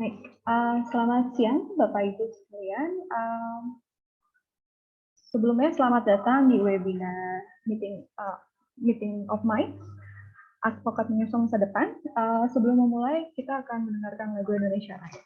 Baik, selamat siang Bapak Ibu sekalian. Sebelumnya selamat datang di webinar Meeting of Mind, Advokat Menyusung Masa Depan. Sebelum memulai, kita akan mendengarkan lagu Indonesia Raya.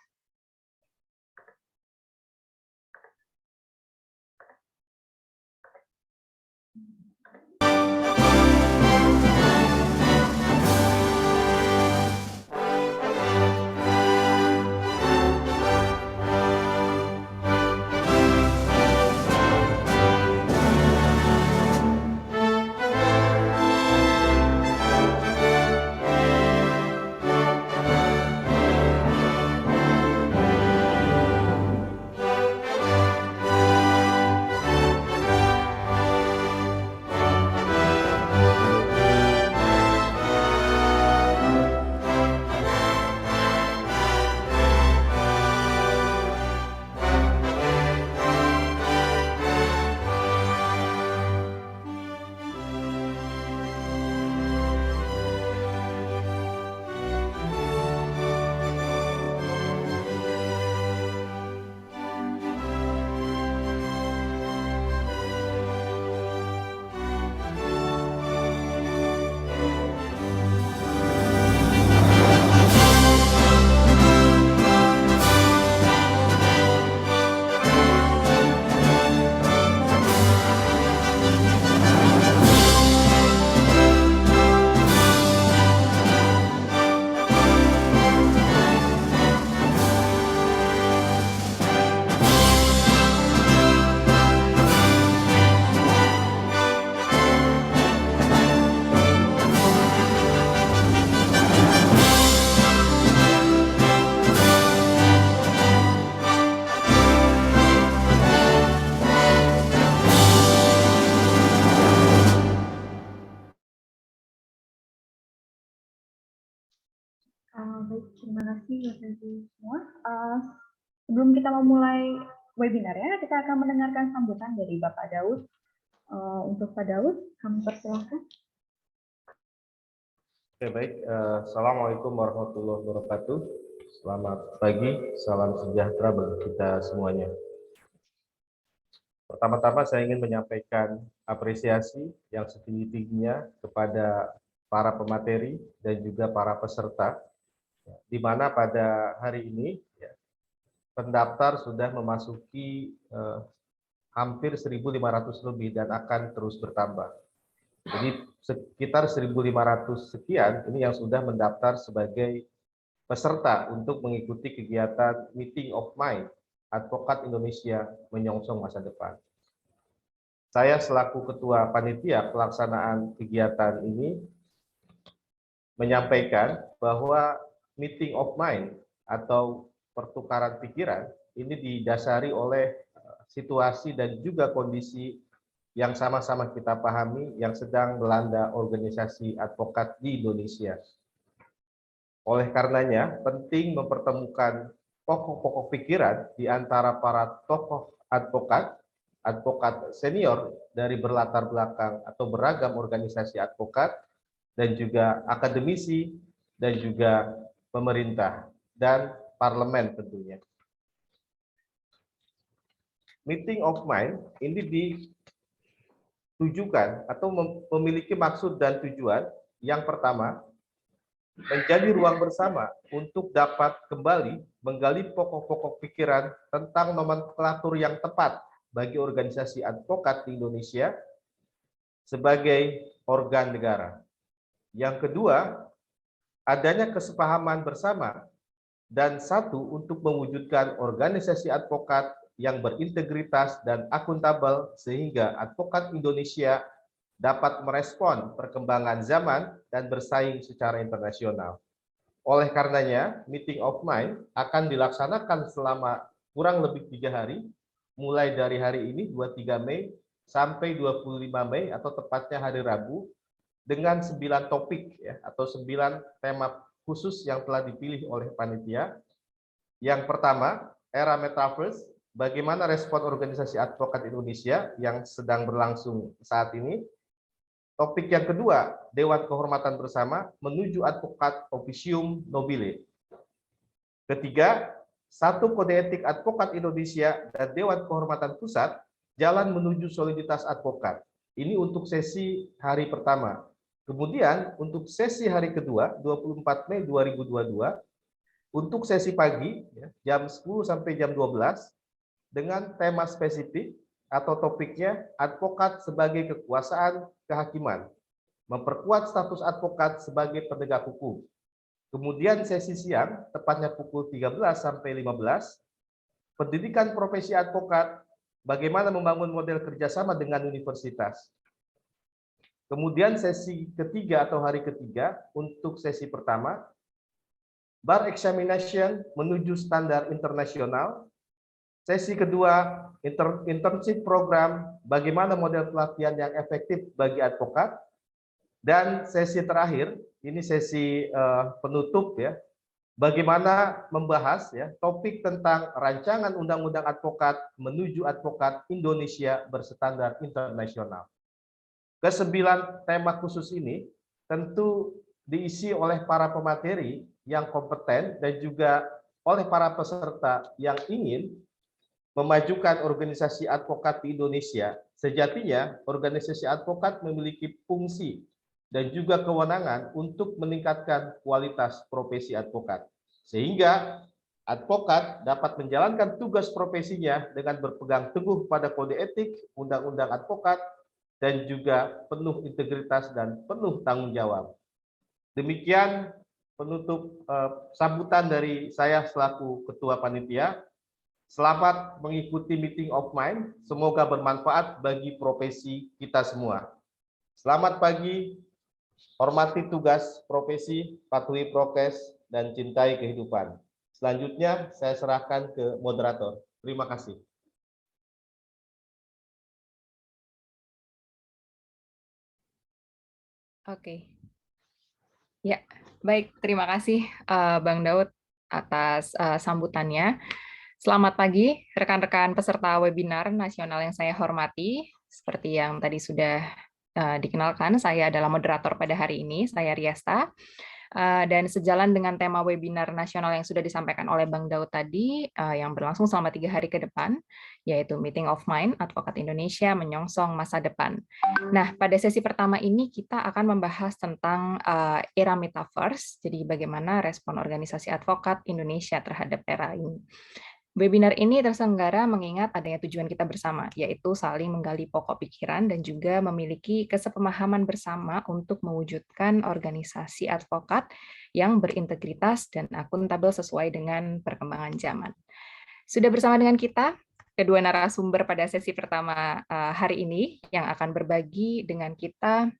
Baik, terima kasih Bapak Ibu semua. Sebelum kita memulai webinar ya, kita akan mendengarkan sambutan dari Bapak Daud. Untuk Pak Daud, kami persilahkan. Oke, baik. Assalamualaikum warahmatullahi wabarakatuh. Selamat pagi, salam sejahtera bagi kita semuanya. Pertama-tama saya ingin menyampaikan apresiasi yang setinggi-tingginya kepada para pemateri dan juga para peserta, di mana pada hari ini pendaftar sudah memasuki hampir 1.500 lebih dan akan terus bertambah. Jadi sekitar 1.500 sekian ini yang sudah mendaftar sebagai peserta untuk mengikuti kegiatan Meeting of Mind, Advokat Indonesia Menyongsong Masa Depan. Saya selaku Ketua Panitia pelaksanaan kegiatan ini menyampaikan bahwa Meeting of Mind atau pertukaran pikiran ini didasari oleh situasi dan juga kondisi yang sama-sama kita pahami yang sedang melanda organisasi advokat di Indonesia. Oleh karenanya, penting mempertemukan pokok-pokok pikiran di antara para tokoh advokat senior dari berlatar belakang atau beragam organisasi advokat, dan juga akademisi, dan juga pemerintah, dan parlemen tentunya. Meeting of Mind ini ditujukan atau memiliki maksud dan tujuan yang pertama, menjadi ruang bersama untuk dapat kembali menggali pokok-pokok pikiran tentang nomenklatur yang tepat bagi organisasi advokat di Indonesia sebagai organ negara. Yang kedua, adanya kesepahaman bersama dan satu untuk mewujudkan organisasi advokat yang berintegritas dan akuntabel sehingga advokat Indonesia dapat merespon perkembangan zaman dan bersaing secara internasional. Oleh karenanya, Meeting of Mind akan dilaksanakan selama kurang lebih 3 hari, mulai dari hari ini 23 Mei sampai 25 Mei atau tepatnya hari Rabu, dengan 9 topik ya, atau 9 tema khusus yang telah dipilih oleh panitia. Yang pertama, era Metaverse, bagaimana respon organisasi advokat Indonesia yang sedang berlangsung saat ini. Topik yang kedua, Dewan Kehormatan Bersama menuju Advokat Officium Nobile. Ketiga, satu kode etik advokat Indonesia dan Dewan Kehormatan Pusat, jalan menuju soliditas advokat. Ini untuk sesi hari pertama. Kemudian untuk sesi hari kedua, 24 Mei 2022, untuk sesi pagi, jam 10 sampai jam 12, dengan tema spesifik atau topiknya advokat sebagai kekuasaan kehakiman, memperkuat status advokat sebagai penegak hukum. Kemudian sesi siang, tepatnya pukul 13 sampai 15, pendidikan profesi advokat, bagaimana membangun model kerjasama dengan universitas. Kemudian sesi ketiga atau hari ketiga, untuk sesi pertama, bar examination menuju standar internasional. Sesi kedua, internship program, bagaimana model pelatihan yang efektif bagi advokat. Dan sesi terakhir, ini sesi penutup ya, bagaimana membahas ya topik tentang rancangan undang-undang advokat menuju advokat Indonesia berstandar internasional. Kesembilan tema khusus ini tentu diisi oleh para pemateri yang kompeten dan juga oleh para peserta yang ingin memajukan organisasi advokat di Indonesia. Sejatinya, organisasi advokat memiliki fungsi dan juga kewenangan untuk meningkatkan kualitas profesi advokat. Sehingga advokat dapat menjalankan tugas profesinya dengan berpegang teguh pada kode etik, undang-undang advokat, dan juga penuh integritas dan penuh tanggung jawab. Demikian penutup sambutan dari saya selaku Ketua Panitia. Selamat mengikuti meeting of mind. Semoga bermanfaat bagi profesi kita semua. Selamat pagi, hormati tugas profesi, patuhi prokes, dan cintai kehidupan. Selanjutnya saya serahkan ke moderator. Terima kasih. Oke. Ya, baik. Terima kasih Bang Daud atas sambutannya. Selamat pagi, rekan-rekan peserta webinar nasional yang saya hormati. Seperti yang tadi sudah dikenalkan, saya adalah moderator pada hari ini, saya Riasta. Dan sejalan dengan tema webinar nasional yang sudah disampaikan oleh Bang Daud tadi, yang berlangsung selama 3 hari ke depan, yaitu Meeting of Mind, Advokat Indonesia Menyongsong Masa Depan. Nah, pada sesi pertama ini kita akan membahas tentang era metaverse, jadi bagaimana respon organisasi advokat Indonesia terhadap era ini. Webinar ini terselenggara mengingat adanya tujuan kita bersama, yaitu saling menggali pokok pikiran dan juga memiliki kesepemahaman bersama untuk mewujudkan organisasi advokat yang berintegritas dan akuntabel sesuai dengan perkembangan zaman. Sudah bersama dengan kita kedua narasumber pada sesi pertama hari ini yang akan berbagi dengan kita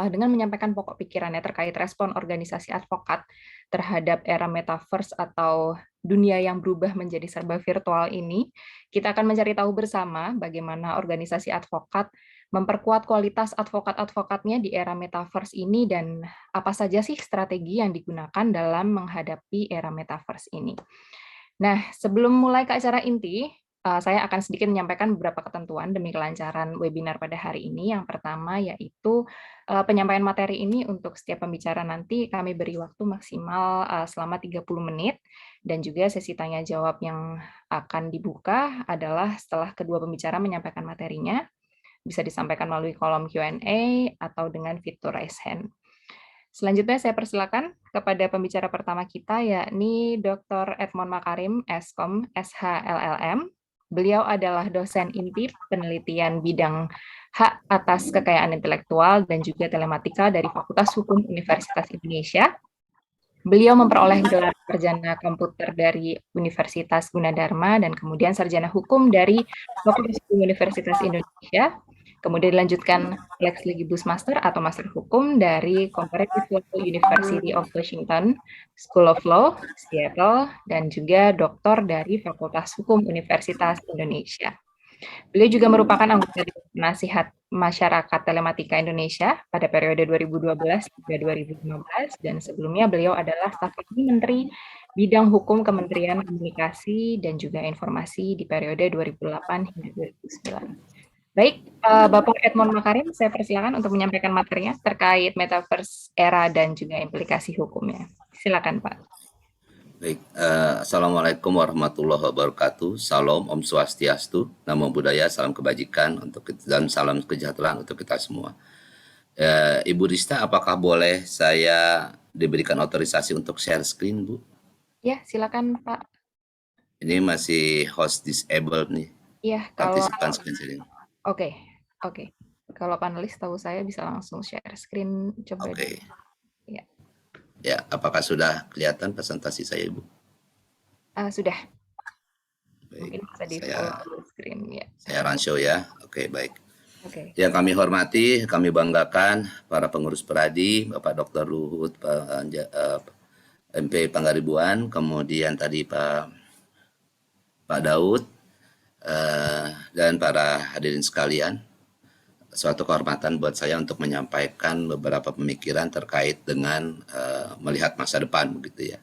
dengan menyampaikan pokok pikirannya terkait respon organisasi advokat terhadap era metaverse atau dunia yang berubah menjadi serba virtual ini. Kita akan mencari tahu bersama bagaimana organisasi advokat memperkuat kualitas advokat-advokatnya di era metaverse ini dan apa saja sih strategi yang digunakan dalam menghadapi era metaverse ini. Nah, sebelum mulai ke acara inti, saya akan sedikit menyampaikan beberapa ketentuan demi kelancaran webinar pada hari ini. Yang pertama yaitu penyampaian materi ini untuk setiap pembicara nanti kami beri waktu maksimal selama 30 menit dan juga sesi tanya jawab yang akan dibuka adalah setelah kedua pembicara menyampaikan materinya, bisa disampaikan melalui kolom Q&A atau dengan fitur raise hand. Selanjutnya saya persilakan kepada pembicara pertama kita, yakni Dr. Edmond Makarim, Eskom, SHLLM. Beliau adalah dosen INTIP, penelitian bidang hak atas kekayaan intelektual dan juga telematika dari Fakultas Hukum Universitas Indonesia. Beliau memperoleh gelar sarjana komputer dari Universitas Gunadarma dan kemudian sarjana hukum dari Fakultas Hukum Universitas Indonesia. Kemudian dilanjutkan Lex Legibus Master atau Master Hukum dari Comparative Law University of Washington, School of Law, Seattle, dan juga doktor dari Fakultas Hukum Universitas Indonesia. Beliau juga merupakan anggota Nasihat Masyarakat Telematika Indonesia pada periode 2012 hingga 2015, dan sebelumnya beliau adalah staf Menteri Bidang Hukum Kementerian Komunikasi dan juga Informasi di periode 2008 hingga 2009. Baik, Bapak Edmond Makarim, saya persilakan untuk menyampaikan materinya terkait metaverse era dan juga implikasi hukumnya. Silakan, Pak. Baik, Assalamualaikum warahmatullahi wabarakatuh. Salam, Om Swastiastu, Namo Buddhaya, salam kebajikan dan salam kesejahteraan untuk kita semua. Ibu Rista, apakah boleh saya diberikan otorisasi untuk share screen, Bu? Ya, silakan Pak. Ini masih host disabled nih, Iya, kalau participant screen sharing. oke. Kalau panelis tahu saya bisa langsung share screen, coba Oke. Ya. Ya, apakah sudah kelihatan presentasi saya, Ibu? Sudah. Baik, Mungkin bisa di full screen ya. saya run show ya. Oke, baik. Oke. Yang kami hormati, kami banggakan para pengurus Peradi, Bapak Dr. Luhut, MP Pangaribuan, kemudian tadi Pak Daud, dan para hadirin sekalian. Suatu kehormatan buat saya untuk menyampaikan beberapa pemikiran terkait dengan melihat masa depan, begitu ya.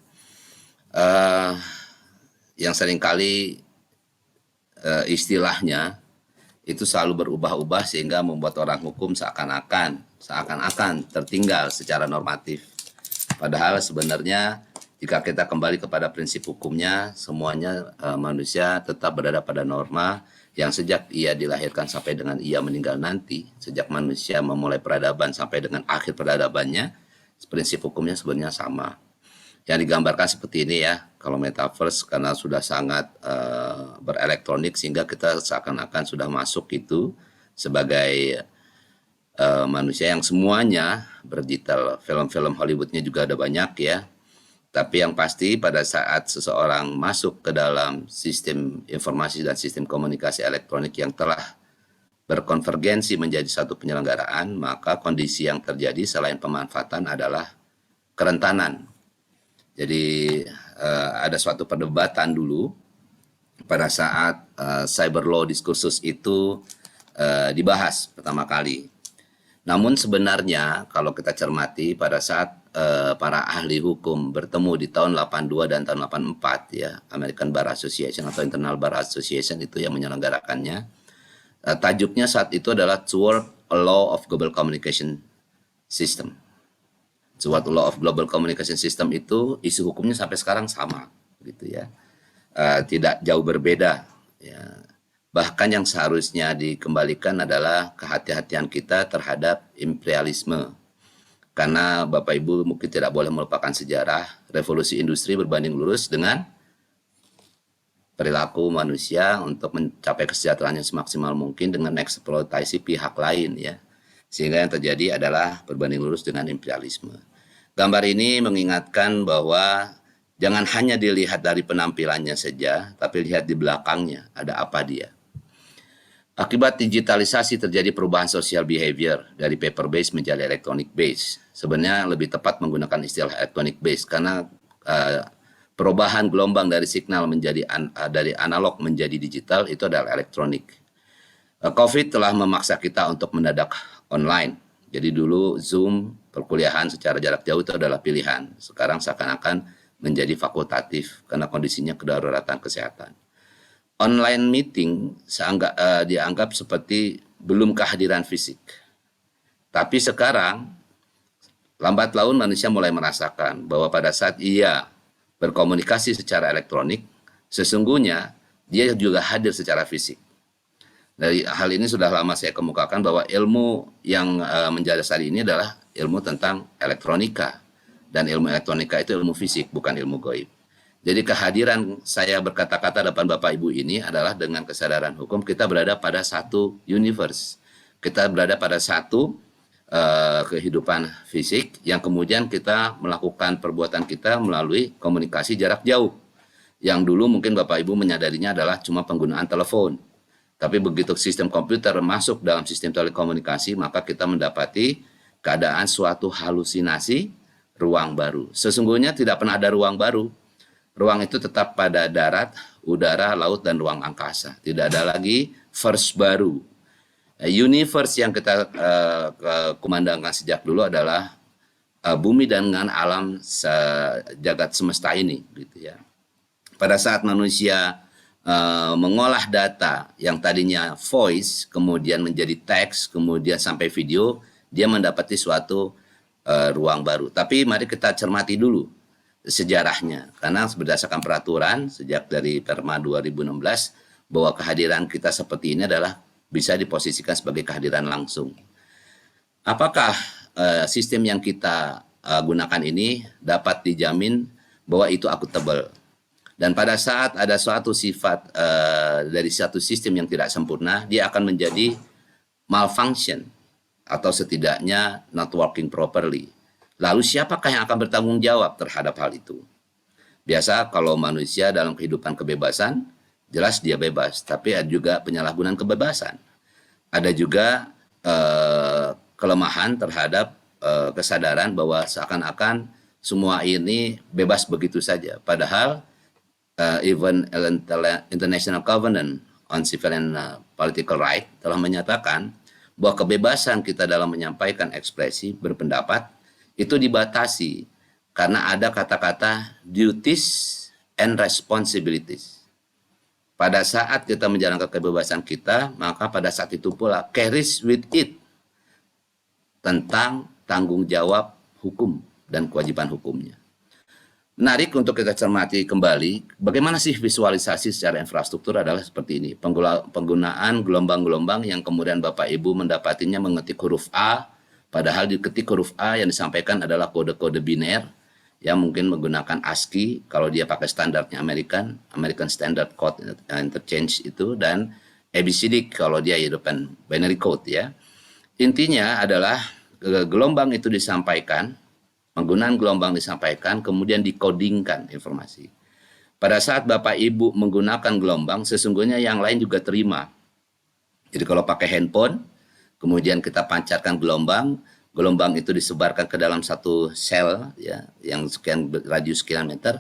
Yang seringkali istilahnya itu selalu berubah-ubah sehingga membuat orang hukum seakan-akan tertinggal secara normatif. Padahal sebenarnya jika kita kembali kepada prinsip hukumnya, semuanya manusia tetap berada pada norma yang sejak ia dilahirkan sampai dengan ia meninggal nanti, sejak manusia memulai peradaban sampai dengan akhir peradabannya, prinsip hukumnya sebenarnya sama. Yang digambarkan seperti ini ya, kalau metaverse karena sudah sangat berelektronik sehingga kita seakan-akan sudah masuk itu sebagai manusia yang semuanya berdigital. Film-film Hollywoodnya juga ada banyak ya. Tapi yang pasti pada saat seseorang masuk ke dalam sistem informasi dan sistem komunikasi elektronik yang telah berkonvergensi menjadi satu penyelenggaraan, maka kondisi yang terjadi selain pemanfaatan adalah kerentanan. Jadi ada suatu perdebatan dulu pada saat cyber law diskursus itu dibahas pertama kali. Namun sebenarnya kalau kita cermati pada saat para ahli hukum bertemu di tahun 82 dan tahun 84 ya, American Bar Association atau International Bar Association itu yang menyelenggarakannya. Tajuknya saat itu adalah Toward a Law of Global Communication System. Toward a Law of Global Communication System itu isu hukumnya sampai sekarang sama gitu ya. Tidak jauh berbeda ya. Bahkan yang seharusnya dikembalikan adalah kehati-hatian kita terhadap imperialisme. Karena Bapak Ibu mungkin tidak boleh melupakan sejarah revolusi industri berbanding lurus dengan perilaku manusia untuk mencapai kesejahteraan yang semaksimal mungkin dengan eksploitasi pihak lain ya. Sehingga yang terjadi adalah berbanding lurus dengan imperialisme. Gambar ini mengingatkan bahwa jangan hanya dilihat dari penampilannya saja, tapi lihat di belakangnya ada apa dia. Akibat digitalisasi terjadi perubahan social behavior dari paper based menjadi electronic based. Sebenarnya lebih tepat menggunakan istilah electronic based karena perubahan gelombang dari signal menjadi dari analog menjadi digital itu adalah elektronik. COVID telah memaksa kita untuk mendadak online. Jadi dulu Zoom perkuliahan secara jarak jauh itu adalah pilihan. Sekarang seakan-akan menjadi fakultatif karena kondisinya kedaruratan kesehatan. Online meeting dianggap seperti belum kehadiran fisik. Tapi sekarang, lambat laun manusia mulai merasakan bahwa pada saat ia berkomunikasi secara elektronik, sesungguhnya dia juga hadir secara fisik. Dari hal ini sudah lama saya kemukakan bahwa ilmu yang mendasari ini adalah ilmu tentang elektronika. Dan ilmu elektronika itu ilmu fisik, bukan ilmu gaib. Jadi kehadiran saya berkata-kata depan Bapak Ibu ini adalah dengan kesadaran hukum kita berada pada satu universe. Kita berada pada satu kehidupan fisik yang kemudian kita melakukan perbuatan kita melalui komunikasi jarak jauh. Yang dulu mungkin Bapak Ibu menyadarinya adalah cuma penggunaan telepon. Tapi begitu sistem komputer masuk dalam sistem telekomunikasi, maka kita mendapati keadaan suatu halusinasi ruang baru. Sesungguhnya tidak pernah ada ruang baru. Ruang itu tetap pada darat, udara, laut, dan ruang angkasa. Tidak ada lagi verse baru. Universe yang kita kumandangkan sejak dulu adalah bumi dengan alam jagat semesta ini. Gitu ya. Pada saat manusia mengolah data yang tadinya voice, kemudian menjadi teks, kemudian sampai video, dia mendapati suatu ruang baru. Tapi mari kita cermati dulu. sejarahnya. Karena berdasarkan peraturan sejak dari Perma 2016 bahwa kehadiran kita seperti ini adalah bisa diposisikan sebagai kehadiran langsung. Apakah sistem yang kita gunakan ini dapat dijamin bahwa itu akuntabel? Dan pada saat ada suatu sifat dari satu sistem yang tidak sempurna, dia akan menjadi malfunction atau setidaknya not working properly. Lalu siapakah yang akan bertanggung jawab terhadap hal itu? Biasa kalau manusia dalam kehidupan kebebasan, jelas dia bebas, tapi ada juga penyalahgunaan kebebasan. Ada juga kelemahan terhadap kesadaran bahwa seakan-akan semua ini bebas begitu saja. Padahal even International Covenant on Civil and Political Right telah menyatakan bahwa kebebasan kita dalam menyampaikan ekspresi berpendapat itu dibatasi karena ada kata-kata duties and responsibilities. Pada saat kita menjalankan kebebasan kita, maka pada saat itu pula carries with it tentang tanggung jawab hukum dan kewajiban hukumnya. Menarik untuk kita cermati kembali, bagaimana sih visualisasi secara infrastruktur adalah seperti ini. Penggunaan gelombang-gelombang yang kemudian Bapak Ibu mendapatinya mengetik huruf A, padahal diketik huruf A yang disampaikan adalah kode-kode biner yang mungkin menggunakan ASCII kalau dia pakai standarnya American Standard Code Interchange itu, dan ABCD kalau dia European Binary Code ya. Intinya adalah gelombang itu disampaikan, penggunaan gelombang disampaikan, kemudian dikodingkan informasi. Pada saat Bapak Ibu menggunakan gelombang, sesungguhnya yang lain juga terima. Jadi kalau pakai handphone, kemudian kita pancarkan gelombang, gelombang itu disebarkan ke dalam satu sel, ya, yang sekian radius sekian meter,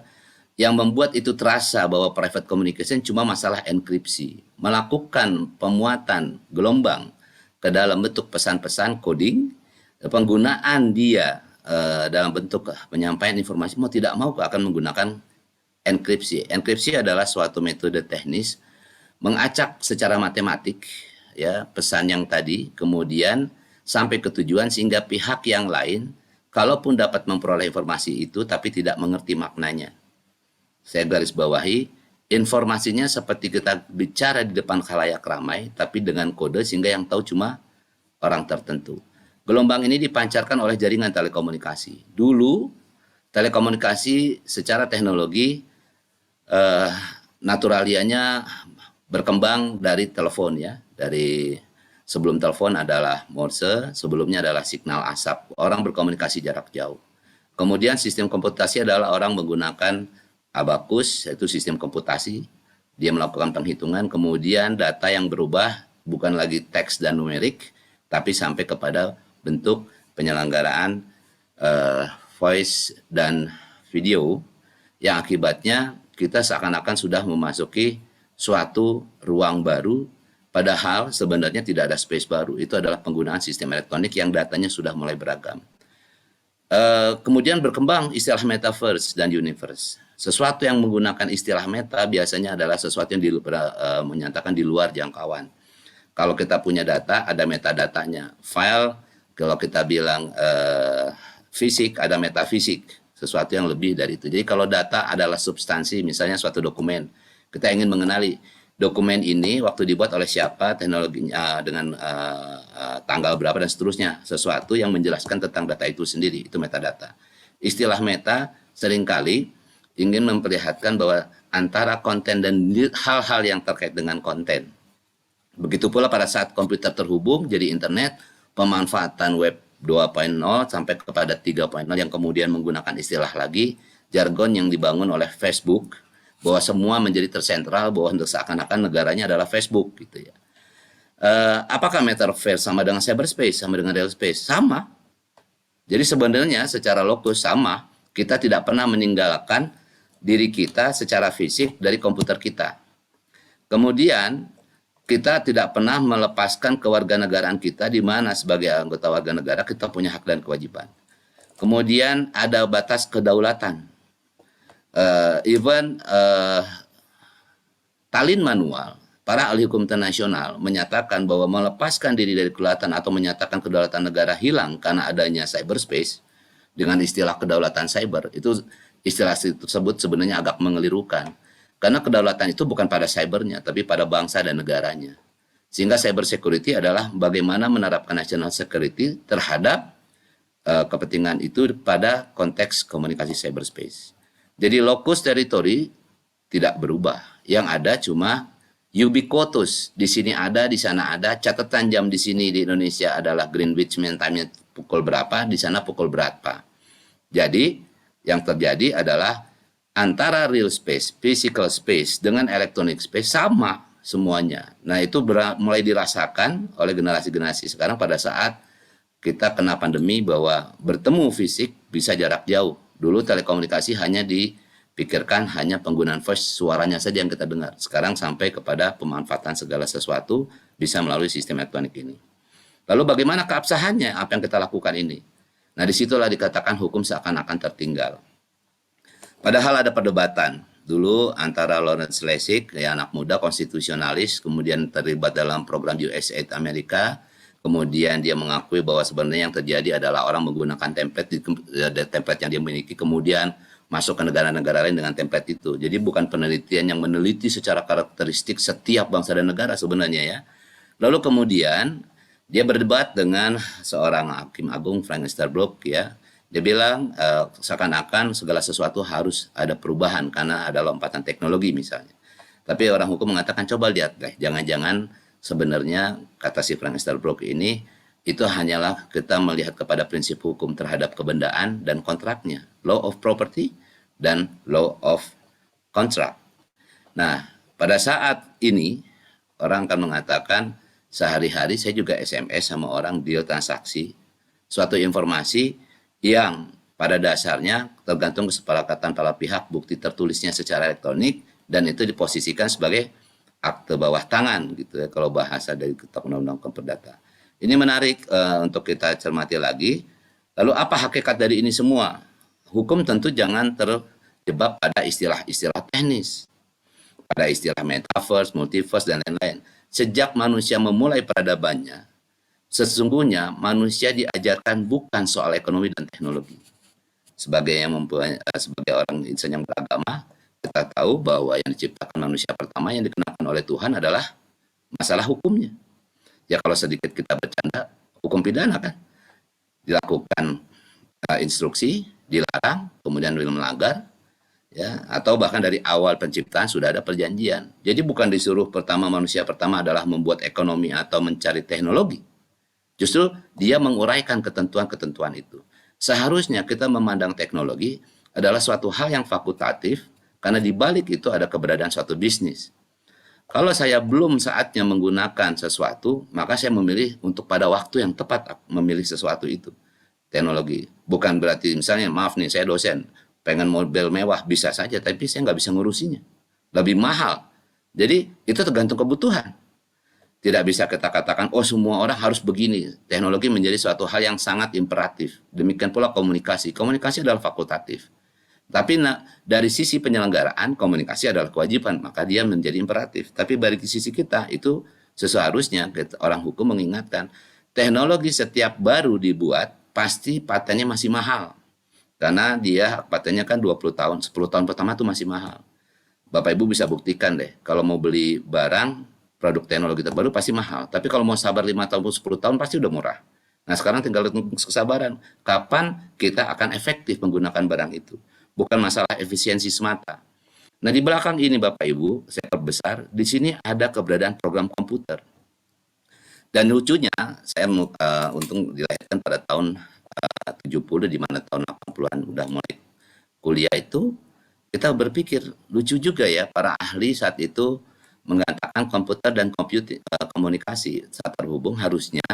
yang membuat itu terasa bahwa private communication cuma masalah enkripsi. Melakukan pemuatan gelombang ke dalam bentuk pesan-pesan coding, penggunaan dia dalam bentuk penyampaian informasi mau tidak mau akan menggunakan enkripsi. Enkripsi adalah suatu metode teknis mengacak secara matematik ya pesan yang tadi, kemudian sampai ke tujuan sehingga pihak yang lain kalaupun dapat memperoleh informasi itu tapi tidak mengerti maknanya. Saya garis bawahi, informasinya seperti kita bicara di depan khalayak ramai tapi dengan kode sehingga yang tahu cuma orang tertentu. Gelombang ini dipancarkan oleh jaringan telekomunikasi. Dulu, telekomunikasi secara teknologi naturalianya berkembang dari telepon ya. Dari sebelum telepon adalah Morse, sebelumnya adalah signal asap. Orang berkomunikasi jarak jauh. Kemudian sistem komputasi adalah orang menggunakan abacus, yaitu sistem komputasi. Dia melakukan penghitungan, kemudian data yang berubah bukan lagi teks dan numerik, tapi sampai kepada bentuk penyelenggaraan voice dan video yang akibatnya kita seakan-akan sudah memasuki suatu ruang baru padahal sebenarnya tidak ada space baru. Itu adalah penggunaan sistem elektronik yang datanya sudah mulai beragam. Kemudian berkembang istilah metaverse dan universe. Sesuatu yang menggunakan istilah meta biasanya adalah sesuatu yang menyatakan di luar jangkauan. Kalau kita punya data, ada metadatanya. File, kalau kita bilang fisik, ada metafisik, sesuatu yang lebih dari itu. Jadi kalau data adalah substansi, misalnya suatu dokumen, kita ingin mengenali dokumen ini waktu dibuat oleh siapa, teknologinya dengan tanggal berapa dan seterusnya, sesuatu yang menjelaskan tentang data itu sendiri, itu metadata. Istilah meta seringkali ingin memperlihatkan bahwa antara konten dan hal-hal yang terkait dengan konten. Begitu pula pada saat komputer terhubung jadi internet, pemanfaatan web 2.0 sampai kepada 3.0 yang kemudian menggunakan istilah lagi, jargon yang dibangun oleh Facebook, bahwa semua menjadi tersentral, bahwa seakan-akan negaranya adalah Facebook gitu ya. Apakah metaverse sama dengan cyberspace, sama dengan real space? Sama. Jadi sebenarnya secara lokus sama, kita tidak pernah meninggalkan diri kita secara fisik dari komputer kita. Kemudian kita tidak pernah melepaskan kewarganegaraan kita di mana sebagai anggota warga negara kita punya hak dan kewajiban. Kemudian ada batas kedaulatan. Talin Manual, para ahli hukum internasional menyatakan bahwa melepaskan diri dari kedaulatan atau menyatakan kedaulatan negara hilang karena adanya cyberspace dengan istilah kedaulatan cyber itu istilah tersebut sebenarnya agak mengelirukan. Karena kedaulatan itu bukan pada cybernya, tapi pada bangsa dan negaranya. Sehingga cyber security adalah bagaimana menerapkan national security terhadap kepentingan itu pada konteks komunikasi cyberspace. Jadi locus territory tidak berubah. Yang ada cuma ubiquitous. Di sini ada, di sana ada. Catatan jam di sini di Indonesia adalah Greenwich Mean Time-nya pukul berapa, di sana pukul berapa. Jadi yang terjadi adalah antara real space, physical space dengan electronic space sama semuanya. Nah, itu mulai dirasakan oleh generasi-generasi sekarang pada saat kita kena pandemi bahwa bertemu fisik bisa jarak jauh. Dulu telekomunikasi hanya dipikirkan hanya penggunaan voice, suaranya saja yang kita dengar. Sekarang sampai kepada pemanfaatan segala sesuatu bisa melalui sistem elektronik ini. Lalu bagaimana keabsahannya apa yang kita lakukan ini? Nah, disitulah dikatakan hukum seakan-akan tertinggal. Padahal ada perdebatan dulu antara Lawrence Lessig, ya anak muda konstitusionalis, kemudian terlibat dalam program USAID Amerika, kemudian dia mengakui bahwa sebenarnya yang terjadi adalah orang menggunakan template yang dia miliki, kemudian masuk ke negara-negara lain dengan template itu. Jadi bukan penelitian yang meneliti secara karakteristik setiap bangsa dan negara sebenarnya ya. Lalu kemudian dia berdebat dengan seorang hakim agung, Frank Easterbrook ya. Dia bilang seakan-akan segala sesuatu harus ada perubahan karena ada lompatan teknologi misalnya. Tapi orang hukum mengatakan coba lihat deh, jangan-jangan sebenarnya kata si Frank Easterbrook ini itu hanyalah kita melihat kepada prinsip hukum terhadap kebendaan dan kontraknya, law of property dan law of contract. Nah, pada saat ini orang akan mengatakan sehari-hari saya juga SMS sama orang deal transaksi suatu informasi yang pada dasarnya tergantung kesepakatan para pihak, bukti tertulisnya secara elektronik dan itu diposisikan sebagai akte bawah tangan gitu ya kalau bahasa dari Kitab Undang-Undang Perdata. Ini menarik untuk kita cermati lagi. Lalu apa hakikat dari ini semua? Hukum tentu jangan terjebak pada istilah-istilah teknis, pada istilah metaverse, multiverse dan lain-lain. Sejak manusia memulai peradabannya, sesungguhnya manusia diajarkan bukan soal ekonomi dan teknologi. Sebagai orang insan yang beragama, kita tahu bahwa yang diciptakan manusia pertama yang dikenakan oleh Tuhan adalah masalah hukumnya. Ya kalau sedikit kita bercanda, hukum pidana kan dilakukan instruksi, dilarang, kemudian melanggar, ya atau bahkan dari awal penciptaan sudah ada perjanjian. Jadi bukan disuruh manusia pertama adalah membuat ekonomi atau mencari teknologi. Justru dia menguraikan ketentuan-ketentuan itu. Seharusnya kita memandang teknologi adalah suatu hal yang fakultatif karena di balik itu ada keberadaan suatu bisnis. Kalau saya belum saatnya menggunakan sesuatu, maka saya memilih untuk pada waktu yang tepat memilih sesuatu itu. Teknologi. Bukan berarti misalnya, maaf nih saya dosen, pengen mobil mewah bisa saja, tapi saya nggak bisa ngurusinya. Lebih mahal. Jadi itu tergantung kebutuhan. Tidak bisa kita katakan, oh semua orang harus begini. Teknologi menjadi suatu hal yang sangat imperatif. Demikian pula komunikasi. Komunikasi adalah fakultatif. Tapi dari sisi penyelenggaraan, komunikasi adalah kewajiban. Maka dia menjadi imperatif. Tapi dari sisi kita, itu seharusnya orang hukum mengingatkan, teknologi setiap baru dibuat, pasti patennya masih mahal. Karena dia patennya kan 20 tahun, 10 tahun pertama itu masih mahal. Bapak Ibu bisa buktikan deh, kalau mau beli barang, produk teknologi terbaru pasti mahal. Tapi kalau mau sabar 5 tahun, 10 tahun pasti udah murah. Nah sekarang tinggal kesabaran. Kapan kita akan efektif menggunakan barang itu? Bukan masalah efisiensi semata. Nah di belakang ini Bapak Ibu, saya perbesar, di sini ada keberadaan program komputer. Dan lucunya, saya untung dilahirkan pada tahun 70, di mana tahun 80-an udah mulai kuliah itu, kita berpikir, lucu juga ya, para ahli saat itu mengatakan komputer dan komunikasi saat terhubung harusnya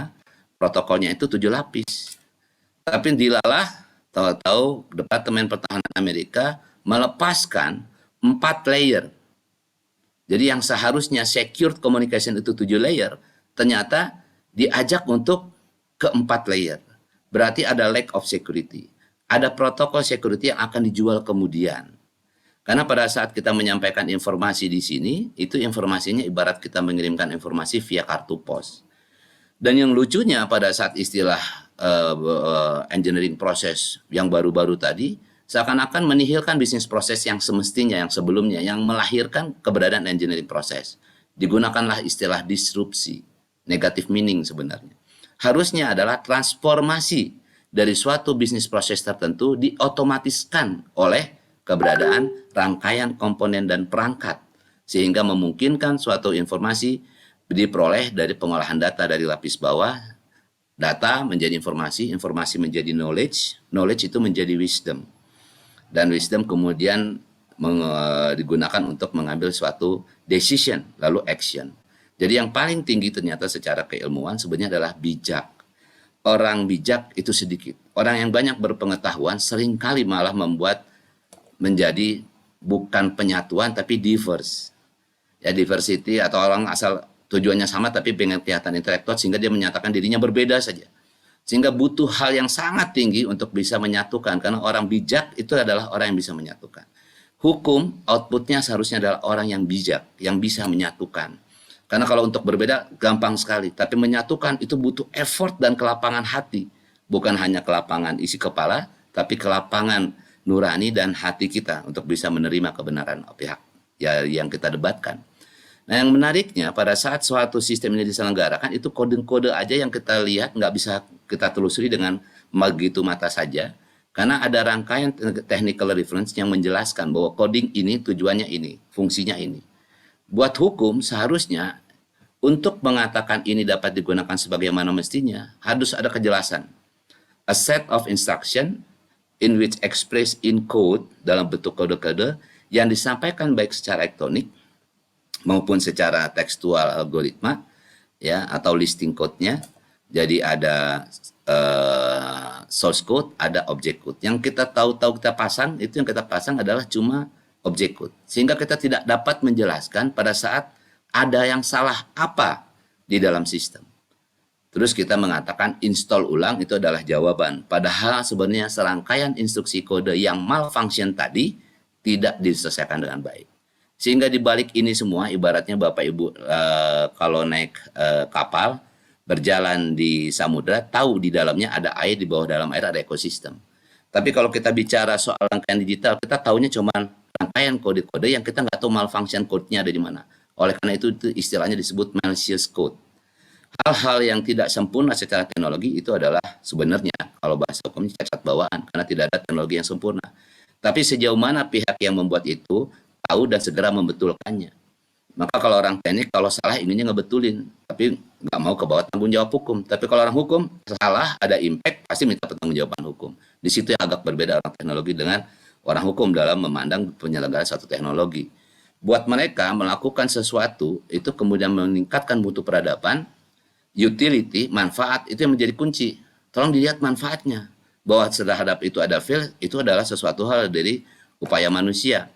protokolnya itu 7 lapis. Tapi dilalah tahu-tahu Departemen Pertahanan Amerika melepaskan 4 layer. Jadi yang seharusnya secure communication itu 7 layer, ternyata diajak untuk ke 4 layer. Berarti ada lack of security. Ada protokol security yang akan dijual kemudian. Karena pada saat kita menyampaikan informasi di sini, itu informasinya ibarat kita mengirimkan informasi via kartu pos. Dan yang lucunya pada saat istilah engineering proses yang baru-baru tadi, seakan-akan menihilkan bisnis proses yang semestinya, yang sebelumnya, yang melahirkan keberadaan engineering proses. Digunakanlah istilah disrupsi, negative meaning sebenarnya. Harusnya adalah transformasi dari suatu bisnis proses tertentu diotomatiskan oleh keberadaan rangkaian komponen dan perangkat, sehingga memungkinkan suatu informasi diperoleh dari pengolahan data dari lapis bawah, data menjadi informasi, informasi menjadi knowledge, knowledge itu menjadi wisdom, dan wisdom kemudian digunakan untuk mengambil suatu decision, lalu action. Jadi yang paling tinggi ternyata secara keilmuan sebenarnya adalah bijak. Orang bijak itu sedikit. Orang yang banyak berpengetahuan seringkali malah membuat menjadi bukan penyatuan tapi diverse. Ya, diversity atau orang asal tujuannya sama tapi pengen kelihatan intelektual sehingga dia menyatakan dirinya berbeda saja. Sehingga butuh hal yang sangat tinggi untuk bisa menyatukan, karena orang bijak itu adalah orang yang bisa menyatukan. Hukum outputnya seharusnya adalah orang yang bijak, yang bisa menyatukan. Karena kalau untuk berbeda gampang sekali, tapi menyatukan itu butuh effort dan kelapangan hati. Bukan hanya kelapangan isi kepala, tapi kelapangan nurani dan hati kita untuk bisa menerima kebenaran pihak ya yang kita debatkan. Nah, yang menariknya pada saat suatu sistem ini diselenggarakan, itu kode-kode aja yang kita lihat nggak bisa kita telusuri dengan begitu mata saja, karena ada rangkaian technical reference yang menjelaskan bahwa coding ini tujuannya ini, fungsinya ini. Buat hukum seharusnya untuk mengatakan ini dapat digunakan sebagaimana mestinya harus ada kejelasan. A set of instruction in which expressed in code dalam bentuk kode-kode yang disampaikan baik secara elektronik maupun secara tekstual algoritma ya atau listing code-nya. Jadi ada source code, ada object code. Yang kita tahu-tahu kita pasang, itu yang kita pasang adalah cuma object code. Sehingga kita tidak dapat menjelaskan pada saat ada yang salah apa di dalam sistem. Terus kita mengatakan install ulang itu adalah jawaban. Padahal sebenarnya serangkaian instruksi kode yang malfunction tadi tidak diselesaikan dengan baik. Sehingga di balik ini semua, ibaratnya Bapak Ibu kalau naik kapal, berjalan di samudra, tahu di dalamnya ada air, di bawah dalam air ada ekosistem. Tapi kalau kita bicara soal rangkaian digital, kita tahunya cuma rangkaian kode-kode yang kita nggak tahu malfunction code-nya ada di mana. Oleh karena itu istilahnya disebut malicious code. Hal-hal yang tidak sempurna secara teknologi itu adalah sebenarnya kalau bahasa hukumnya cacat bawaan, karena tidak ada teknologi yang sempurna. Tapi sejauh mana pihak yang membuat itu tahu dan segera membetulkannya. Maka kalau orang teknik kalau salah inginnya ngebetulin, tapi nggak mau ke bawah tanggung jawab hukum. Tapi kalau orang hukum salah ada impact pasti minta pertanggungjawaban hukum. Di situ yang agak berbeda orang teknologi dengan orang hukum dalam memandang penyelenggaraan suatu teknologi. Buat mereka melakukan sesuatu itu kemudian meningkatkan mutu peradaban, utility, manfaat itu yang menjadi kunci. Tolong dilihat manfaatnya. Bahwa terhadap itu ada fail, itu adalah sesuatu hal dari upaya manusia.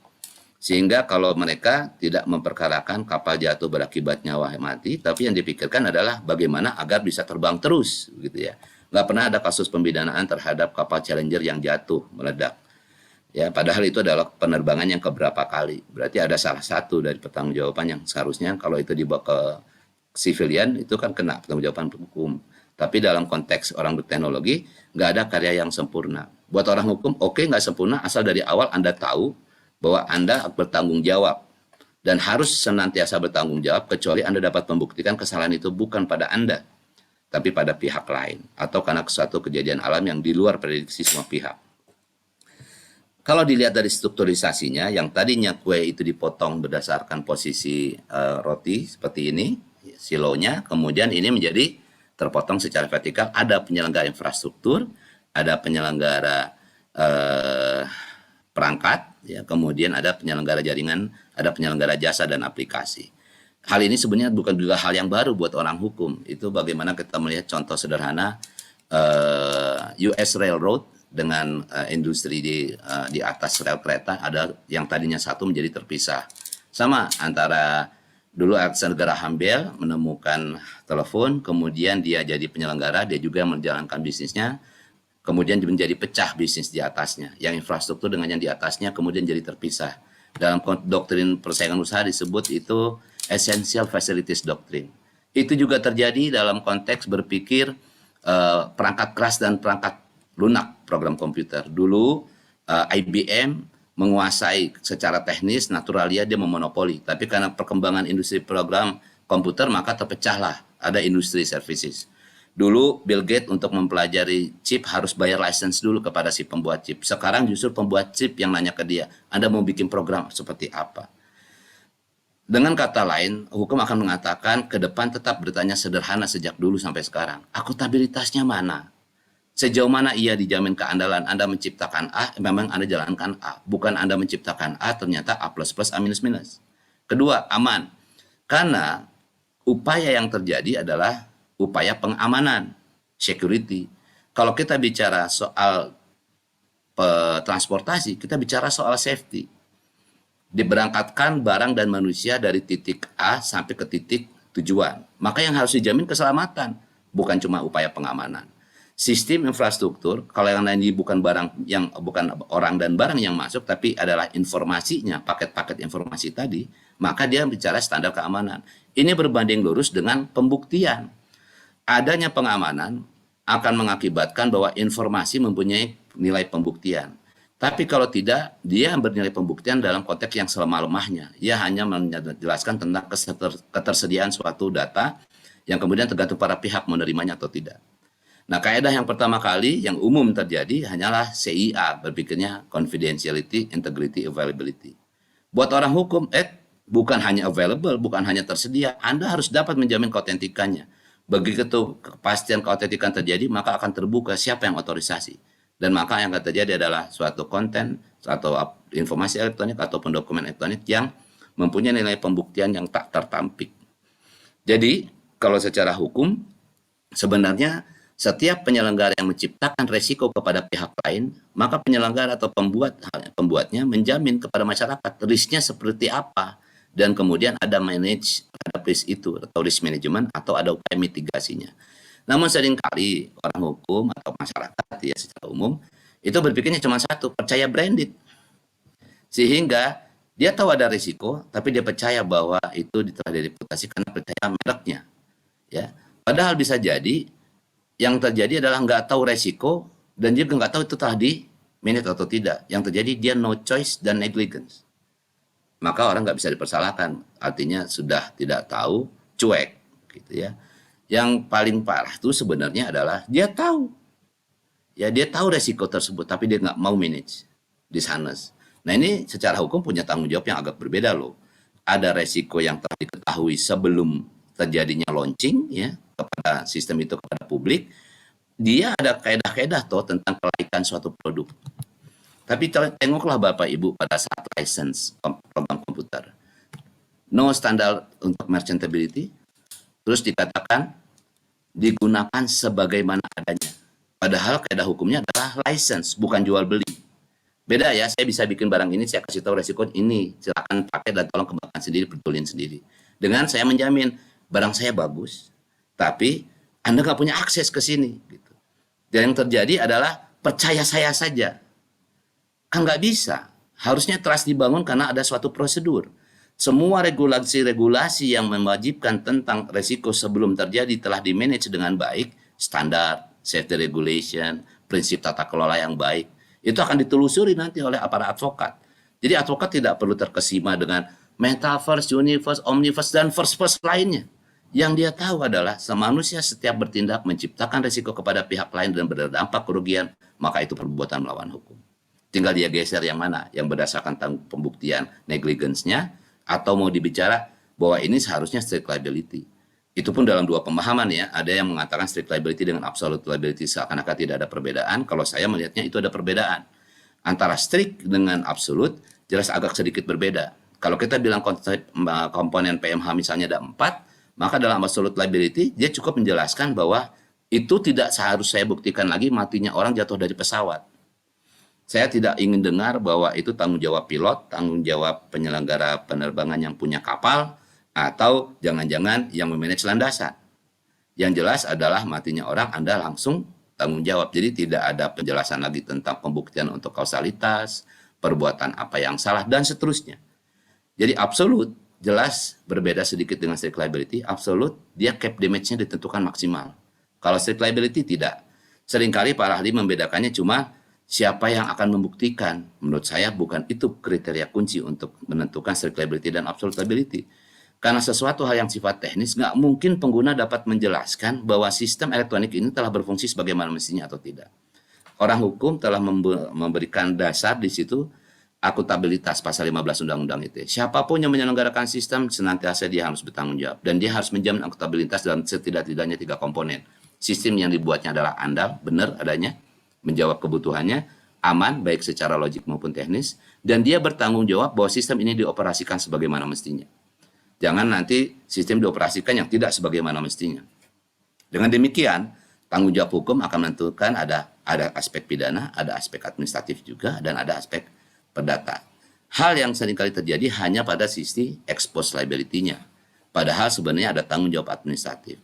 Sehingga kalau mereka tidak memperkarakan kapal jatuh berakibat nyawa mati, tapi yang dipikirkan adalah bagaimana agar bisa terbang terus, gitu ya. Nggak pernah ada kasus pembidanaan terhadap kapal Challenger yang jatuh, meledak. Ya, padahal itu adalah penerbangan yang keberapa kali. Berarti ada salah satu dari pertanggungjawaban yang seharusnya kalau itu dibawa ke civilian itu kan kena pertanggungjawaban hukum. Tapi dalam konteks orang berteknologi, nggak ada karya yang sempurna. Buat orang hukum, oke, nggak sempurna, asal dari awal Anda tahu bahwa Anda bertanggung jawab. Dan harus senantiasa bertanggung jawab, kecuali Anda dapat membuktikan kesalahan itu bukan pada Anda, tapi pada pihak lain. Atau karena suatu kejadian alam yang di luar prediksi semua pihak. Kalau dilihat dari strukturisasinya, yang tadinya kue itu dipotong berdasarkan posisi roti seperti ini, silonya, kemudian ini menjadi terpotong secara vertikal, ada penyelenggara infrastruktur, ada penyelenggara perangkat, ya, kemudian ada penyelenggara jaringan, ada penyelenggara jasa dan aplikasi. Hal ini sebenarnya bukan juga hal yang baru buat orang hukum. Itu bagaimana kita melihat contoh sederhana US Railroad dengan industri di atas rel kereta, ada yang tadinya satu menjadi terpisah. Sama antara dulu Alexander Graham Bell menemukan telepon, kemudian dia jadi penyelenggara, dia juga menjalankan bisnisnya, kemudian menjadi pecah bisnis di atasnya. Yang infrastruktur dengan yang di atasnya kemudian jadi terpisah. Dalam doktrin persaingan usaha disebut itu essential facilities doctrine. Itu juga terjadi dalam konteks berpikir perangkat keras dan perangkat lunak program komputer. Dulu IBM menguasai secara teknis, naturalia dia memonopoli. Tapi karena perkembangan industri program komputer, maka terpecahlah, ada industri services. Dulu Bill Gates untuk mempelajari chip harus bayar license dulu kepada si pembuat chip. Sekarang justru pembuat chip yang nanya ke dia, Anda mau bikin program seperti apa? Dengan kata lain, hukum akan mengatakan ke depan tetap bertanya sederhana sejak dulu sampai sekarang. Akuntabilitasnya mana? Sejauh mana ia dijamin keandalan Anda menciptakan A, memang Anda jalankan A. Bukan Anda menciptakan A, ternyata A++, A-. Kedua, aman. Karena upaya yang terjadi adalah upaya pengamanan, security. Kalau kita bicara soal transportasi, kita bicara soal safety. Diberangkatkan barang dan manusia dari titik A sampai ke titik tujuan. Maka yang harus dijamin keselamatan, bukan cuma upaya pengamanan. Sistem infrastruktur, kalau yang lain bukan barang yang bukan orang dan barang yang masuk, tapi adalah informasinya, paket-paket informasi tadi, maka dia bicara standar keamanan. Ini berbanding lurus dengan pembuktian. Adanya pengamanan akan mengakibatkan bahwa informasi mempunyai nilai pembuktian. Tapi kalau tidak, dia bernilai pembuktian dalam konteks yang selemah-lemahnya. Ia hanya menjelaskan tentang ketersediaan suatu data yang kemudian tergantung para pihak menerimanya atau tidak. Nah, kaidah yang pertama kali yang umum terjadi hanyalah CIA, berpikirnya confidentiality, integrity, availability. Buat orang hukum, bukan hanya available, bukan hanya tersedia, Anda harus dapat menjamin keautentikannya. Begitu kepastian keautentikan terjadi, maka akan terbuka siapa yang otorisasi. Dan maka yang akan terjadi adalah suatu konten, atau informasi elektronik, ataupun dokumen elektronik yang mempunyai nilai pembuktian yang tak tertampik. Jadi, kalau secara hukum, sebenarnya setiap penyelenggara yang menciptakan resiko kepada pihak lain, maka penyelenggara atau pembuatnya menjamin kepada masyarakat risknya seperti apa, dan kemudian ada manage terhadap risk itu, atau risk management, atau ada upaya mitigasinya. Namun seringkali orang hukum atau masyarakat ya secara umum itu berpikirnya cuma satu, percaya branded. Sehingga dia tahu ada risiko, tapi dia percaya bahwa itu telah direputasi karena percaya mereknya. Ya, padahal bisa jadi yang terjadi adalah nggak tahu resiko dan juga nggak tahu itu telah di-manage atau tidak. Yang terjadi dia no choice dan negligence. Maka orang nggak bisa dipersalahkan. Artinya sudah tidak tahu, cuek, gitu ya. Yang paling parah itu sebenarnya adalah dia tahu. Ya, dia tahu resiko tersebut, tapi dia nggak mau manage, dishonest. Nah, ini secara hukum punya tanggung jawab yang agak berbeda loh. Ada resiko yang telah diketahui sebelum terjadinya launching, ya, kepada sistem itu kepada publik, dia ada kaedah-kaedah toh tentang kelaikan suatu produk. Tapi tengoklah Bapak Ibu pada saat license program komputer. No standar untuk merchantability, terus dikatakan digunakan sebagaimana adanya. Padahal kaedah hukumnya adalah license, bukan jual beli. Beda ya, saya bisa bikin barang ini, saya kasih tahu resiko ini, silakan pakai dan tolong kembangkan sendiri, betulin sendiri. Dengan saya menjamin barang saya bagus, tapi Anda nggak punya akses ke sini. Gitu. Dan yang terjadi adalah percaya saya saja. Kan nggak bisa. Harusnya trust dibangun karena ada suatu prosedur. Semua regulasi-regulasi yang mewajibkan tentang resiko sebelum terjadi telah dimanage dengan baik, standar, safety regulation, prinsip tata kelola yang baik. Itu akan ditelusuri nanti oleh aparat advokat. Jadi advokat tidak perlu terkesima dengan metaverse, universe, omniverse, dan first lainnya. Yang dia tahu adalah manusia setiap bertindak menciptakan risiko kepada pihak lain dan berdampak kerugian, maka itu perbuatan melawan hukum. Tinggal dia geser yang mana, yang berdasarkan pembuktian negligence-nya, atau mau dibicara bahwa ini seharusnya strict liability. Itu pun dalam dua pemahaman ya, ada yang mengatakan strict liability dengan absolute liability seakan-akan tidak ada perbedaan, kalau saya melihatnya itu ada perbedaan. Antara strict dengan absolute, jelas agak sedikit berbeda. Kalau kita bilang komponen PMH misalnya ada 4, maka dalam absolute liability, dia cukup menjelaskan bahwa itu tidak seharusnya saya buktikan lagi matinya orang jatuh dari pesawat. Saya tidak ingin dengar bahwa itu tanggung jawab pilot, tanggung jawab penyelenggara penerbangan yang punya kapal, atau jangan-jangan yang memanage landasan. Yang jelas adalah matinya orang, Anda langsung tanggung jawab. Jadi tidak ada penjelasan lagi tentang pembuktian untuk kausalitas, perbuatan apa yang salah, dan seterusnya. Jadi absolute, jelas berbeda sedikit dengan strict liability. Absolute, dia cap damage-nya ditentukan maksimal. Kalau strict liability tidak. Seringkali para ahli membedakannya cuma Siapa yang akan membuktikan? Menurut saya bukan itu kriteria kunci untuk menentukan strict liability dan absolute liability. Karena sesuatu hal yang sifat teknis, nggak mungkin pengguna dapat menjelaskan bahwa sistem elektronik ini telah berfungsi sebagaimana mestinya atau tidak. Orang hukum telah memberikan dasar di situ akuntabilitas pasal 15 Undang-Undang ITE. Siapapun yang menyelenggarakan sistem senantiasa dia harus bertanggung jawab dan dia harus menjamin akuntabilitas dalam setidak-tidaknya 3 komponen. Sistem yang dibuatnya adalah andal, benar adanya, menjawab kebutuhannya, aman baik secara logik maupun teknis, dan dia bertanggung jawab bahwa sistem ini dioperasikan sebagaimana mestinya. Jangan nanti sistem dioperasikan yang tidak sebagaimana mestinya. Dengan demikian, tanggung jawab hukum akan menentukan ada aspek pidana, ada aspek administratif juga, dan ada aspek perdata. Hal yang seringkali terjadi hanya pada sisi expose liability-nya. Padahal sebenarnya ada tanggung jawab administratif.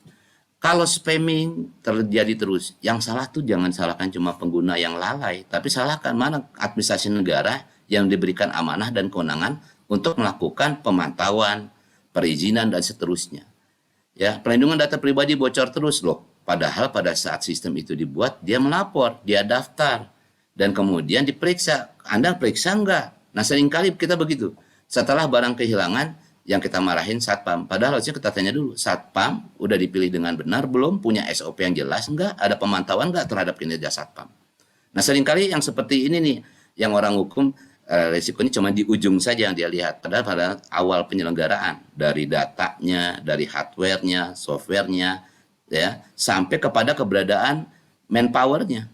Kalau spamming terjadi terus, yang salah tuh jangan salahkan cuma pengguna yang lalai, tapi salahkan mana administrasi negara yang diberikan amanah dan kewenangan untuk melakukan pemantauan, perizinan, dan seterusnya. Ya, perlindungan data pribadi bocor terus loh. Padahal pada saat sistem itu dibuat, dia melapor, dia daftar, dan kemudian diperiksa. Anda periksa enggak? Nah, seringkali kita begitu. Setelah barang kehilangan, yang kita marahin satpam. Padahal harusnya kita tanya dulu, satpam udah dipilih dengan benar belum? Punya SOP yang jelas enggak? Ada pemantauan enggak terhadap kinerja satpam? Nah, seringkali yang seperti ini nih, yang orang hukum risikonya cuma di ujung saja yang dia lihat. Padahal pada awal penyelenggaraan, dari datanya, dari hardware-nya, software-nya, ya, sampai kepada keberadaan manpower-nya.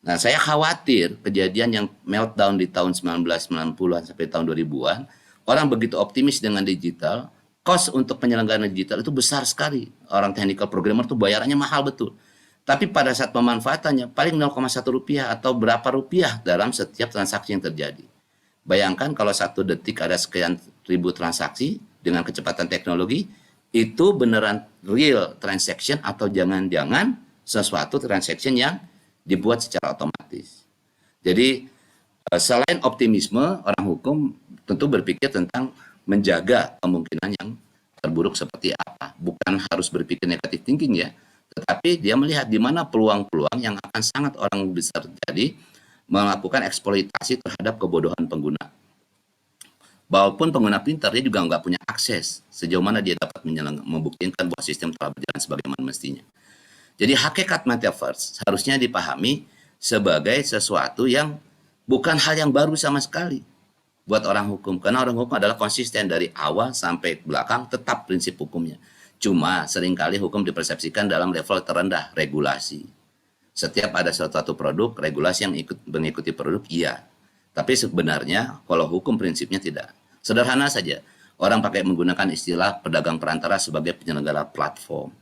Nah, saya khawatir kejadian yang meltdown di tahun 1990-an sampai tahun 2000-an, orang begitu optimis dengan digital, cost untuk penyelenggaraan digital itu besar sekali. Orang technical programmer tuh bayarannya mahal betul. Tapi pada saat pemanfaatannya paling 0,1 rupiah atau berapa rupiah dalam setiap transaksi yang terjadi. Bayangkan kalau 1 detik ada sekian ribu transaksi dengan kecepatan teknologi, itu beneran real transaction atau jangan-jangan sesuatu transaction yang dibuat secara otomatis. Jadi selain optimisme, orang hukum tentu berpikir tentang menjaga kemungkinan yang terburuk seperti apa. Bukan harus berpikir negatif thinking ya, tetapi dia melihat di mana peluang-peluang yang akan sangat orang bisa terjadi melakukan eksploitasi terhadap kebodohan pengguna. Walaupun pengguna pintar, dia juga nggak punya akses sejauh mana dia dapat membuktikan bahwa sistem telah berjalan sebagaimana mestinya. Jadi hakikat metaverse harusnya dipahami sebagai sesuatu yang bukan hal yang baru sama sekali buat orang hukum. Karena orang hukum adalah konsisten dari awal sampai belakang tetap prinsip hukumnya. Cuma seringkali hukum dipersepsikan dalam level terendah, regulasi. Setiap ada suatu produk, regulasi yang mengikuti produk, iya. Tapi sebenarnya kalau hukum prinsipnya tidak. Sederhana saja, orang pakai menggunakan istilah pedagang perantara sebagai penyelenggara platform.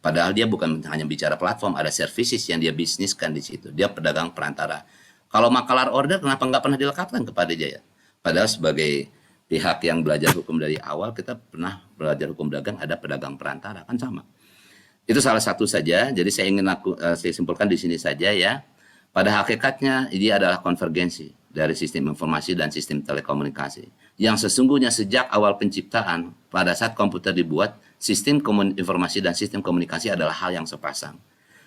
Padahal dia bukan hanya bicara platform, ada services yang dia bisniskan di situ. Dia pedagang perantara. Kalau makalar order, kenapa nggak pernah dilekatkan kepada dia ya? Padahal sebagai pihak yang belajar hukum dari awal, kita pernah belajar hukum dagang, ada pedagang perantara, kan sama. Itu salah satu saja, jadi saya ingin saya simpulkan di sini saja ya. Pada hakikatnya, ini adalah konvergensi dari sistem informasi dan sistem telekomunikasi. Yang sesungguhnya sejak awal penciptaan, pada saat komputer dibuat, sistem informasi dan sistem komunikasi adalah hal yang sepasang.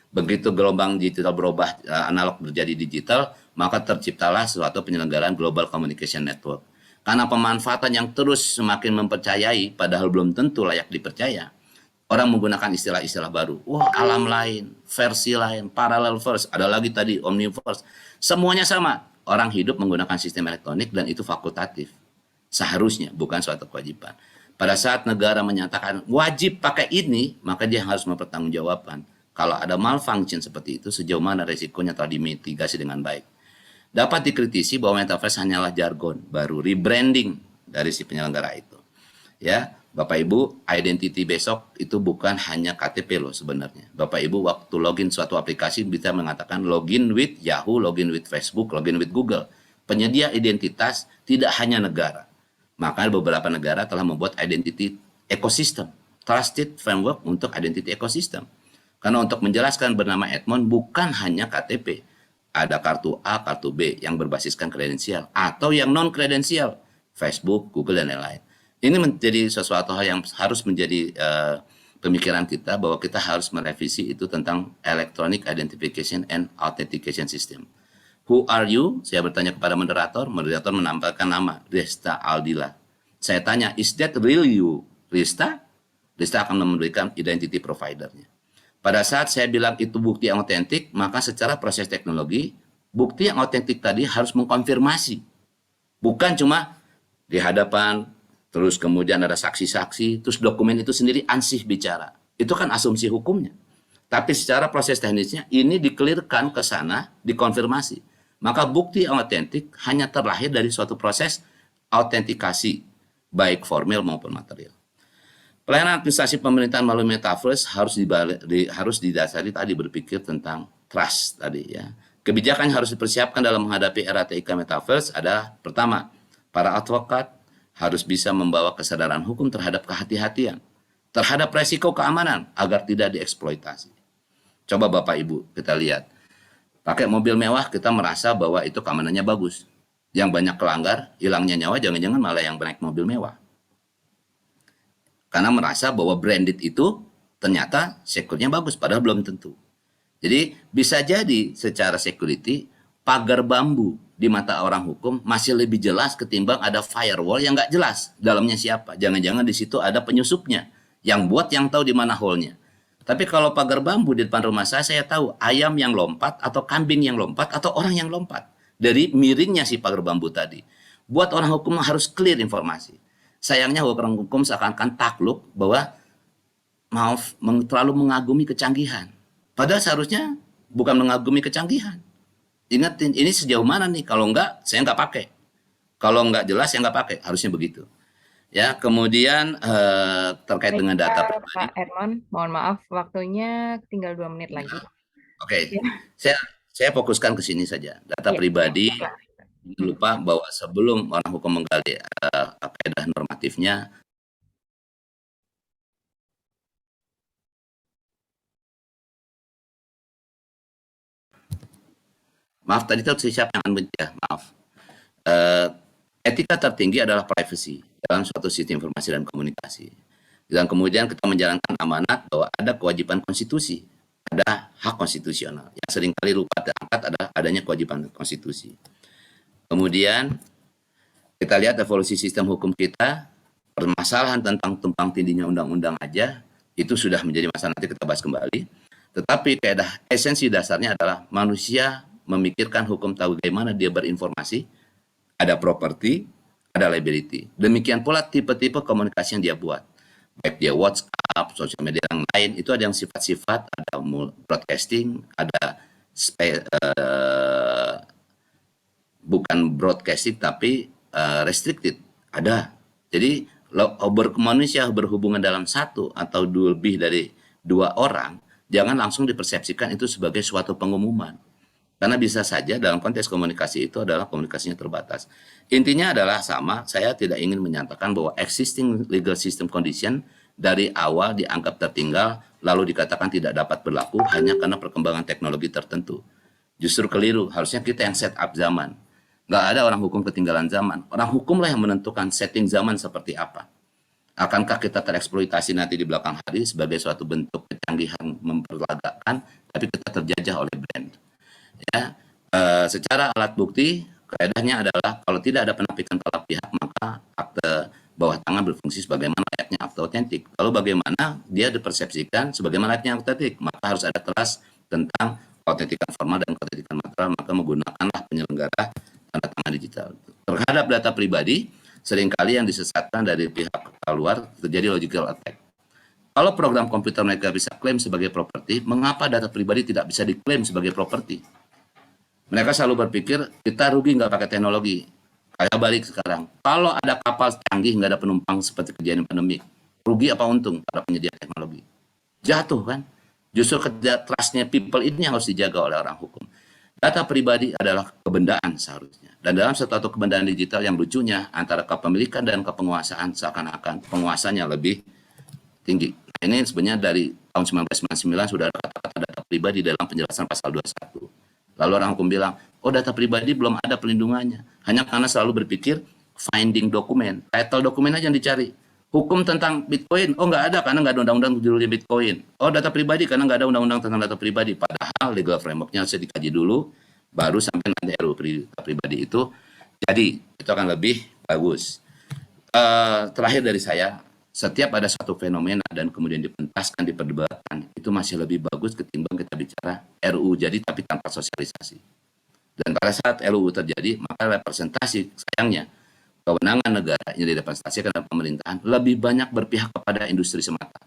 Begitu gelombang digital berubah, analog menjadi digital, maka terciptalah suatu penyelenggaraan Global Communication Network. Karena pemanfaatan yang terus semakin mempercayai, padahal belum tentu layak dipercaya, orang menggunakan istilah-istilah baru. Wah, alam lain, versi lain, parallel verse, ada lagi tadi omniverse. Semuanya sama. Orang hidup menggunakan sistem elektronik dan itu fakultatif. Seharusnya, bukan suatu kewajiban. Pada saat negara menyatakan wajib pakai ini, maka dia harus mempertanggungjawabkan. Kalau ada malfunction seperti itu, sejauh mana resikonya telah dimitigasi dengan baik. Dapat dikritisi bahwa metaverse hanyalah jargon, baru rebranding dari si penyelenggara itu. Ya, Bapak Ibu, identity besok itu bukan hanya KTP loh sebenarnya. Bapak Ibu waktu login suatu aplikasi bisa mengatakan login with Yahoo, login with Facebook, login with Google. Penyedia identitas tidak hanya negara. Maka beberapa negara telah membuat identity ecosystem, trusted framework untuk identity ecosystem. Karena untuk menjelaskan bernama Edmond bukan hanya KTP. Ada kartu A, kartu B yang berbasiskan kredensial. Atau yang non-kredensial. Facebook, Google, dan lain-lain. Ini menjadi sesuatu hal yang harus menjadi pemikiran kita bahwa kita harus merevisi itu tentang Electronic Identification and Authentication System. Who are you? Saya bertanya kepada moderator menampilkan nama, Rista Aldila. Saya tanya, is that really you, Rista? Rista akan memberikan identity providernya. Pada saat saya bilang itu bukti yang otentik, maka secara proses teknologi, bukti yang otentik tadi harus mengkonfirmasi. Bukan cuma di hadapan, terus kemudian ada saksi-saksi, terus dokumen itu sendiri ansih bicara. Itu kan asumsi hukumnya. Tapi secara proses teknisnya, ini dikelirkan ke sana, dikonfirmasi. Maka bukti yang otentik hanya terlahir dari suatu proses autentikasi, baik formil maupun material. Pelayanan administrasi pemerintahan melalui metaverse harus didasari tadi berpikir tentang trust tadi ya. Kebijakan yang harus dipersiapkan dalam menghadapi era TIK metaverse adalah pertama, para advokat harus bisa membawa kesadaran hukum terhadap kehati-hatian, terhadap resiko keamanan agar tidak dieksploitasi. Coba Bapak Ibu kita lihat, pakai mobil mewah kita merasa bahwa itu keamanannya bagus. Yang banyak kelanggar, hilangnya nyawa, jangan-jangan malah yang naik mobil mewah. Karena merasa bahwa branded itu ternyata security-nya bagus, padahal belum tentu. Jadi bisa jadi secara security, pagar bambu di mata orang hukum masih lebih jelas ketimbang ada firewall yang nggak jelas dalamnya siapa. Jangan-jangan di situ ada penyusupnya, yang buat yang tahu di mana hole-nya. Tapi kalau pagar bambu di depan rumah saya tahu ayam yang lompat, atau kambing yang lompat, atau orang yang lompat. Dari miringnya si pagar bambu tadi. Buat orang hukum harus clear informasi. Sayangnya orang hukum seakan-akan takluk bahwa terlalu mengagumi kecanggihan. Padahal seharusnya bukan mengagumi kecanggihan. Ingatin, ini sejauh mana nih? Kalau enggak, saya enggak pakai. Kalau enggak jelas, saya enggak pakai. Harusnya begitu. Ya, kemudian terkait dengan data pribadi. Pak Herman, mohon maaf, waktunya tinggal 2 menit lagi. Oke, Ya. saya fokuskan ke sini saja. Data pribadi. Lupa bahwa sebelum orang hukum menggali kaidah normatifnya, maaf tadi itu siapa yang ya, maaf. Etika tertinggi adalah privacy dalam suatu sistem informasi dan komunikasi. Dan kemudian kita menjalankan amanat bahwa ada kewajiban konstitusi, ada hak konstitusional. Yang seringkali lupa diangkat adalah adanya kewajiban konstitusi. Kemudian kita lihat evolusi sistem hukum kita, permasalahan tentang tumpang tindihnya undang-undang aja, itu sudah menjadi masalah, nanti kita bahas kembali. Tetapi kaidah esensi dasarnya adalah manusia memikirkan hukum tahu bagaimana dia berinformasi, ada property, ada liability. Demikian pula tipe-tipe komunikasi yang dia buat. Baik dia WhatsApp, sosial media yang lain, itu ada yang sifat-sifat, ada broadcasting, ada bukan broadcasting tapi restricted, ada. Jadi manusia berhubungan dalam satu atau lebih dari 2 orang, jangan langsung dipersepsikan itu sebagai suatu pengumuman. Karena bisa saja dalam konteks komunikasi itu adalah komunikasinya terbatas. Intinya adalah sama, saya tidak ingin menyatakan bahwa existing legal system condition dari awal dianggap tertinggal, lalu dikatakan tidak dapat berlaku hanya karena perkembangan teknologi tertentu. Justru keliru, harusnya kita yang set up zaman. Nggak ada orang hukum ketinggalan zaman. Orang hukumlah yang menentukan setting zaman seperti apa. Akankah kita tereksploitasi nanti di belakang hari sebagai suatu bentuk kecanggihan memperlagakan, tapi kita terjajah oleh brand. Ya, secara alat bukti, kaedahnya adalah kalau tidak ada penafikan talak pihak, maka akte bawah tangan berfungsi sebagaimana layaknya akte otentik. Lalu bagaimana dia dipersepsikan sebagaimana layaknya akte otentik, maka harus ada trust tentang autentikan formal dan autentikan material, maka menggunakanlah penyelenggara tanda tangan digital. Terhadap data pribadi, seringkali yang disesatkan dari pihak luar terjadi logical attack. Kalau program komputer mereka bisa klaim sebagai properti, mengapa data pribadi tidak bisa diklaim sebagai properti? Mereka selalu berpikir, kita rugi nggak pakai teknologi. Kayak balik sekarang. Kalau ada kapal canggih, nggak ada penumpang seperti kejadian pandemi, rugi apa untung para penyedia teknologi? Jatuh kan? Justru trust-nya people ini yang harus dijaga oleh orang hukum. Data pribadi adalah kebendaan seharusnya. Dan dalam suatu kebendaan digital yang lucunya, antara kepemilikan dan kepenguasaan seakan-akan penguasanya lebih tinggi. Nah, ini sebenarnya dari tahun 1999 sudah ada kata-kata data pribadi dalam penjelasan pasal 21. Lalu orang hukum bilang, oh data pribadi belum ada pelindungannya. Hanya karena selalu berpikir finding dokumen, title dokumen aja yang dicari. Hukum tentang Bitcoin, oh nggak ada karena nggak ada undang-undang judulnya Bitcoin. Oh data pribadi karena nggak ada undang-undang tentang data pribadi. Padahal legal frameworknya harus dikaji dulu baru sampai nanti RUU pribadi itu jadi, itu akan lebih bagus. Terakhir dari saya, setiap ada satu fenomena dan kemudian dipentaskan, diperdebatkan, itu masih lebih bagus ketimbang kita bicara RUU jadi tapi tanpa sosialisasi. Dan pada saat RUU terjadi, maka representasi, sayangnya, kewenangan negara yang direpresentasikan dalam pemerintahan lebih banyak berpihak kepada industri semata.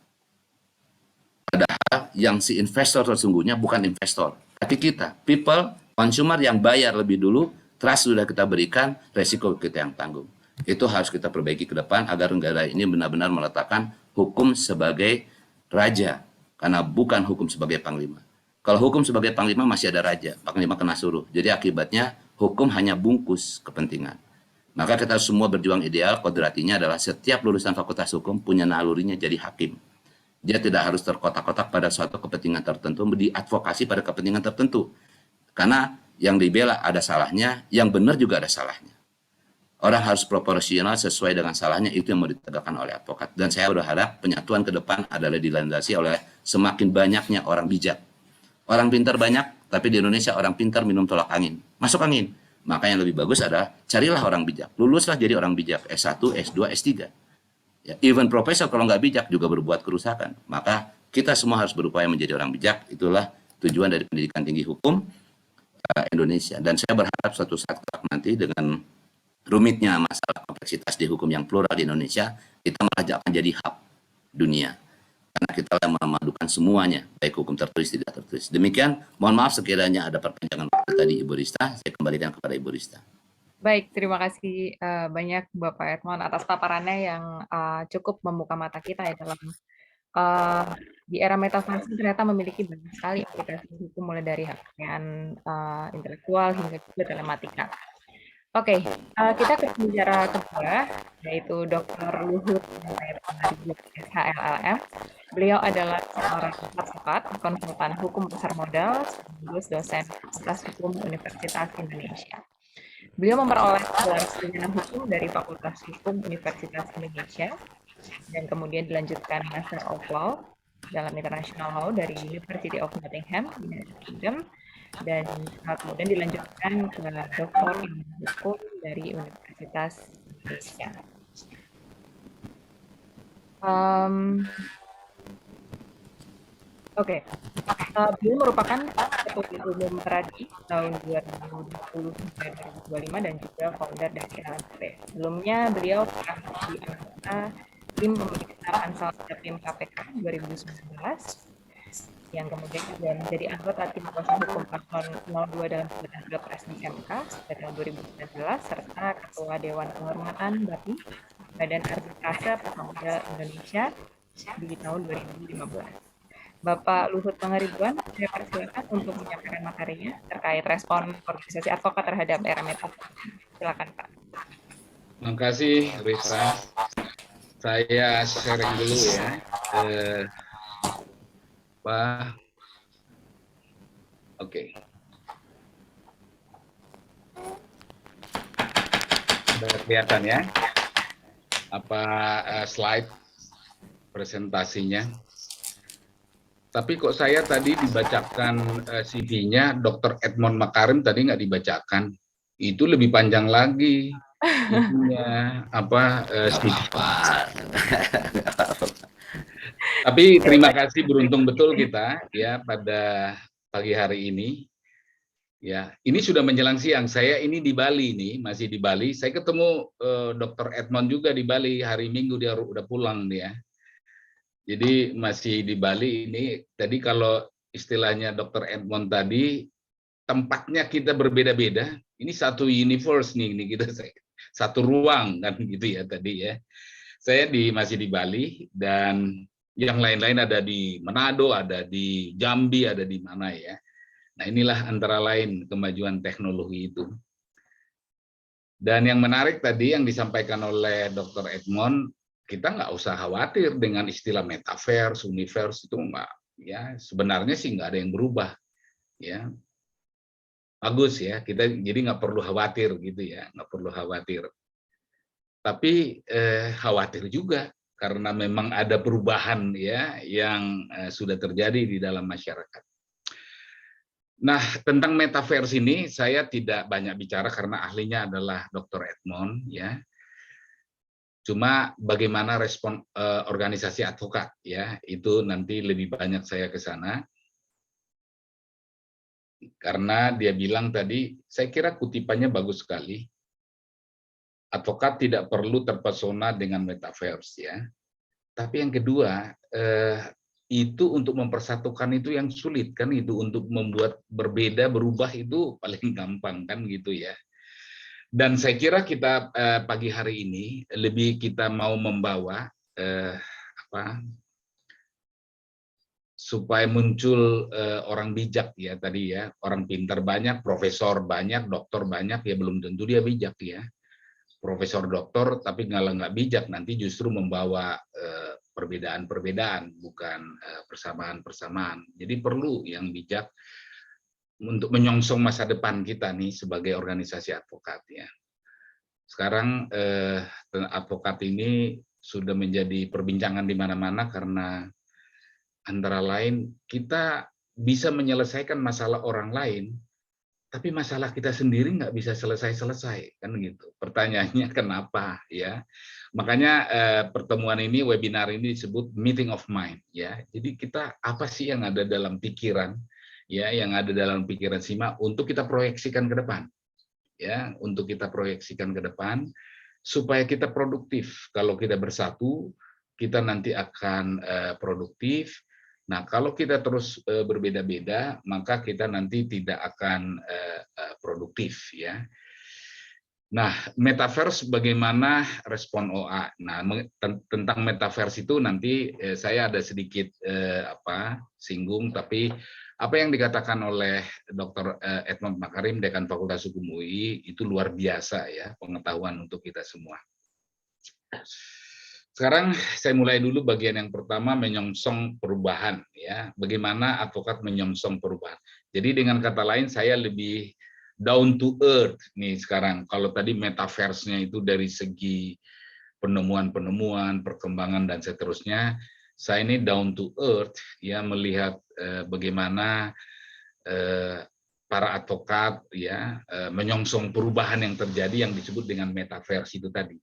Padahal yang si investor sesungguhnya bukan investor, tapi kita, people, consumer yang bayar lebih dulu, trust sudah kita berikan, resiko kita yang tanggung. Itu harus kita perbaiki ke depan agar negara ini benar-benar meletakkan hukum sebagai raja, karena bukan hukum sebagai panglima. Kalau hukum sebagai panglima masih ada raja, panglima kena suruh. Jadi akibatnya hukum hanya bungkus kepentingan. Maka kita semua berjuang ideal, kodratinya adalah setiap lulusan fakultas hukum punya nalurinya jadi hakim. Dia tidak harus terkotak-kotak pada suatu kepentingan tertentu, diadvokasi pada kepentingan tertentu. Karena yang dibela ada salahnya, yang benar juga ada salahnya. Orang harus proporsional sesuai dengan salahnya, itu yang mau ditegakkan oleh advokat. Dan saya berharap penyatuan ke depan adalah dilandasi oleh semakin banyaknya orang bijak. Orang pintar banyak, tapi di Indonesia orang pintar minum tolak angin. Masuk angin. Maka yang lebih bagus adalah carilah orang bijak. Luluslah jadi orang bijak. S1, S2, S3. Ya, even profesor kalau nggak bijak juga berbuat kerusakan. Maka kita semua harus berupaya menjadi orang bijak. Itulah tujuan dari pendidikan tinggi hukum Indonesia. Dan saya berharap suatu saat nanti dengan rumitnya masalah kompleksitas di hukum yang plural di Indonesia, kita malah akan jadi hub dunia. Karena kita memadukan semuanya, baik hukum tertulis tidak tertulis. Demikian, mohon maaf sekiranya ada perpanjangan waktu tadi Ibu Rista, saya kembalikan kepada Ibu Rista. Baik, terima kasih banyak Bapak Edmond atas paparannya yang cukup membuka mata kita ya dalam di era metaverse ternyata memiliki banyak sekali aplikasi hukum mulai dari hak kekayaan intelektual hingga juga telematika. Oke, kita ke pembicara kedua, yaitu Dr. Luhut SHLLM. Beliau adalah seorang advokat, konsultan hukum pasar modal, sekaligus dosen Fakultas Hukum Universitas Indonesia. Beliau memperoleh gelar sarjana hukum dari Fakultas Hukum Universitas Indonesia, dan kemudian dilanjutkan Master of Law dalam International Law dari University of Nottingham, United Kingdom, dan kemudian dilanjutkan ke doktor ilmu hukum dari Universitas Indonesia. Beliau merupakan Ketua Umum Peradi tahun 2020 hingga 2025 dan juga founder dari LMP. Sebelumnya beliau pernah menjadi anggota tim pemeriksaan Pansel Jatim KPK 2019, yang kemudian juga menjadi anggota tim kuasa hukum paslon 02 dalam gugatan Pilpres di MK pada tahun 2019, serta Ketua Dewan Kehormatan BAPI Badan Arbitrase Pesawat Indonesia di tahun 2015. Bapak Luhut Pangaribuan, saya persilakan untuk menyampaikan materinya terkait respon organisasi advokat terhadap era metaverse. Silakan Pak. Terima kasih Risa. Saya sharing dulu ya. Oke. Sudah kelihatan ya? Apa slide presentasinya? Tapi kok saya tadi dibacakan CV-nya Dr. Edmond Makarim tadi nggak dibacakan. Itu lebih panjang lagi. Tapi terima kasih, beruntung betul kita ya pada pagi hari ini. Ya, ini sudah menjelang siang. Saya ini di Bali nih, masih di Bali. Saya ketemu Dr. Edmond juga di Bali hari Minggu, dia udah pulang dia. Jadi masih di Bali ini. Tadi kalau istilahnya Dr. Edmond tadi, tempatnya kita berbeda-beda. Ini satu universe nih kita satu ruang kan gitu ya tadi ya. Saya masih di Bali dan yang lain-lain ada di Manado, ada di Jambi, ada di mana ya. Nah inilah antara lain kemajuan teknologi itu. Dan yang menarik tadi yang disampaikan oleh Dr. Edmond, kita nggak usah khawatir dengan istilah metaverse, universe itu nggak, ya sebenarnya sih nggak ada yang berubah, ya bagus ya kita jadi nggak perlu khawatir gitu ya, nggak perlu khawatir. Tapi khawatir juga karena memang ada perubahan ya yang sudah terjadi di dalam masyarakat. Nah, tentang metaverse ini saya tidak banyak bicara karena ahlinya adalah Dr. Edmond, ya. Cuma bagaimana respon organisasi advokat, ya, itu nanti lebih banyak saya ke sana. Karena dia bilang tadi, saya kira kutipannya bagus sekali. Advokat tidak perlu terpesona dengan metaverse, ya. Tapi yang kedua, itu untuk mempersatukan itu yang sulit kan, itu untuk membuat berbeda, berubah itu paling gampang kan gitu ya. Dan saya kira kita pagi hari ini lebih kita mau membawa supaya muncul orang bijak ya tadi ya, orang pintar banyak, profesor banyak, dokter banyak, ya belum tentu dia bijak ya. Profesor dokter tapi nggak bijak, nanti justru membawa perbedaan-perbedaan, bukan persamaan-persamaan. Jadi perlu yang bijak untuk menyongsong masa depan kita nih sebagai organisasi advokat ya. Sekarang advokat ini sudah menjadi perbincangan di mana-mana karena antara lain kita bisa menyelesaikan masalah orang lain, tapi masalah kita sendiri nggak bisa selesai-selesai kan gitu. Pertanyaannya kenapa ya? Makanya pertemuan ini, webinar ini disebut meeting of mind ya. Jadi kita apa sih yang ada dalam pikiran ya, yang ada dalam pikiran Sima untuk kita proyeksikan ke depan ya, untuk kita proyeksikan ke depan supaya kita produktif. Kalau kita bersatu, kita nanti akan produktif. Nah, kalau kita terus berbeda-beda, maka kita nanti tidak akan produktif ya. Nah, metaverse bagaimana respon OA? Nah, tentang metaverse itu nanti saya ada sedikit singgung, tapi apa yang dikatakan oleh Dr. Edmond Makarim, Dekan Fakultas Hukum UI, itu luar biasa ya, pengetahuan untuk kita semua. Sekarang saya mulai dulu bagian yang pertama, menyongsong perubahan ya. Bagaimana advokat menyongsong perubahan. Jadi dengan kata lain saya lebih down to earth nih sekarang. Kalau tadi metaverse-nya itu dari segi penemuan-penemuan, perkembangan dan seterusnya, saya ini down to earth ya, melihat bagaimana para advokat ya menyongsong perubahan yang terjadi yang disebut dengan metaverse itu tadi.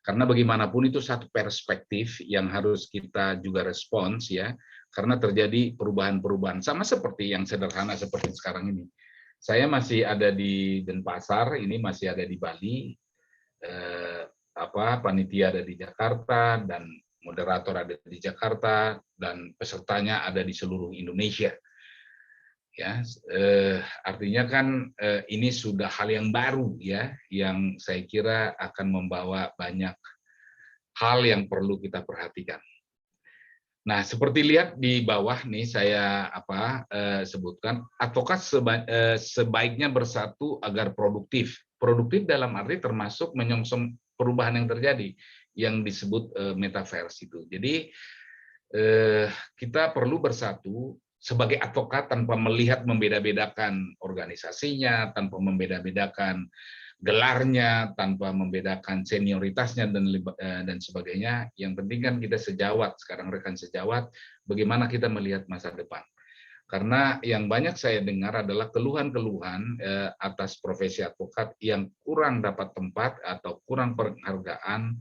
Karena bagaimanapun itu satu perspektif yang harus kita juga respons ya, karena terjadi perubahan-perubahan sama seperti yang sederhana seperti sekarang ini. Saya masih ada di Denpasar, ini masih ada di Bali, panitia ada di Jakarta dan moderator ada di Jakarta dan pesertanya ada di seluruh Indonesia. Ya, artinya kan ini sudah hal yang baru ya, yang saya kira akan membawa banyak hal yang perlu kita perhatikan. Nah, seperti lihat di bawah nih saya sebutkan, advokat sebaiknya bersatu agar produktif. Produktif dalam arti termasuk menyongsong perubahan yang terjadi, yang disebut metaverse itu. Jadi kita perlu bersatu sebagai advokat tanpa melihat membeda-bedakan organisasinya, tanpa membeda-bedakan gelarnya, tanpa membedakan senioritasnya dan sebagainya. Yang penting kan kita sejawat, sekarang rekan sejawat, bagaimana kita melihat masa depan. Karena yang banyak saya dengar adalah keluhan-keluhan atas profesi advokat yang kurang dapat tempat atau kurang penghargaan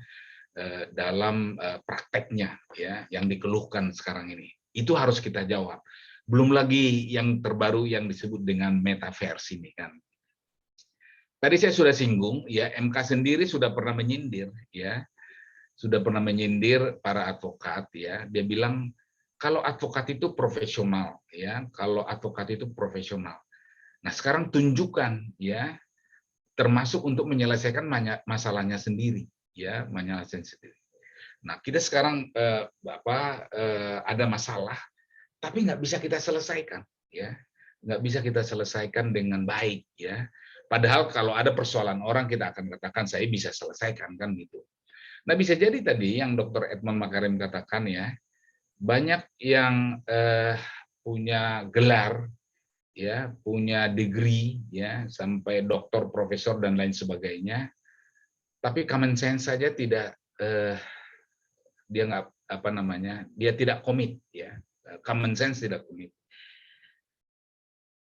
dalam prakteknya ya, yang dikeluhkan sekarang ini. Itu harus kita jawab. Belum lagi yang terbaru yang disebut dengan metaverse ini kan. Tadi saya sudah singgung ya, MK sendiri sudah pernah menyindir ya. Sudah pernah menyindir para advokat ya. Dia bilang kalau advokat itu profesional ya, kalau advokat itu profesional. Nah, sekarang tunjukkan ya, termasuk untuk menyelesaikan masalahnya sendiri ya, menyelesaikan sendiri. Nah, kita sekarang ada masalah, tapi nggak bisa kita selesaikan, ya, nggak bisa kita selesaikan dengan baik, ya. Padahal kalau ada persoalan orang kita akan katakan saya bisa selesaikan kan gitu. Nah, bisa jadi tadi yang Dr. Edmond Makarim katakan ya, banyak yang punya gelar, ya, punya degree, ya, sampai doktor, profesor dan lain sebagainya, tapi common sense saja tidak dia nggak dia tidak komit ya, common sense tidak komit.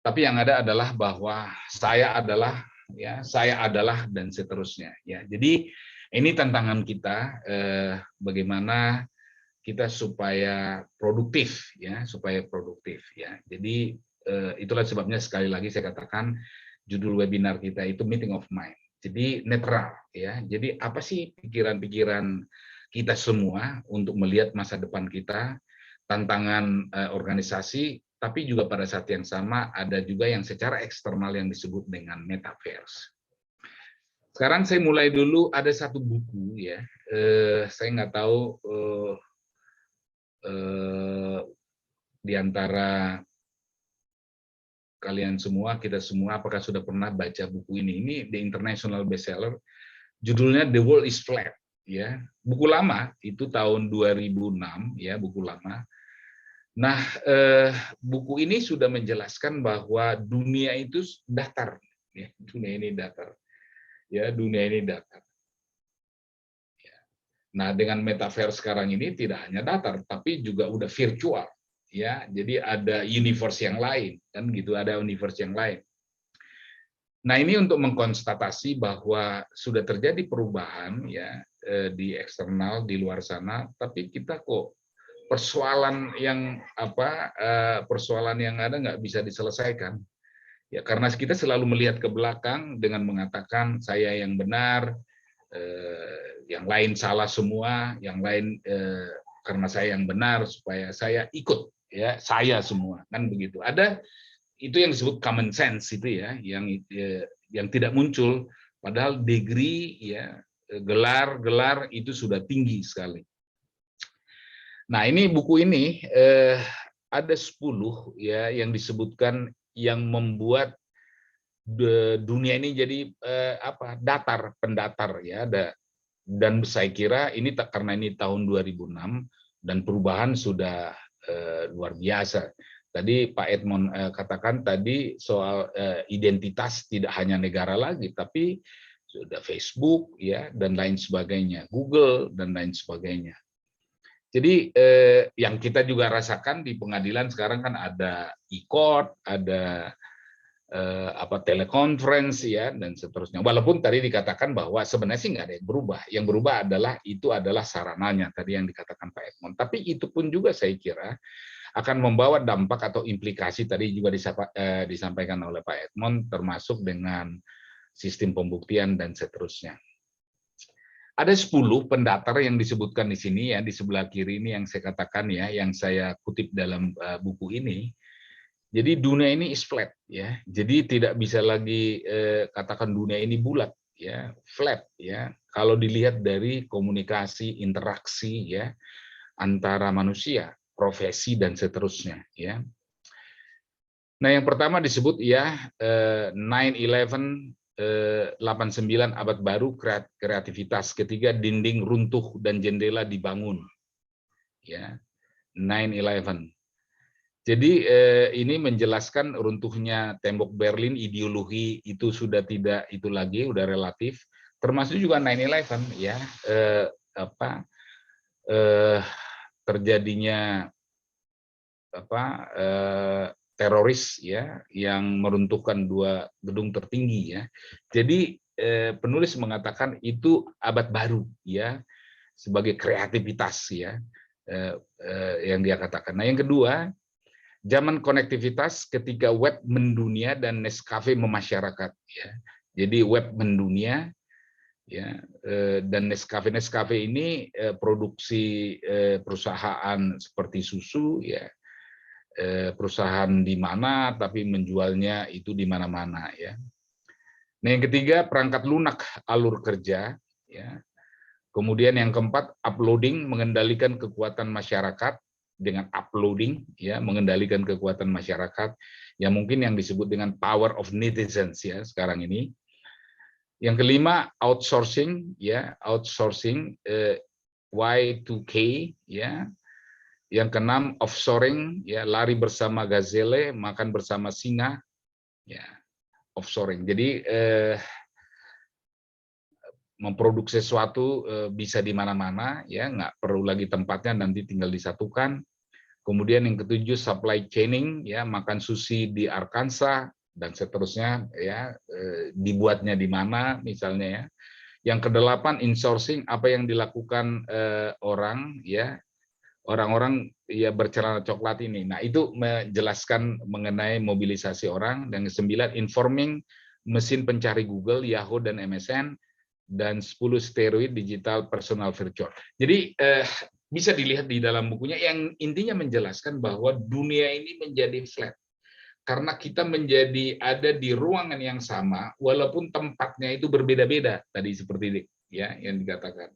tapi yang ada adalah bahwa saya adalah, ya, saya adalah, dan seterusnya. Ya, jadi ini tantangan kita, bagaimana kita supaya produktif, ya, supaya produktif, ya. Jadi itulah sebabnya sekali lagi saya katakan judul webinar kita itu meeting of mind. Jadi netral, ya. Jadi apa sih pikiran-pikiran kita semua untuk melihat masa depan kita, tantangan organisasi, tapi juga pada saat yang sama ada juga yang secara eksternal yang disebut dengan metaverse. Sekarang saya mulai dulu, ada satu buku, ya. Saya nggak tahu di antara kalian semua, kita semua, apakah sudah pernah baca buku ini? Ini the international bestseller, judulnya The World is Flat, ya. Buku lama, itu tahun 2006, ya, buku lama. Nah, buku ini sudah menjelaskan bahwa dunia itu datar, ya. Dunia ini datar, ya, dunia ini datar. Nah, dengan metaverse sekarang ini tidak hanya datar, tapi juga udah virtual, ya. Jadi ada universe yang lain, kan gitu, ada universe yang lain. Nah, ini untuk mengkonstatasi bahwa sudah terjadi perubahan, ya, di eksternal, di luar sana, tapi kita kok persoalan yang persoalan yang ada nggak bisa diselesaikan, ya, karena kita selalu melihat ke belakang dengan mengatakan saya yang benar, yang lain salah semua, yang lain karena saya yang benar supaya saya ikut, ya, saya semua, kan begitu. Ada itu yang disebut common sense itu, ya, yang tidak muncul, padahal degree, ya, gelar itu sudah tinggi sekali. Nah, ini buku ini ada 10, ya, yang disebutkan yang membuat dunia ini jadi datar, pendatar, ya. Dan saya kira ini karena ini tahun 2006 dan perubahan sudah luar biasa. Tadi Pak Edmond katakan tadi soal identitas tidak hanya negara lagi, tapi sudah Facebook, ya, dan lain sebagainya, Google dan lain sebagainya. Jadi yang kita juga rasakan di pengadilan sekarang kan ada e-court, ada telekonferensi, ya, dan seterusnya. Walaupun tadi dikatakan bahwa sebenarnya sih nggak ada yang berubah. Yang berubah adalah sarananya tadi yang dikatakan Pak Edmond. Tapi itu pun juga saya kira akan membawa dampak atau implikasi tadi juga disampaikan oleh Pak Edmond, termasuk dengan sistem pembuktian dan seterusnya. Ada 10 pendatar yang disebutkan di sini, ya, di sebelah kiri ini yang saya katakan, ya, yang saya kutip dalam buku ini. Jadi dunia ini is flat, ya. Jadi tidak bisa lagi katakan dunia ini bulat, ya, flat, ya. Kalau dilihat dari komunikasi, interaksi, ya, antara manusia, profesi dan seterusnya, ya. Nah, yang pertama disebut, ya, 9/11 89 abad baru kreativitas, ketika dinding runtuh dan jendela dibangun, ya. 9/11. Jadi ini menjelaskan runtuhnya tembok Berlin, ideologi itu sudah tidak itu lagi, udah relatif. Termasuk juga 9/11, ya, terjadinya teroris, ya, yang meruntuhkan 2 gedung tertinggi, ya. Jadi penulis mengatakan itu abad baru, ya, sebagai kreativitas, ya, yang dia katakan. Nah, yang kedua, zaman konektivitas ketika web mendunia dan Nescafe memasyarakat, ya. Jadi web mendunia, ya, dan Nescafe ini produksi perusahaan seperti susu, ya, perusahaan di mana tapi menjualnya itu di mana-mana, ya. Nah, yang ketiga, perangkat lunak alur kerja, ya. Kemudian yang keempat, uploading, mengendalikan kekuatan masyarakat dengan uploading, ya, mengendalikan kekuatan masyarakat, yang mungkin yang disebut dengan power of netizens, ya, sekarang ini. Yang kelima, outsourcing, ya, outsourcing, Y2K, ya. Yang keenam, offshoring, ya, lari bersama gazelle, makan bersama singa, ya, offshoring. Jadi memproduksi sesuatu bisa di mana-mana, ya, nggak perlu lagi tempatnya, nanti tinggal disatukan. Kemudian yang ketujuh supply chaining, ya, makan sushi di Arkansas dan seterusnya, ya, dibuatnya di mana misalnya, ya. Yang kedelapan insourcing, apa yang dilakukan orang, ya, orang-orang ya bercelana coklat ini. Nah, itu menjelaskan mengenai mobilisasi orang. Dan kesembilan informing mesin pencari Google, Yahoo dan MSN, dan 10 steroid digital personal virtual. Jadi bisa dilihat di dalam bukunya yang intinya menjelaskan bahwa dunia ini menjadi flat karena kita menjadi ada di ruangan yang sama walaupun tempatnya itu berbeda-beda, tadi seperti ya yang dikatakan.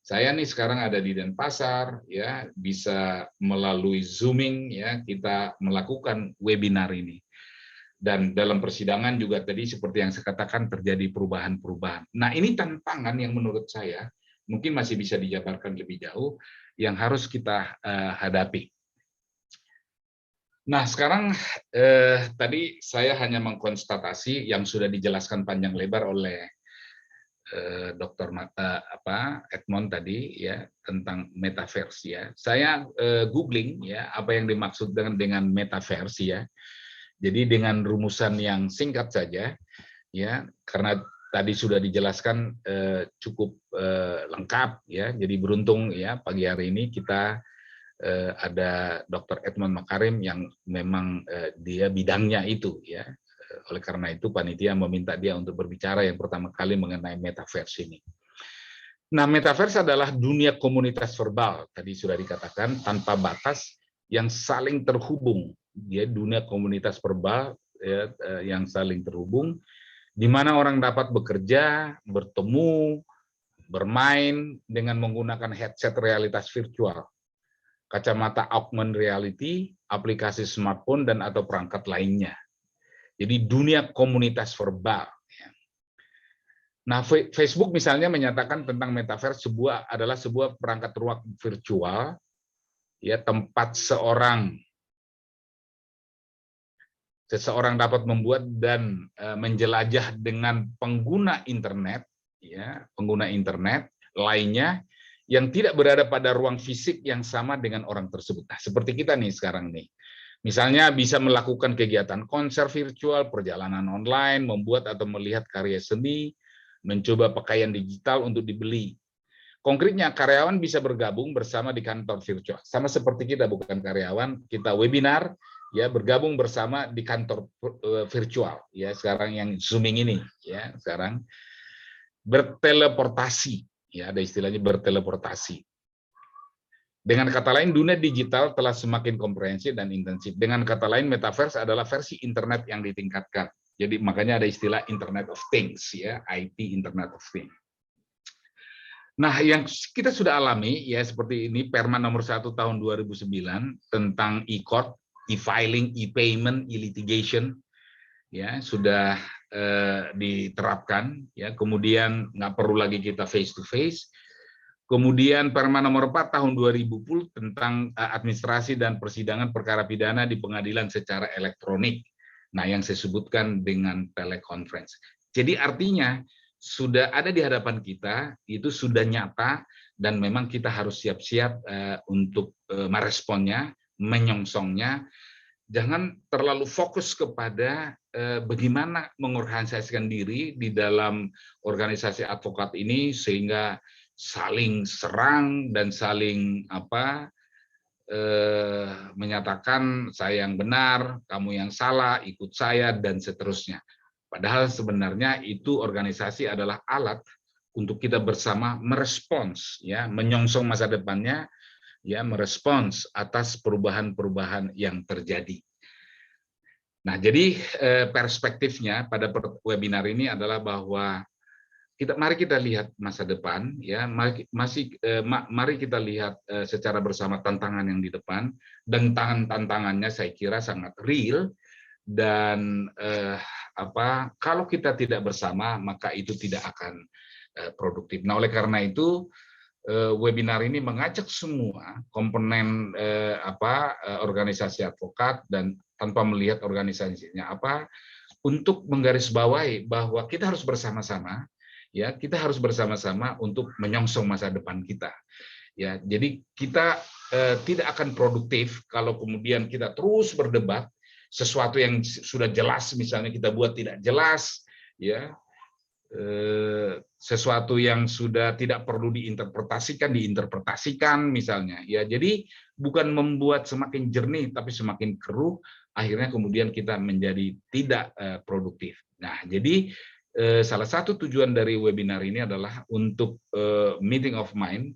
Saya nih sekarang ada di Denpasar, ya, bisa melalui Zooming, ya, kita melakukan webinar ini. Dan dalam persidangan juga tadi seperti yang saya katakan terjadi perubahan-perubahan. Nah, ini tantangan yang menurut saya mungkin masih bisa dijabarkan lebih jauh yang harus kita hadapi. Nah, sekarang tadi saya hanya mengkonstatasi yang sudah dijelaskan panjang lebar oleh Dr. Edmond tadi, ya, tentang metaverse, ya. Saya googling, ya, apa yang dimaksud dengan metaverse, ya. Jadi dengan rumusan yang singkat saja, ya, karena tadi sudah dijelaskan cukup lengkap, ya. Jadi beruntung, ya, pagi hari ini kita ada Dr. Edmond Makarim yang memang dia bidangnya itu, ya. Oleh karena itu panitia meminta dia untuk berbicara yang pertama kali mengenai metaverse ini. Nah, metaverse adalah dunia komunitas verbal, tadi sudah dikatakan, tanpa batas yang saling terhubung. Dia dunia komunitas verbal, ya, yang saling terhubung, di mana orang dapat bekerja, bertemu, bermain dengan menggunakan headset realitas virtual, kacamata augmented reality, aplikasi smartphone, dan atau perangkat lainnya. Jadi dunia komunitas verbal. Nah, Facebook misalnya menyatakan tentang metaverse adalah sebuah perangkat ruang virtual, ya, tempat seseorang dapat membuat dan menjelajah dengan pengguna internet, ya, pengguna internet lainnya yang tidak berada pada ruang fisik yang sama dengan orang tersebut. Nah, seperti kita nih sekarang nih. Misalnya bisa melakukan kegiatan konser virtual, perjalanan online, membuat atau melihat karya seni, mencoba pakaian digital untuk dibeli. Konkretnya, karyawan bisa bergabung bersama di kantor virtual. Sama seperti kita, bukan karyawan, kita webinar, ya, bergabung bersama di kantor virtual, ya, sekarang yang Zooming ini, ya, sekarang berteleportasi, ya, ada istilahnya berteleportasi. Dengan kata lain, dunia digital telah semakin komprehensif dan intensif. Dengan kata lain, metaverse adalah versi internet yang ditingkatkan. Jadi makanya ada istilah Internet of Things, ya, IT Internet of Things. Nah, yang kita sudah alami, ya, seperti ini Perma nomor 1 tahun 2009 tentang e-court, e-filing, e-payment, e-litigation, ya, sudah diterapkan, ya. Kemudian nggak perlu lagi kita face to face. Kemudian Perma nomor 4 tahun 2010 tentang administrasi dan persidangan perkara pidana di pengadilan secara elektronik. Nah, yang saya sebutkan dengan teleconference. Jadi artinya sudah ada di hadapan kita, itu sudah nyata, dan memang kita harus siap-siap untuk meresponnya, menyongsongnya. Jangan terlalu fokus kepada bagaimana mengorganisasikan diri di dalam organisasi advokat ini sehingga saling serang dan saling menyatakan saya yang benar, kamu yang salah, ikut saya, dan seterusnya. Padahal sebenarnya itu organisasi adalah alat untuk kita bersama merespons, ya, menyongsong masa depannya, ya, merespons atas perubahan-perubahan yang terjadi. Nah, jadi perspektifnya pada webinar ini adalah bahwa mari kita lihat masa depan, ya, mari kita lihat secara bersama tantangan yang di depan, dan tantangannya saya kira sangat real, dan kalau kita tidak bersama maka itu tidak akan produktif. Nah, oleh karena itu webinar ini mengajak semua komponen organisasi advokat dan tanpa melihat organisasinya apa untuk menggarisbawahi bahwa kita harus bersama-sama, ya, kita harus bersama-sama untuk menyongsong masa depan kita, ya. Jadi kita tidak akan produktif kalau kemudian kita terus berdebat sesuatu yang sudah jelas, misalnya kita buat tidak jelas, ya, sesuatu yang sudah tidak perlu diinterpretasikan misalnya, ya. Jadi bukan membuat semakin jernih tapi semakin keruh, akhirnya kemudian kita menjadi tidak produktif. Nah, jadi salah satu tujuan dari webinar ini adalah untuk meeting of mind.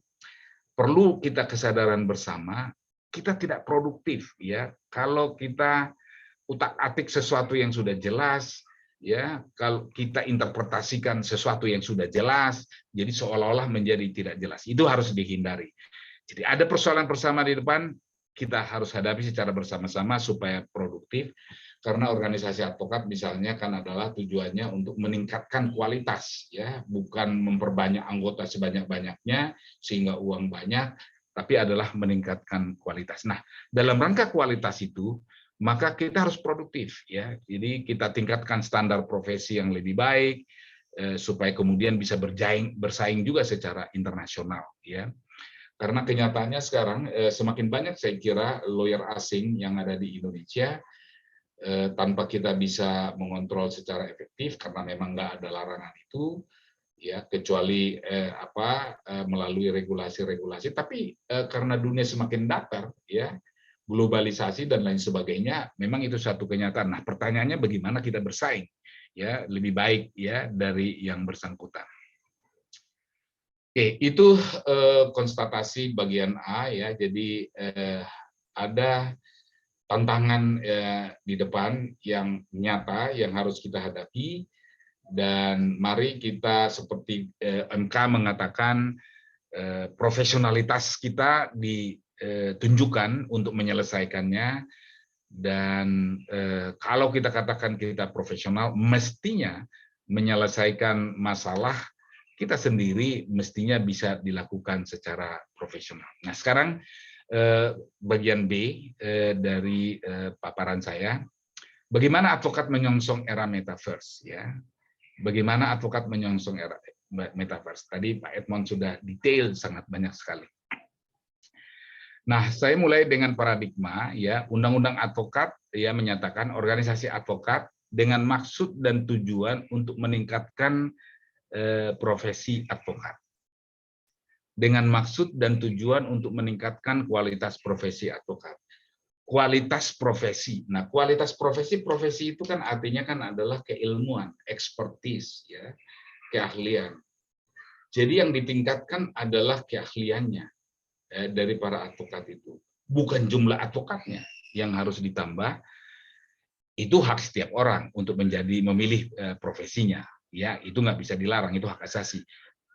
Perlu kita kesadaran bersama, kita tidak produktif, ya, kalau kita utak-atik sesuatu yang sudah jelas, ya, kalau kita interpretasikan sesuatu yang sudah jelas, jadi seolah-olah menjadi tidak jelas. Itu harus dihindari. Jadi ada persoalan bersama di depan, kita harus hadapi secara bersama-sama supaya produktif, karena organisasi advokat misalnya kan adalah tujuannya untuk meningkatkan kualitas, ya, bukan memperbanyak anggota sebanyak-banyaknya sehingga uang banyak, tapi adalah meningkatkan kualitas. Nah, dalam rangka kualitas itu, maka kita harus produktif, ya. Jadi kita tingkatkan standar profesi yang lebih baik supaya kemudian bisa bersaing juga secara internasional, ya. Karena kenyataannya sekarang semakin banyak saya kira lawyer asing yang ada di Indonesia, tanpa kita bisa mengontrol secara efektif karena memang nggak ada larangan itu, ya, kecuali melalui regulasi-regulasi. Tapi karena dunia semakin datar, ya, globalisasi dan lain sebagainya, memang itu satu kenyataan. Nah, pertanyaannya bagaimana kita bersaing, ya, lebih baik, ya, dari yang bersangkutan. Oke, itu konstatasi bagian A, ya. Jadi ada tantangan di depan yang nyata yang harus kita hadapi, dan mari kita seperti MK mengatakan, profesionalitas kita ditunjukkan untuk menyelesaikannya, dan kalau kita katakan kita profesional, mestinya menyelesaikan masalah kita sendiri mestinya bisa dilakukan secara profesional. Nah, sekarang bagian B dari paparan saya, bagaimana advokat menyongsong era metaverse, ya. Bagaimana advokat menyongsong era metaverse. Tadi Pak Edmond sudah detail sangat banyak sekali. Nah, saya mulai dengan paradigma, ya. Undang-Undang Advokat, ya, menyatakan organisasi advokat dengan maksud dan tujuan untuk meningkatkan profesi advokat. Dengan maksud dan tujuan untuk meningkatkan kualitas profesi advokat. Kualitas profesi. Nah, kualitas profesi itu kan artinya kan adalah keilmuan, expertise, ya, keahlian. Jadi yang ditingkatkan adalah keahliannya dari para advokat itu. Bukan jumlah advokatnya yang harus ditambah. Itu hak setiap orang untuk memilih profesinya, ya, itu nggak bisa dilarang, itu hak asasi.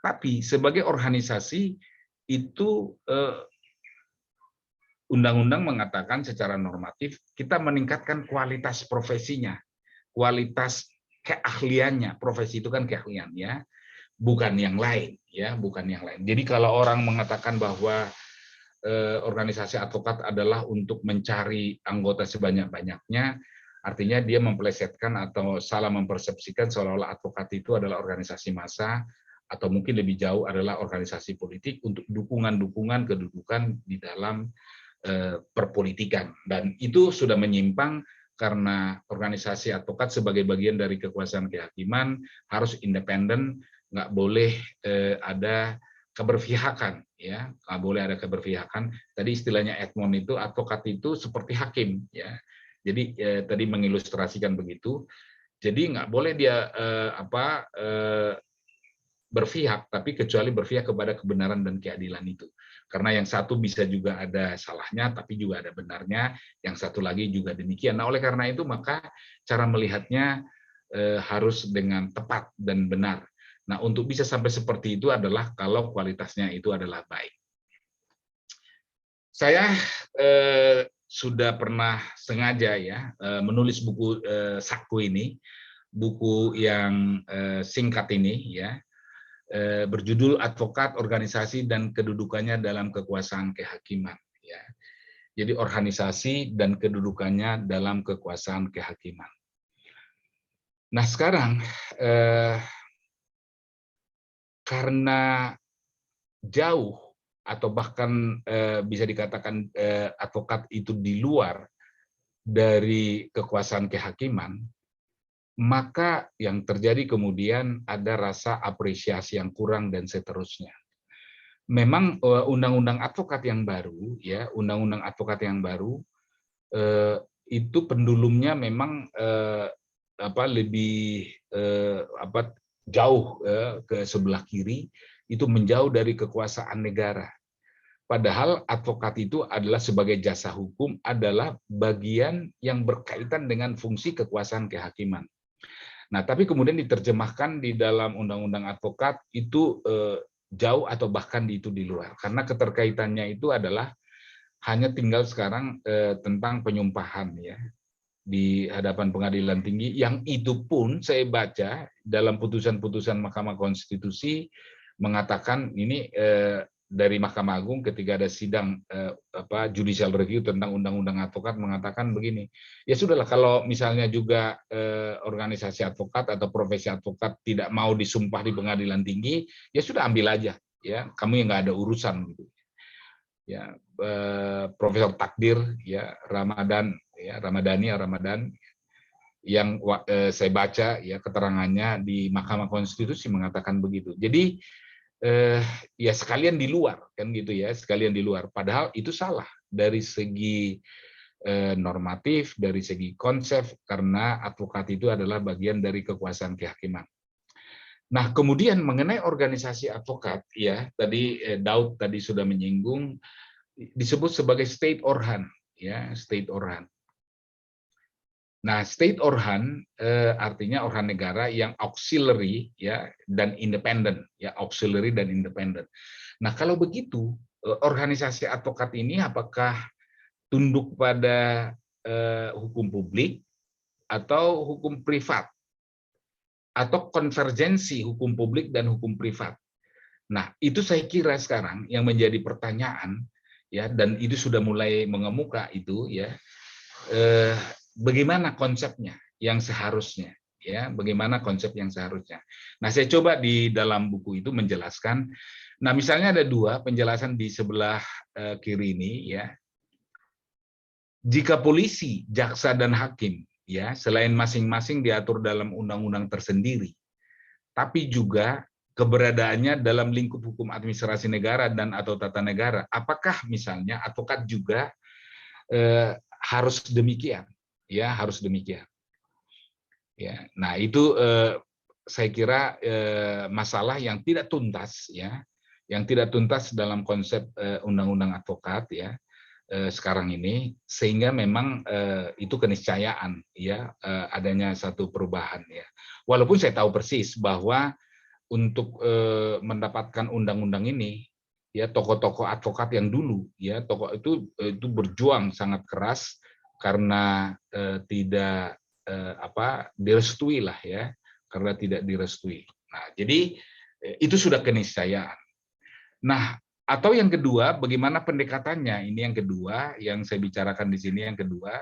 Tapi sebagai organisasi itu undang-undang mengatakan secara normatif kita meningkatkan kualitas profesinya, kualitas keahliannya. Profesi itu kan keahlian, ya, bukan yang lain, ya, bukan yang lain. Jadi kalau orang mengatakan bahwa organisasi advokat adalah untuk mencari anggota sebanyak-banyaknya, artinya dia mempelesetkan atau salah mempersepsikan seolah-olah advokat itu adalah organisasi massa, atau mungkin lebih jauh adalah organisasi politik untuk dukungan-dukungan kedudukan di dalam perpolitikan. Dan itu sudah menyimpang karena organisasi advokat sebagai bagian dari kekuasaan kehakiman harus independen, nggak boleh ada keberpihakan, ya, nggak boleh ada keberpihakan. Tadi istilahnya Edmond itu, advokat itu seperti hakim, ya. Jadi tadi mengilustrasikan begitu. Jadi nggak boleh dia berpihak, tapi kecuali berpihak kepada kebenaran dan keadilan itu. Karena yang satu bisa juga ada salahnya, tapi juga ada benarnya, yang satu lagi juga demikian. Nah, oleh karena itu, maka cara melihatnya harus dengan tepat dan benar. Nah, untuk bisa sampai seperti itu adalah kalau kualitasnya itu adalah baik. Saya sudah pernah sengaja, ya, menulis buku saku ini, buku yang singkat ini, ya, berjudul Advokat, Organisasi dan Kedudukannya dalam Kekuasaan Kehakiman, ya. Jadi organisasi dan kedudukannya dalam kekuasaan kehakiman. Nah, sekarang karena jauh atau bahkan bisa dikatakan advokat itu di luar dari kekuasaan kehakiman, maka yang terjadi kemudian ada rasa apresiasi yang kurang dan seterusnya. Memang undang-undang advokat yang baru, ya, undang-undang advokat yang baru itu pendulumnya memang lebih jauh ke sebelah kiri, itu menjauh dari kekuasaan negara. Padahal advokat itu adalah sebagai jasa hukum adalah bagian yang berkaitan dengan fungsi kekuasaan kehakiman. Nah, tapi kemudian diterjemahkan di dalam undang-undang advokat itu jauh atau bahkan itu di luar. Karena keterkaitannya itu adalah hanya tinggal sekarang tentang penyumpahan, ya, di hadapan pengadilan tinggi, yang itu pun saya baca dalam putusan-putusan Mahkamah Konstitusi mengatakan ini dari Mahkamah Agung ketika ada sidang judicial review tentang undang-undang advokat mengatakan begini, ya sudahlah kalau misalnya juga organisasi advokat atau profesi advokat tidak mau disumpah di pengadilan tinggi, ya sudah ambil aja, ya, kamu yang nggak ada urusan gitu. Ya, Profesor Takdir, ya, Ramadan yang saya baca ya keterangannya di Mahkamah Konstitusi mengatakan begitu. Jadi ya sekalian di luar kan gitu ya, sekalian di luar. Padahal itu salah dari segi normatif, dari segi konsep, karena advokat itu adalah bagian dari kekuasaan kehakiman. Nah, kemudian mengenai organisasi advokat, ya tadi Daud tadi sudah menyinggung, disebut sebagai state organ, ya, state organ. Nah, state organ artinya organ negara yang auxiliary, ya, dan independen, ya, auxiliary dan independen. Nah, kalau begitu organisasi advokat ini apakah tunduk pada hukum publik atau hukum privat atau konvergensi hukum publik dan hukum privat? Nah, itu saya kira sekarang yang menjadi pertanyaan, ya, dan itu sudah mulai mengemuka itu, ya. Bagaimana konsepnya yang seharusnya, ya, bagaimana konsep yang seharusnya. Nah, saya coba di dalam buku itu menjelaskan. Nah, misalnya ada dua penjelasan di sebelah kiri ini, ya. Jika polisi, jaksa dan hakim, ya, selain masing-masing diatur dalam undang-undang tersendiri, tapi juga keberadaannya dalam lingkup hukum administrasi negara dan atau tata negara, apakah misalnya advokat juga harus demikian? Ya, harus demikian. Ya, nah itu saya kira masalah yang tidak tuntas, ya, yang tidak tuntas dalam konsep undang-undang advokat, ya, sekarang ini, sehingga memang itu keniscayaan, ya, adanya satu perubahan, ya. Walaupun saya tahu persis bahwa untuk mendapatkan undang-undang ini, ya, tokoh-tokoh advokat yang dulu, ya, tokoh itu berjuang sangat keras karena tidak direstui lah, ya, karena tidak direstui. Nah, jadi itu sudah keniscayaan. Nah, atau yang kedua, bagaimana pendekatannya? Ini yang kedua yang saya bicarakan di sini. Yang kedua,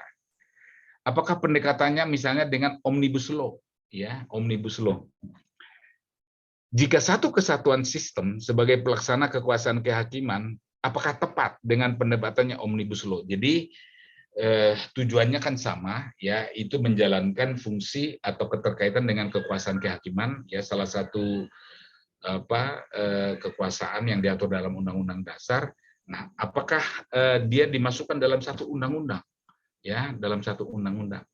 apakah pendekatannya misalnya dengan omnibus law, ya, omnibus law. Jika satu kesatuan sistem sebagai pelaksana kekuasaan kehakiman, apakah tepat dengan pendebatannya omnibus law? Jadi tujuannya kan sama, ya, itu menjalankan fungsi atau keterkaitan dengan kekuasaan kehakiman, ya, salah satu kekuasaan yang diatur dalam Undang-Undang Dasar. Nah, apakah dia dimasukkan dalam satu undang-undang, ya, dalam satu undang-undang?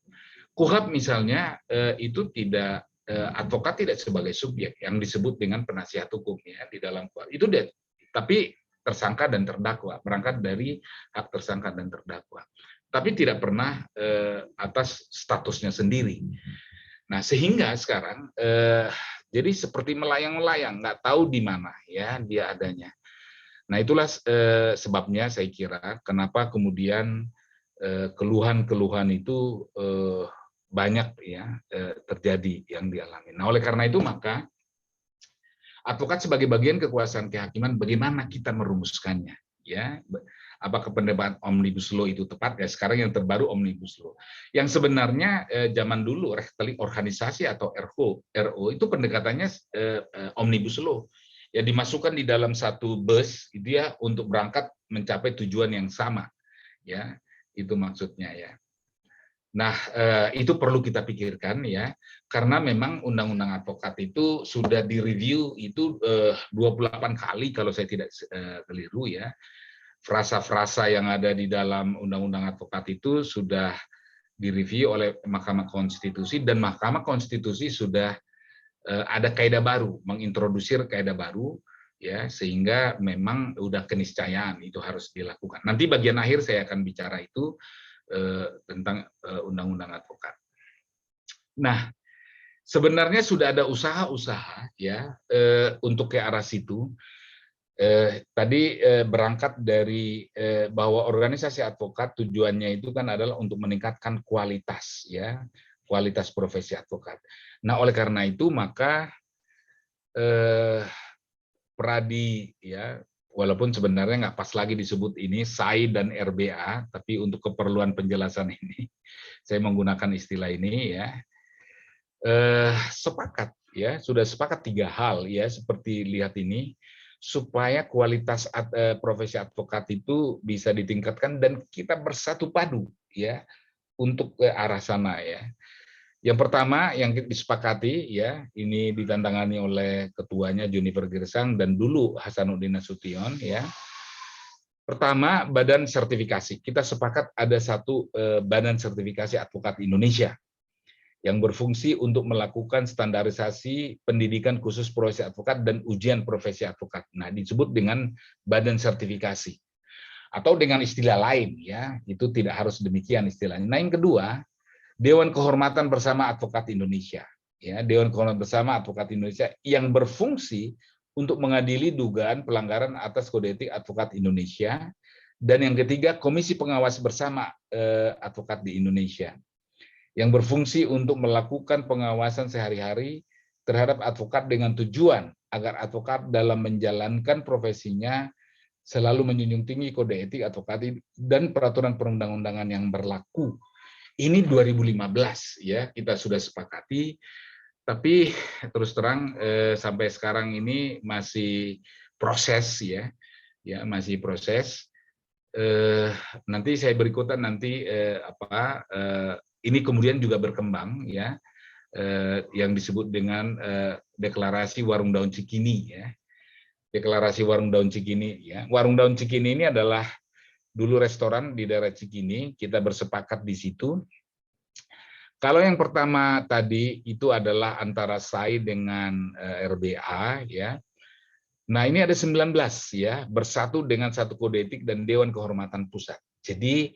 KUHP misalnya itu tidak, advokat tidak sebagai subjek yang disebut dengan penasihat hukum, ya, di dalam KUHP itu dia, tapi tersangka dan terdakwa, berangkat dari hak tersangka dan terdakwa, tapi tidak pernah atas statusnya sendiri. Nah, sehingga sekarang jadi seperti melayang-layang, nggak tahu di mana, ya, dia adanya. Nah, itulah sebabnya saya kira kenapa kemudian keluhan-keluhan itu banyak, ya, terjadi yang dialami. Nah, oleh karena itu maka advokat sebagai bagian kekuasaan kehakiman, bagaimana kita merumuskannya, ya? Apakah pendebat omnibus law itu tepat? Ya, sekarang yang terbaru omnibus law. Yang sebenarnya zaman dulu organisasi atau RO itu pendekatannya omnibus law. ya dimasukkan di dalam satu bus gitu ya untuk berangkat mencapai tujuan yang sama, ya itu maksudnya ya. Nah, itu perlu kita pikirkan ya, karena memang undang-undang advokat itu sudah direview itu 28 kali kalau saya tidak keliru ya. Frasa-frasa yang ada di dalam undang-undang advokat itu sudah direview oleh Mahkamah Konstitusi, dan Mahkamah Konstitusi sudah ada kaidah baru, mengintrodusir kaidah baru ya, sehingga memang udah keniscayaan itu harus dilakukan. Nanti bagian akhir saya akan bicara itu tentang undang-undang advokat. Nah, sebenarnya sudah ada usaha-usaha ya untuk ke arah situ. Tadi berangkat dari bahwa organisasi advokat tujuannya itu kan adalah untuk meningkatkan kualitas ya, kualitas profesi advokat. Nah, oleh karena itu maka Pradi ya, walaupun sebenarnya nggak pas lagi disebut ini SAI dan RBA, tapi untuk keperluan penjelasan ini saya menggunakan istilah ini ya. Sepakat ya, sudah sepakat 3 hal ya, seperti lihat ini, supaya kualitas profesi advokat itu bisa ditingkatkan dan kita bersatu padu ya untuk ke arah sana ya. Yang pertama yang disepakati ya, ini ditantangani oleh ketuanya Junifer Girsang dan dulu Hasanuddin Nasution ya. Pertama, badan sertifikasi. Kita sepakat ada satu badan sertifikasi advokat Indonesia yang berfungsi untuk melakukan standarisasi pendidikan khusus profesi advokat dan ujian profesi advokat. Nah, disebut dengan badan sertifikasi. Atau dengan istilah lain ya, itu tidak harus demikian istilahnya. Nah, yang kedua, Dewan Kehormatan Bersama Advokat Indonesia, ya Dewan Kehormatan Bersama Advokat Indonesia yang berfungsi untuk mengadili dugaan pelanggaran atas kode etik advokat Indonesia, dan yang ketiga Komisi Pengawas Bersama Advokat di Indonesia yang berfungsi untuk melakukan pengawasan sehari-hari terhadap advokat dengan tujuan agar advokat dalam menjalankan profesinya selalu menjunjung tinggi kode etik advokat dan peraturan perundang-undangan yang berlaku. Ini 2015 ya, kita sudah sepakati, tapi terus terang sampai sekarang ini masih proses ya, masih proses. Nanti saya berikutan nanti ini kemudian juga berkembang ya, yang disebut dengan deklarasi Warung Daun Cikini ya, deklarasi Warung Daun Cikini ya. Warung Daun Cikini ini adalah dulu restoran di daerah Cikini, kita bersepakat di situ. Kalau yang pertama tadi itu adalah antara SAI dengan RBA ya. Nah, ini ada 19 ya, bersatu dengan satu kode etik dan Dewan Kehormatan Pusat. Jadi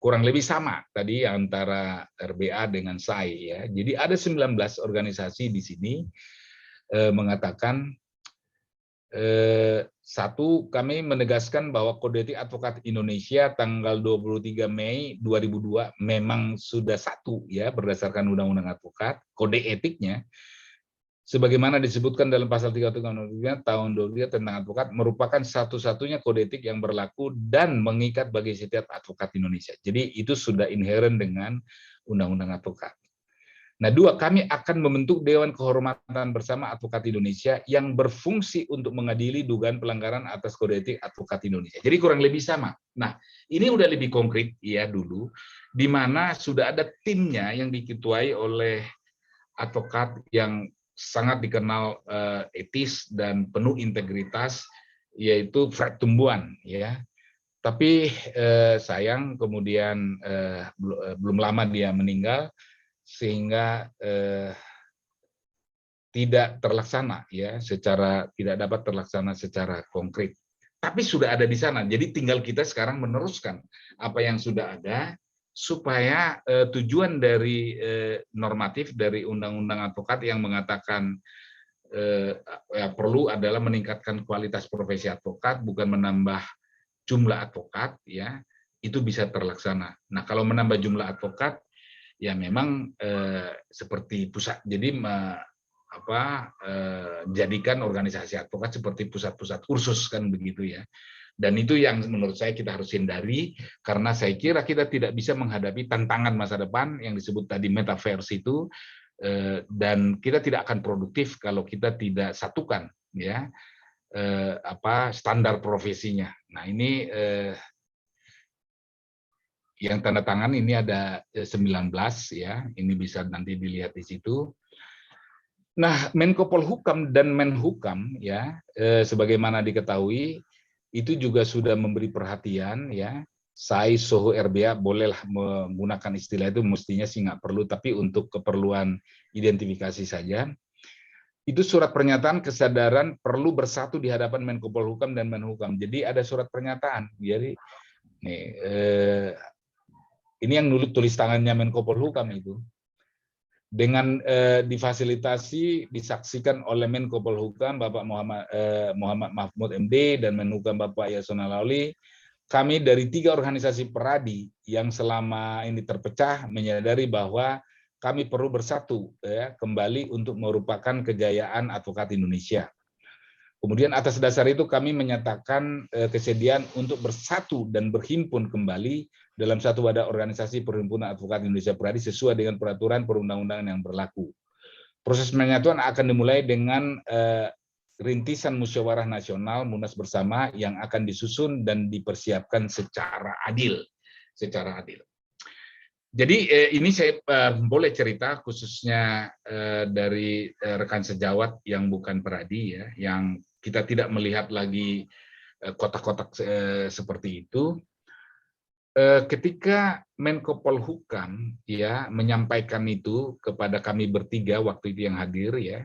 kurang lebih sama tadi antara RBA dengan SAI ya. Jadi ada 19 organisasi di sini mengatakan satu, kami menegaskan bahwa Kode Etik Advokat Indonesia tanggal 23 Mei 2002 memang sudah satu ya berdasarkan Undang-Undang Advokat, kode etiknya sebagaimana disebutkan dalam pasal 33 tahun 2003 tentang advokat merupakan satu-satunya kode etik yang berlaku dan mengikat bagi setiap advokat Indonesia. Jadi itu sudah inheren dengan Undang-Undang Advokat. Nah, dua, kami akan membentuk Dewan Kehormatan Bersama Advokat Indonesia yang berfungsi untuk mengadili dugaan pelanggaran atas kode etik advokat Indonesia. Jadi kurang lebih sama. Nah, ini udah lebih konkret ya dulu, di mana sudah ada timnya yang diketuai oleh advokat yang sangat dikenal etis dan penuh integritas, yaitu Fred Tumbuhan ya. Tapi sayang kemudian belum lama dia meninggal, sehingga tidak terlaksana ya, tidak dapat terlaksana secara konkret. Tapi sudah ada di sana. Jadi tinggal kita sekarang meneruskan apa yang sudah ada supaya tujuan dari normatif dari Undang-Undang Advokat yang mengatakan perlu adalah meningkatkan kualitas profesi advokat, bukan menambah jumlah advokat ya, itu bisa terlaksana. Nah, kalau menambah jumlah advokat ya memang seperti pusat, jadi jadikan organisasi advokat seperti pusat-pusat kursus kan begitu ya. Dan itu yang menurut saya kita harus hindari, karena saya kira kita tidak bisa menghadapi tantangan masa depan yang disebut tadi metaverse itu dan kita tidak akan produktif kalau kita tidak satukan ya standar profesinya. Nah ini yang tanda tangan ini ada 19 ya, ini bisa nanti dilihat di situ. Nah, Menko Polhukam dan Menhukam ya, sebagaimana diketahui itu juga sudah memberi perhatian ya. Saya Soho RBA bolehlah menggunakan istilah itu, mestinya sih nggak perlu, tapi untuk keperluan identifikasi saja. Itu surat pernyataan kesadaran perlu bersatu di hadapan Menko Polhukam dan Menhukam. Jadi ada surat pernyataan. Jadi nih, ini yang tulis tangannya Menko Polhukam itu. Dengan difasilitasi, disaksikan oleh Menko Polhukam Bapak Muhammad Mahfud MD dan Menhukam Bapak Yasona Lauli, kami dari 3 organisasi peradi yang selama ini terpecah menyadari bahwa kami perlu bersatu ya, kembali untuk merupakan kejayaan advokat Indonesia. Kemudian atas dasar itu kami menyatakan kesediaan untuk bersatu dan berhimpun kembali dalam satu wadah organisasi Perhimpunan Advokat Indonesia Peradi sesuai dengan peraturan perundang-undangan yang berlaku. Proses penyatuan akan dimulai dengan rintisan musyawarah nasional Munas bersama yang akan disusun dan dipersiapkan secara adil. Jadi ini saya boleh cerita khususnya dari rekan sejawat yang bukan peradi ya, yang kita tidak melihat lagi kotak-kotak seperti itu. Ketika Menko Polhukam ya menyampaikan itu kepada kami bertiga waktu itu yang hadir ya,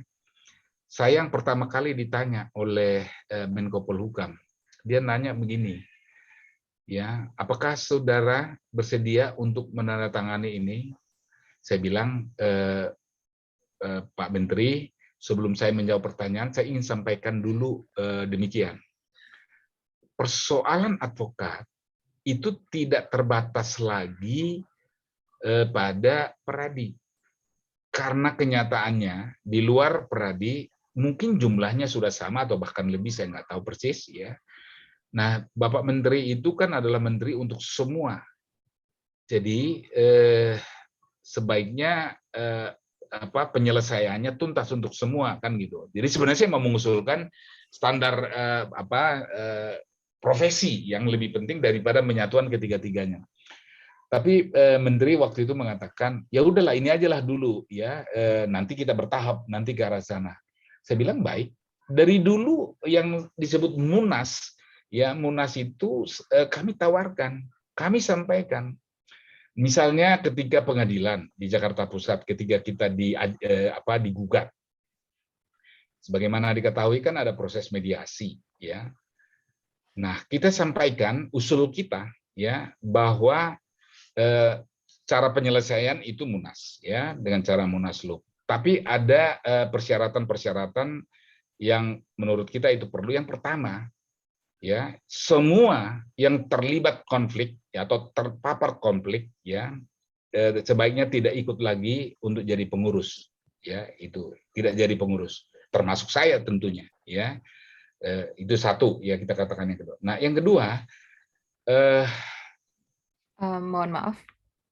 saya yang pertama kali ditanya oleh Menko Polhukam, dia nanya begini, ya, apakah saudara bersedia untuk menandatangani ini? Saya bilang, Pak Menteri, sebelum saya menjawab pertanyaan, saya ingin sampaikan dulu demikian. Persoalan advokat itu tidak terbatas lagi pada peradi. Karena kenyataannya di luar peradi mungkin jumlahnya sudah sama atau bahkan lebih, saya nggak tahu persis ya. Nah, Bapak Menteri itu kan adalah menteri untuk semua. Jadi sebaiknya penyelesaiannya tuntas untuk semua kan gitu. Jadi sebenarnya saya mau mengusulkan standar profesi yang lebih penting daripada menyatuan ketiga-tiganya. Tapi Menteri waktu itu mengatakan, ya udahlah ini ajalah dulu ya, nanti kita bertahap nanti ke arah sana. Saya bilang baik. Dari dulu yang disebut Munas, ya Munas itu kami tawarkan, kami sampaikan. Misalnya ketika pengadilan di Jakarta Pusat, ketika kita digugat, sebagaimana diketahui kan ada proses mediasi, ya. Nah, kita sampaikan usul kita, ya, bahwa cara penyelesaian itu Munas, ya, dengan cara Munaslup. Tapi ada persyaratan-persyaratan yang menurut kita itu perlu. Yang pertama, ya, semua yang terlibat konflik ya, atau terpapar konflik, ya, sebaiknya tidak ikut lagi untuk jadi pengurus, ya, itu tidak jadi pengurus, termasuk saya tentunya, ya. Itu satu ya kita katakan yang kedua. Nah yang kedua, mohon maaf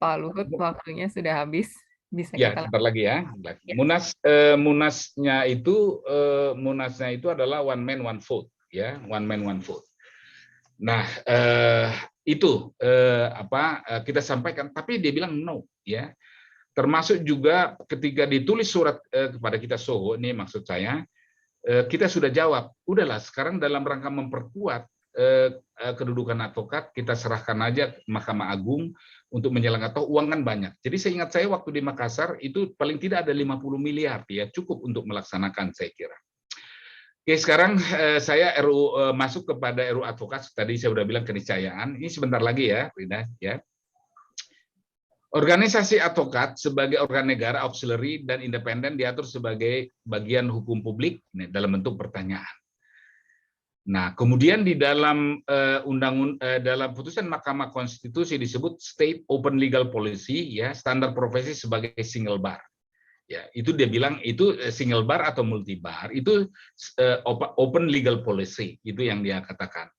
Pak Luhut, waktunya sudah habis. Bisa ya kita sebentar lagi ya. Munasnya itu adalah one man one vote, ya, one man one vote. Nah itu kita sampaikan, tapi dia bilang no, ya. Termasuk juga ketika ditulis surat kepada kita Soho, ini maksud saya, kita sudah jawab, udahlah sekarang dalam rangka memperkuat kedudukan advokat, kita serahkan aja ke Mahkamah Agung untuk menjalankan, uang kan banyak. Jadi seingat saya waktu di Makassar itu paling tidak ada 50 miliar, ya cukup untuk melaksanakan saya kira. Oke, sekarang saya masuk kepada RUU advokat, tadi saya sudah bilang keniscayaan, ini sebentar lagi ya, Rina, ya. Organisasi advokat sebagai organ negara auxiliary dan independen diatur sebagai bagian hukum publik dalam bentuk pertanyaan. Nah, kemudian di dalam dalam putusan Mahkamah Konstitusi disebut State Open Legal Policy, ya, standar profesi sebagai single bar. Ya, itu dia bilang itu single bar atau multi bar itu open legal policy, itu yang dia katakan.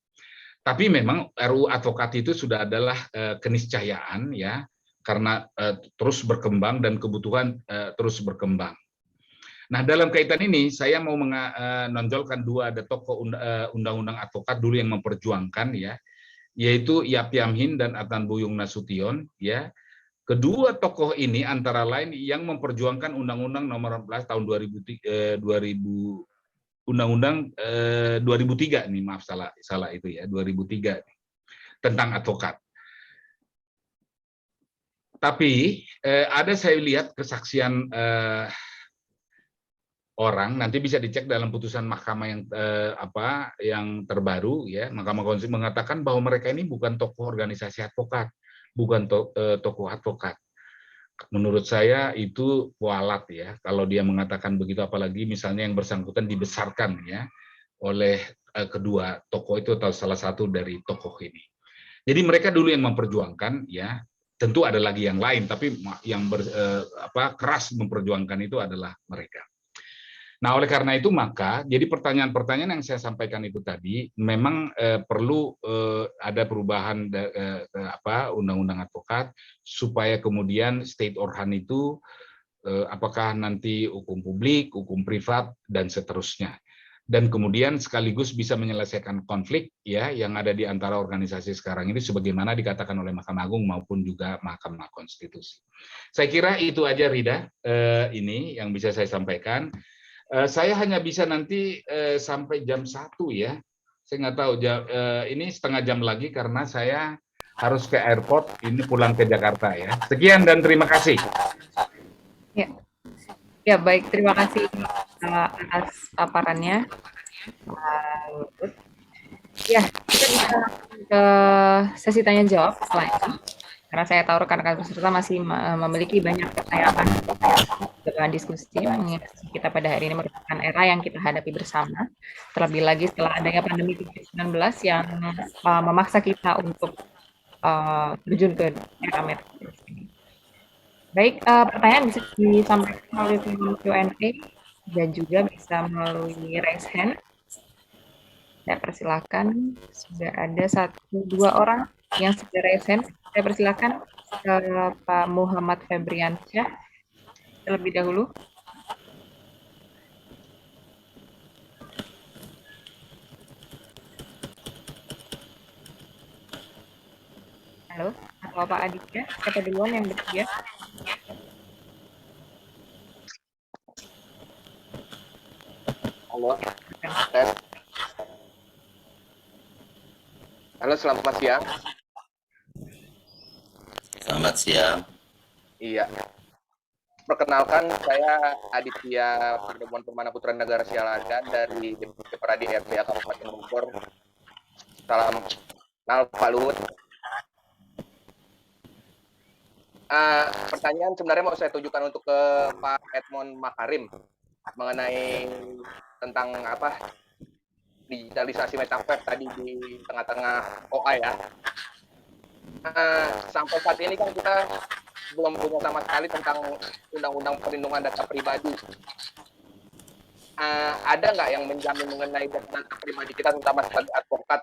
Tapi memang RUU advokat itu sudah adalah keniscayaan, ya. karena terus berkembang dan kebutuhan terus berkembang. Nah, dalam kaitan ini saya mau menonjolkan ada tokoh undang-undang advokat dulu yang memperjuangkan ya, yaitu Yap Yamhin dan Adnan Buyung Nasution ya. Kedua tokoh ini antara lain yang memperjuangkan Undang-Undang Nomor 14 tahun 2003 nih, maaf salah itu ya, 2003 tentang advokat. Tapi ada saya lihat kesaksian orang, nanti bisa dicek dalam putusan mahkamah yang terbaru ya, Mahkamah Konstitusi mengatakan bahwa mereka ini bukan tokoh organisasi advokat, bukan tokoh advokat. Menurut saya itu kualat ya, kalau dia mengatakan begitu, apalagi misalnya yang bersangkutan dibesarkan ya oleh kedua tokoh itu atau salah satu dari tokoh ini. Jadi mereka dulu yang memperjuangkan ya, tentu ada lagi yang lain, tapi yang keras memperjuangkan itu adalah mereka. Nah, oleh karena itu maka jadi pertanyaan-pertanyaan yang saya sampaikan itu tadi memang perlu ada perubahan undang-undang advokat supaya kemudian state organ itu apakah nanti hukum publik, hukum privat dan seterusnya. Dan kemudian sekaligus bisa menyelesaikan konflik ya yang ada di antara organisasi sekarang ini sebagaimana dikatakan oleh Mahkamah Agung maupun juga Mahkamah Konstitusi. Saya kira itu aja Rida, ini yang bisa saya sampaikan. Saya hanya bisa nanti sampai jam 1 ya. Saya nggak tahu, ini setengah jam lagi karena saya harus ke airport, ini pulang ke Jakarta ya. Sekian dan terima kasih. Ya baik, terima kasih atas paparannya. Ya, kita bisa ke sesi tanya jawab selanjutnya. Karena saya tahu rekan-rekan peserta masih memiliki banyak pertanyaan dengan diskusi, mengingat kita pada hari ini merupakan era yang kita hadapi bersama, terlebih lagi setelah adanya pandemi COVID-19 yang memaksa kita untuk terjun ke era metaverse ini. Baik, pertanyaan bisa disampaikan melalui Q&A dan juga bisa melalui raise hand. Saya persilakan, sudah ada 1-2 orang yang sudah raise hand. Saya persilakan ke Pak Muhammad Febriansyah terlebih dahulu. Halo, atau Pak Aditya, siapa duluan yang bersedia? Halo, halo, selamat siang. Selamat siang. Iya, perkenalkan saya Aditya Pertemuan Permana Putra Negara Sialagan dari DPP Peradi RPA Kabupaten Bogor. Salam kenal Pak Luhut. Pertanyaan sebenarnya mau saya tujukan untuk ke Pak Edmond Makarim mengenai tentang digitalisasi metaverse tadi di tengah-tengah OA ya. Sampai saat ini kan kita belum punya sama sekali tentang undang-undang perlindungan data pribadi. Ada nggak yang menjamin mengenai data pribadi kita, terutama sebagai advokat,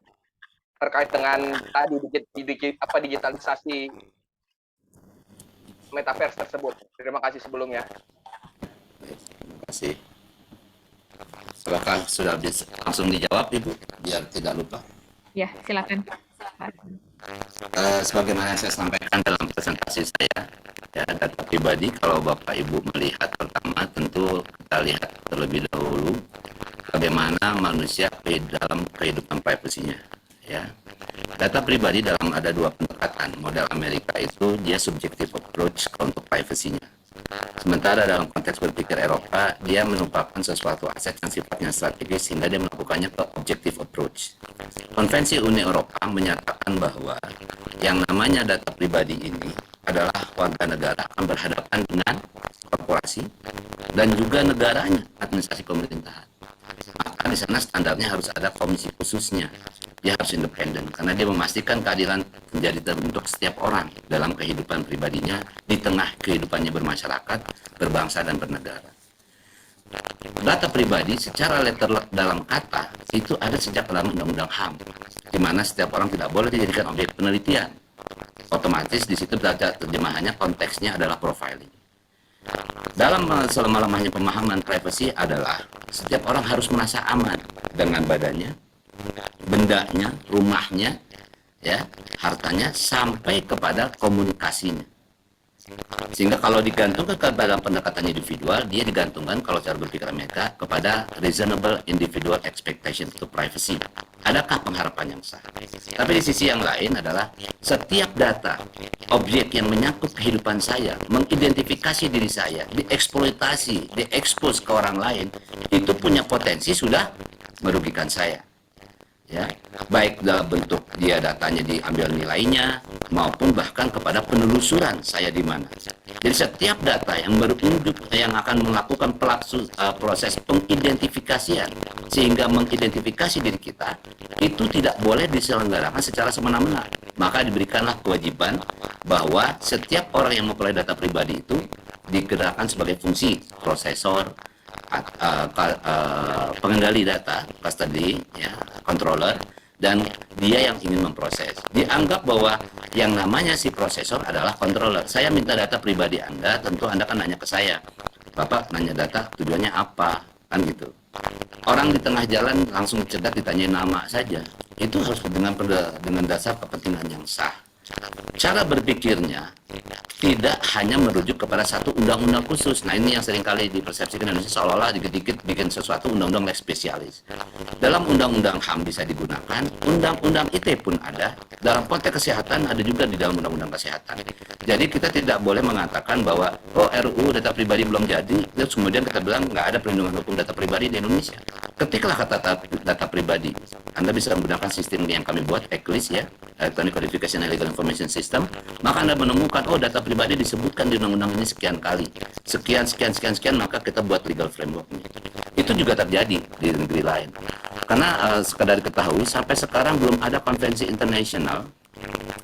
terkait dengan tadi digitalisasi metaverse tersebut? Terima kasih sebelumnya. Terima kasih. Apakah sudah bisa langsung dijawab Ibu biar tidak lupa? Ya, silakan. Sebagaimana saya sampaikan dalam presentasi saya, ya, data pribadi kalau Bapak Ibu melihat pertama tentu kita lihat terlebih dahulu bagaimana manusia dalam kehidupan privasinya. Ya, data pribadi dalam ada 2 pendekatan. Model Amerika itu dia subjective approach untuk privasinya. Sementara dalam konteks berpikir Eropa, dia merupakan sesuatu aset yang sifatnya strategis sehingga dia melakukannya ke objective approach. Konvensi Uni Eropa menyatakan bahwa yang namanya data pribadi ini adalah warga negara akan berhadapan dengan korporasi dan juga negaranya, administrasi pemerintahan. Maka di sana standarnya harus ada komisi khususnya. Dia harus independen karena dia memastikan keadilan menjadi terbentuk setiap orang dalam kehidupan pribadinya di tengah kehidupannya bermasyarakat, berbangsa dan bernegara. Data pribadi secara letter dalam kata itu ada sejak dalam Undang-Undang HAM, di mana setiap orang tidak boleh dijadikan objek penelitian. Otomatis di situ terjemahannya konteksnya adalah profiling. Dalam selama-lamanya pemahaman privacy adalah setiap orang harus merasa aman dengan badannya, bendanya, rumahnya, ya, hartanya, sampai kepada komunikasinya. Sehingga kalau digantungkan kepada pendekatan individual, dia digantungkan kalau cara berpikir mereka kepada reasonable individual expectation to privacy. Adakah pengharapan yang sah? Tapi di sisi yang lain adalah setiap data, objek yang menyangkut kehidupan saya, mengidentifikasi diri saya, dieksploitasi, diekspos ke orang lain, itu punya potensi sudah merugikan saya. Ya, baik dalam bentuk dia datanya diambil nilainya maupun bahkan kepada penelusuran saya di mana. Jadi setiap data yang berunjuk yang akan melakukan proses pengidentifikasian sehingga mengidentifikasi diri kita itu tidak boleh diselenggarakan secara semena-mena. Maka diberikanlah kewajiban bahwa setiap orang yang memperoleh data pribadi itu digerakkan sebagai fungsi prosesor, pengendali data, custody, ya, controller, dan dia yang ingin memproses. Dianggap bahwa yang namanya si prosesor adalah controller. Saya minta data pribadi Anda, tentu Anda kan nanya ke saya, Bapak nanya data tujuannya apa, kan gitu. Orang di tengah jalan langsung cedak ditanyain nama saja. Itu harus dengan dasar kepentingan yang sah. Cara berpikirnya tidak hanya merujuk kepada satu undang-undang khusus. Nah, ini yang seringkali dipersepsikan Indonesia seolah-olah dikit-dikit bikin sesuatu undang-undang lex spesialis. Dalam undang-undang HAM bisa digunakan, undang-undang ITE pun ada, dalam konteks kesehatan ada juga di dalam undang-undang kesehatan. Jadi kita tidak boleh mengatakan bahwa RUU data pribadi belum jadi, terus kemudian kita bilang nggak ada perlindungan hukum data pribadi di Indonesia. Ketiklah kata data pribadi, Anda bisa menggunakan sistem yang kami buat, ECLIS ya, Electronic Codification and Legal Information System, maka Anda menemukan, data pribadi disebutkan di undang-undang ini sekian kali, sekian, maka kita buat legal framework-nya. Itu juga terjadi di negeri lain. Karena sekadar ketahui, sampai sekarang belum ada konvensi internasional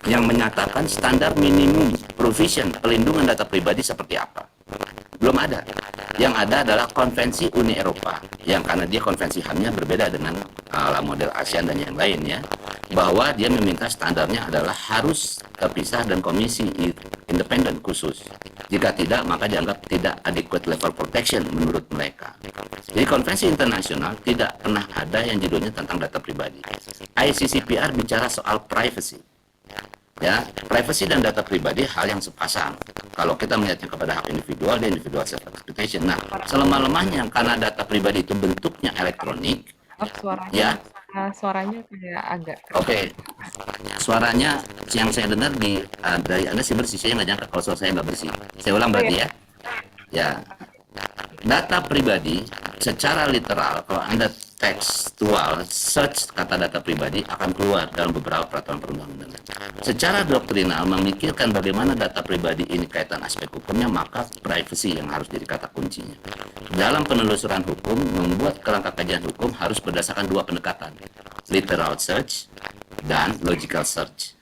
yang menyatakan standar minimum provision pelindungan data pribadi seperti apa. Belum ada. Yang ada adalah konvensi Uni Eropa, yang karena dia konvensi HAM-nya berbeda dengan model ASEAN dan yang lainnya, bahwa dia meminta standarnya adalah harus terpisah dan komisi independen khusus. Jika tidak, maka dianggap tidak adequate level protection menurut mereka. Jadi konvensi internasional tidak pernah ada yang judulnya tentang data pribadi. ICCPR bicara soal privacy. Ya, privacy dan data pribadi hal yang sepasang. Kalau kita melihatnya kepada hak individual dan individual self expectation. Nah, selemah-lemahnya karena data pribadi itu bentuknya elektronik, Suaranya, ya. Suaranya kayak agak. Oke. Suaranya yang saya dengar dari Anda sih bersih, saya nggak nyangka kalau suara saya nggak bersih. Saya ulang berarti ya. Ya. Data pribadi secara literal, kalau Anda tekstual search kata data pribadi akan keluar dalam beberapa peraturan perundang-undangan. Secara doktrinal memikirkan bagaimana data pribadi ini kaitan aspek hukumnya, maka privacy yang harus jadi kata kuncinya. Dalam penelusuran hukum, membuat kerangka kajian hukum harus berdasarkan dua pendekatan, literal search dan logical search.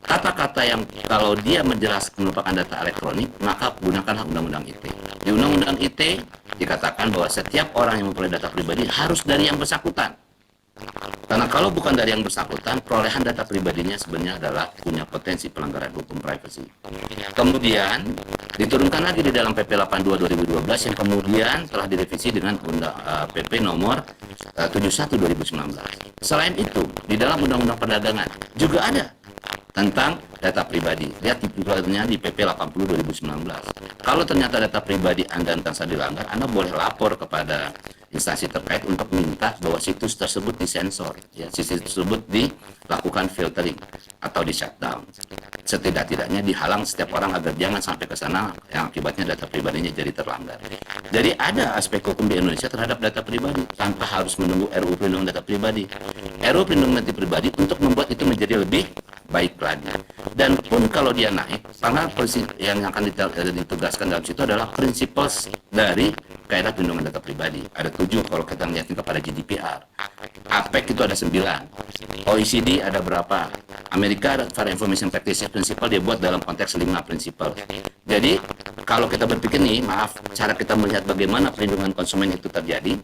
Kata-kata yang kalau dia menjelaskan merupakan data elektronik, maka gunakanlah Undang-Undang ITE. Di Undang-Undang ITE dikatakan bahwa setiap orang yang memperoleh data pribadi harus dari yang bersangkutan. Karena kalau bukan dari yang bersangkutan, perolehan data pribadinya sebenarnya adalah punya potensi pelanggaran hukum privacy. Kemudian diturunkan lagi di dalam PP 82 2012 yang kemudian telah direvisi dengan PP nomor 71 2019. Selain itu, di dalam Undang-Undang Perdagangan juga ada tentang data pribadi. Lihat titulernya di PP 80 2019. Kalau ternyata data pribadi Anda entah dilanggar, Anda boleh lapor kepada instansi terkait untuk minta bahwa situs tersebut disensor, ya, situs tersebut dilakukan filtering atau di shutdown. Setidak-tidaknya dihalang setiap orang agar jangan sampai ke sana yang akibatnya data pribadinya jadi terlanggar. Jadi ada aspek hukum di Indonesia terhadap data pribadi tanpa harus menunggu RUU Perlindungan Data Pribadi. RUU Perlindungan Data Pribadi untuk membuat itu menjadi lebih baik lagi. Dan pun kalau dia naik, karena yang akan ditugaskan dalam situ adalah prinsipes dari kaidah perlindungan data pribadi. Ada 7 kalau kita lihat kepada GDPR. APEC itu ada 9. OECD ada berapa? Amerika ada Fair Information Practices Principle, dia buat dalam konteks 5 prinsipal. Jadi kalau kita berpikir nih, maaf, cara kita melihat bagaimana perlindungan konsumen itu terjadi,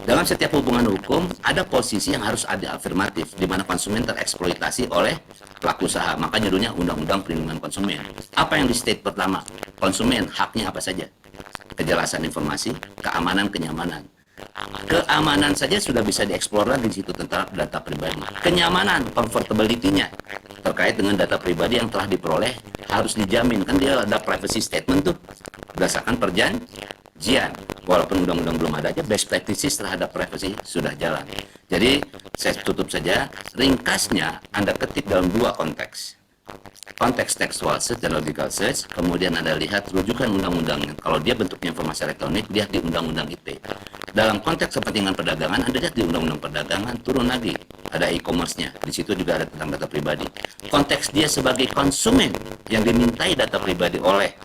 Dalam setiap hubungan hukum, ada posisi yang harus ada afirmatif, di mana konsumen tereksploitasi oleh pelaku usaha. Maka judulnya Undang-Undang Perlindungan Konsumen. Apa yang di state pertama? Konsumen, haknya apa saja? Kejelasan informasi, keamanan, kenyamanan. Keamanan saja sudah bisa dieksplor di situ tentang data pribadi. Kenyamanan, comfortability-nya terkait dengan data pribadi yang telah diperoleh harus dijamin. Kan dia ada privacy statement tuh berdasarkan perjanjian. Walaupun undang-undang belum ada aja, best practices terhadap privacy sudah jalan. Jadi saya tutup saja. Ringkasnya Anda ketik dalam dua konteks. Konteks tekstual search dan logical search, kemudian Anda lihat rujukan undang-undangnya. Kalau dia bentuknya informasi elektronik, lihat di undang-undang ITE. Dalam konteks kepentingan perdagangan, Anda lihat di undang-undang perdagangan, turun lagi. Ada e-commerce-nya, di situ juga ada tentang data pribadi. Konteks dia sebagai konsumen yang dimintai data pribadi oleh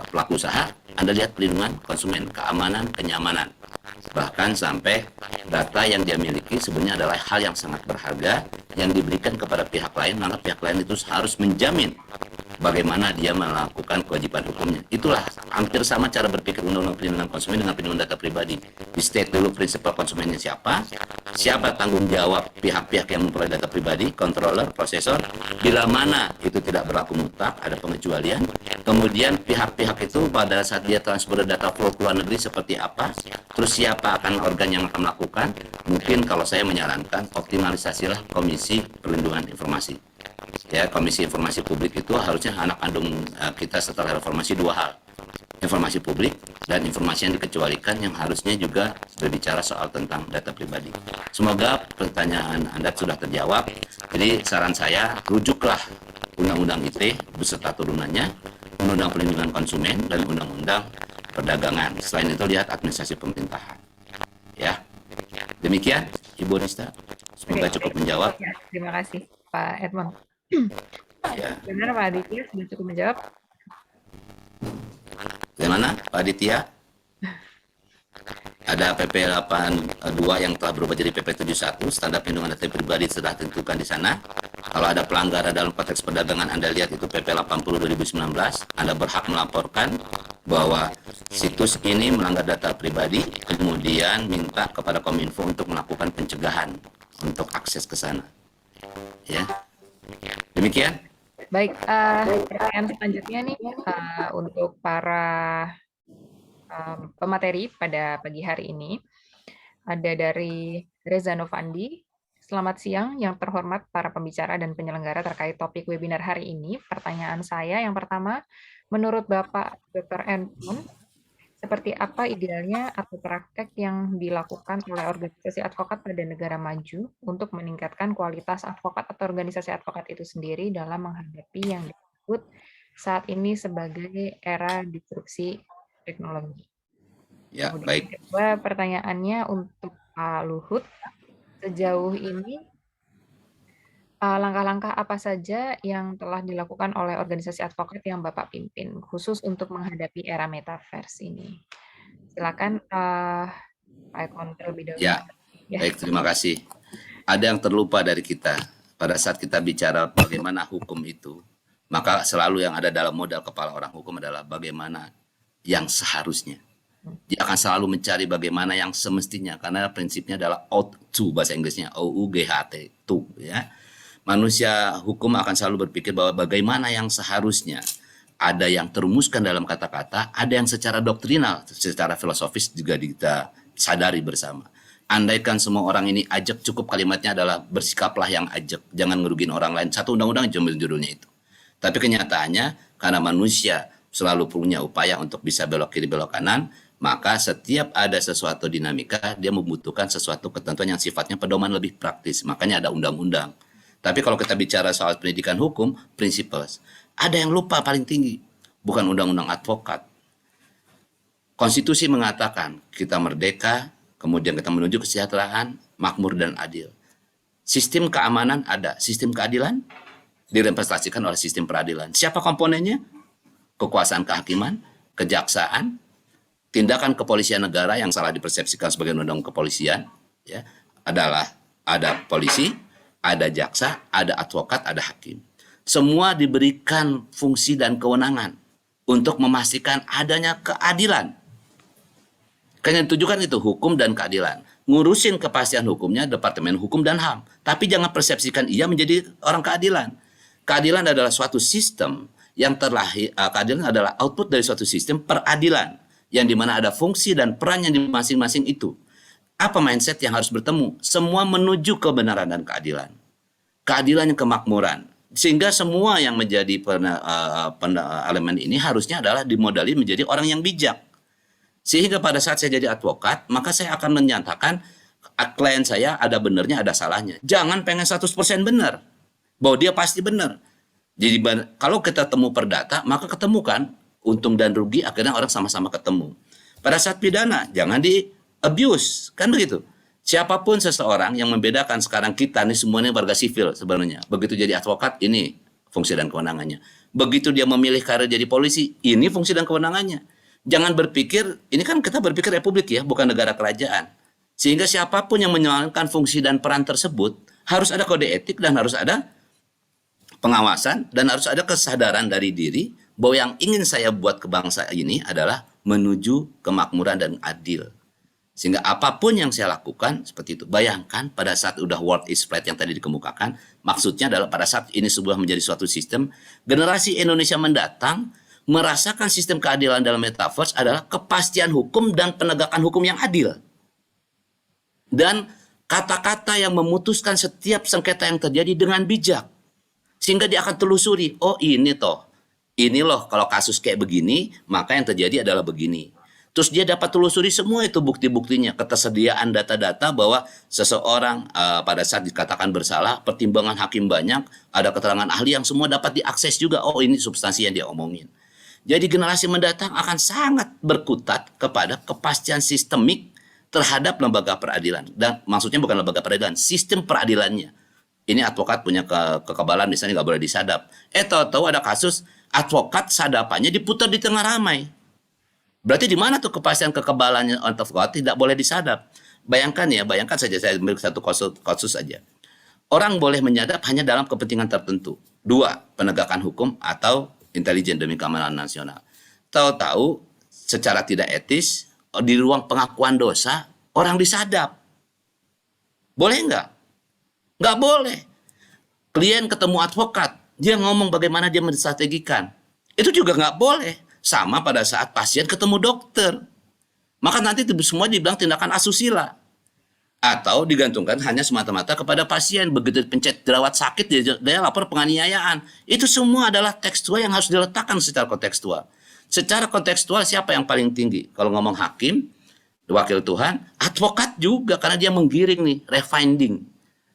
pelaku usaha, Anda lihat perlindungan konsumen, keamanan, kenyamanan. Bahkan sampai data yang dia miliki sebenarnya adalah hal yang sangat berharga yang diberikan kepada pihak lain, maka pihak lain itu harus menjamin bagaimana dia melakukan kewajiban hukumnya. Itulah hampir sama cara berpikir Undang-Undang Perlindungan Konsumen dengan perlindungan data pribadi. Di state dulu prinsip konsumennya siapa tanggung jawab pihak-pihak yang memperoleh data pribadi, controller, prosesor, bila mana itu tidak berlaku mutlak, ada pengecualian. Kemudian pihak-pihak itu pada saat dia transfer data flow ke luar negeri seperti apa, terus siapa akan organ yang akan melakukan. Mungkin kalau saya menyarankan optimalisasilah Komisi Perlindungan Informasi. Ya, Komisi Informasi Publik itu harusnya anak kandung kita setelah reformasi dua hal. Informasi publik dan informasi yang dikecualikan yang harusnya juga berbicara soal tentang data pribadi. Semoga pertanyaan Anda sudah terjawab. Jadi saran saya, rujuklah Undang-Undang ITE beserta turunannya, Undang-Undang Perlindungan Konsumen dan Undang-Undang Perdagangan. Selain itu lihat administrasi pemerintahan. Ya. Demikian Ibu Rista. Semoga cukup menjawab. Ya, terima kasih Pak Edmond. Ya. Benar Pak Aditya sudah cukup menjawab. Bagaimana Pak Aditya? Ada PP 82 yang telah berubah jadi PP 71, standar perlindungan data pribadi sudah ditentukan di sana. Kalau ada pelanggaran dalam konteks perdagangan, Anda lihat itu PP 80 2019, Anda berhak melaporkan bahwa situs ini melanggar data pribadi, kemudian minta kepada Kominfo untuk melakukan pencegahan untuk akses ke sana. Ya. Demikian. Baik, pertanyaan selanjutnya nih untuk para pemateri pada pagi hari ini. Ada dari Reza Novandi. Selamat siang yang terhormat para pembicara dan penyelenggara terkait topik webinar hari ini. Pertanyaan saya yang pertama, menurut Bapak Dr. Edmond, seperti apa idealnya atau praktek yang dilakukan oleh organisasi advokat pada negara maju untuk meningkatkan kualitas advokat atau organisasi advokat itu sendiri dalam menghadapi yang disebut saat ini sebagai era disrupsi teknologi? Ya, Kemudian baik. kedua pertanyaannya untuk Pak Luhut, sejauh ini langkah-langkah apa saja yang telah dilakukan oleh organisasi advokat yang Bapak pimpin, khusus untuk menghadapi era metaverse ini? Silakan Pak Edmond terlebih dahulu. Ya, baik, terima kasih. Ada yang terlupa dari kita. Pada saat kita bicara bagaimana hukum itu, maka selalu yang ada dalam modal kepala orang hukum adalah bagaimana yang seharusnya. Dia akan selalu mencari bagaimana yang semestinya, karena prinsipnya adalah ought to, bahasa Inggrisnya OUGHT, to, ya. Manusia hukum akan selalu berpikir bahwa bagaimana yang seharusnya. Ada yang terumuskan dalam kata-kata, ada yang secara doktrinal, secara filosofis juga kita sadari bersama. Andaikan semua orang ini ajak, cukup kalimatnya adalah bersikaplah yang ajak, jangan ngerugiin orang lain. Satu undang-undang judulnya itu. Tapi kenyataannya, karena manusia selalu punya upaya untuk bisa belok kiri, belok kanan, maka setiap ada sesuatu dinamika, dia membutuhkan sesuatu ketentuan yang sifatnya pedoman lebih praktis. Makanya ada undang-undang. Tapi kalau kita bicara soal pendidikan hukum, principles, ada yang lupa paling tinggi, bukan undang-undang advokat. Konstitusi mengatakan kita merdeka, kemudian kita menuju kesejahteraan, makmur dan adil. Sistem keamanan ada, sistem keadilan direpresentasikan oleh sistem peradilan. Siapa komponennya? Kekuasaan kehakiman, kejaksaan, tindakan kepolisian negara yang salah dipersepsikan sebagai undang kepolisian, ya, adalah ada polisi, ada jaksa, ada advokat, ada hakim. Semua diberikan fungsi dan kewenangan untuk memastikan adanya keadilan. Kan yang ditujukan itu hukum dan keadilan. Ngurusin kepastian hukumnya Departemen Hukum dan HAM. Tapi jangan persepsikan ia menjadi orang keadilan. Keadilan adalah suatu sistem yang terlahir, keadilan adalah output dari suatu sistem peradilan yang dimana ada fungsi dan peran yang di masing-masing itu. Apa mindset yang harus bertemu? Semua menuju kebenaran dan keadilan. Keadilan yang kemakmuran. Sehingga semua yang menjadi elemen ini harusnya adalah dimodali menjadi orang yang bijak. Sehingga pada saat saya jadi advokat, maka saya akan menyatakan klien saya ada benernya, ada salahnya. Jangan pengen 100% benar. Bahwa dia pasti benar. Jadi kalau kita temu perdata, maka ketemu kan untung dan rugi, akhirnya orang sama-sama ketemu. Pada saat pidana, jangan di abuse, kan begitu. Siapapun seseorang yang membedakan sekarang kita nih semuanya warga sivil sebenarnya. Begitu jadi advokat, ini fungsi dan kewenangannya. Begitu dia memilih karir jadi polisi, ini fungsi dan kewenangannya. Jangan berpikir, ini kan kita berpikir republik ya, bukan negara kerajaan. Sehingga siapapun yang menjalankan fungsi dan peran tersebut, harus ada kode etik dan harus ada pengawasan dan harus ada kesadaran dari diri bahwa yang ingin saya buat ke bangsa ini adalah menuju kemakmuran dan adil. Sehingga apapun yang saya lakukan seperti itu. Bayangkan pada saat udah world is flat yang tadi dikemukakan, maksudnya adalah pada saat ini sebuah menjadi suatu sistem, generasi Indonesia mendatang merasakan sistem keadilan dalam metaverse adalah kepastian hukum dan penegakan hukum yang adil. Dan kata-kata yang memutuskan setiap sengketa yang terjadi dengan bijak. Sehingga dia akan telusuri, oh ini toh, ini loh kalau kasus kayak begini, maka yang terjadi adalah begini. Terus dia dapat telusuri semua itu bukti-buktinya, ketersediaan data-data bahwa seseorang pada saat dikatakan bersalah, pertimbangan hakim banyak, ada keterangan ahli yang semua dapat diakses juga, oh ini substansi yang dia omongin. Jadi generasi mendatang akan sangat berkutat kepada kepastian sistemik terhadap lembaga peradilan. Dan maksudnya bukan lembaga peradilan, sistem peradilannya. Ini advokat punya kekebalan misalnya nggak boleh disadap. Tahu-tahu ada kasus advokat sadapannya diputar di tengah ramai. Berarti di mana tuh kepastian kekebalannya advokat tidak boleh disadap? Bayangkan saja saya ambil satu kasus saja. Orang boleh menyadap hanya dalam kepentingan tertentu. 2, penegakan hukum atau intelijen demi keamanan nasional. Tahu-tahu secara tidak etis di ruang pengakuan dosa orang disadap. Boleh nggak? Nggak boleh. Klien ketemu advokat, dia ngomong bagaimana dia menstrategikan. Itu juga nggak boleh. Sama pada saat pasien ketemu dokter. Maka nanti itu semua dibilang tindakan asusila. Atau digantungkan hanya semata-mata kepada pasien. Begitu pencet jerawat sakit, dia lapor penganiayaan. Itu semua adalah tekstual yang harus diletakkan secara kontekstual. Secara kontekstual siapa yang paling tinggi? Kalau ngomong hakim, wakil Tuhan, advokat juga. Karena dia menggiring nih, refinding.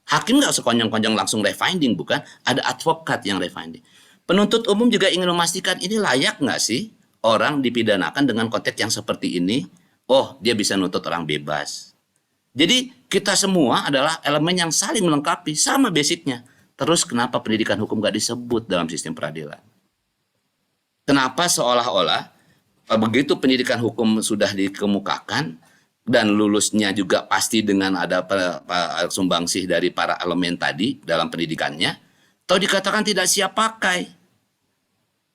Hakim nggak sekonyong-konyong langsung refinding, bukan? Ada advokat yang refinding. Penuntut umum juga ingin memastikan ini layak nggak sih orang dipidanakan dengan konteks yang seperti ini? Oh, dia bisa nuntut orang bebas. Jadi kita semua adalah elemen yang saling melengkapi, sama basicnya. Terus kenapa pendidikan hukum gak disebut dalam sistem peradilan? Kenapa seolah-olah begitu pendidikan hukum sudah dikemukakan dan lulusnya juga pasti dengan ada sumbangsih dari para elemen tadi dalam pendidikannya, atau dikatakan tidak siap pakai?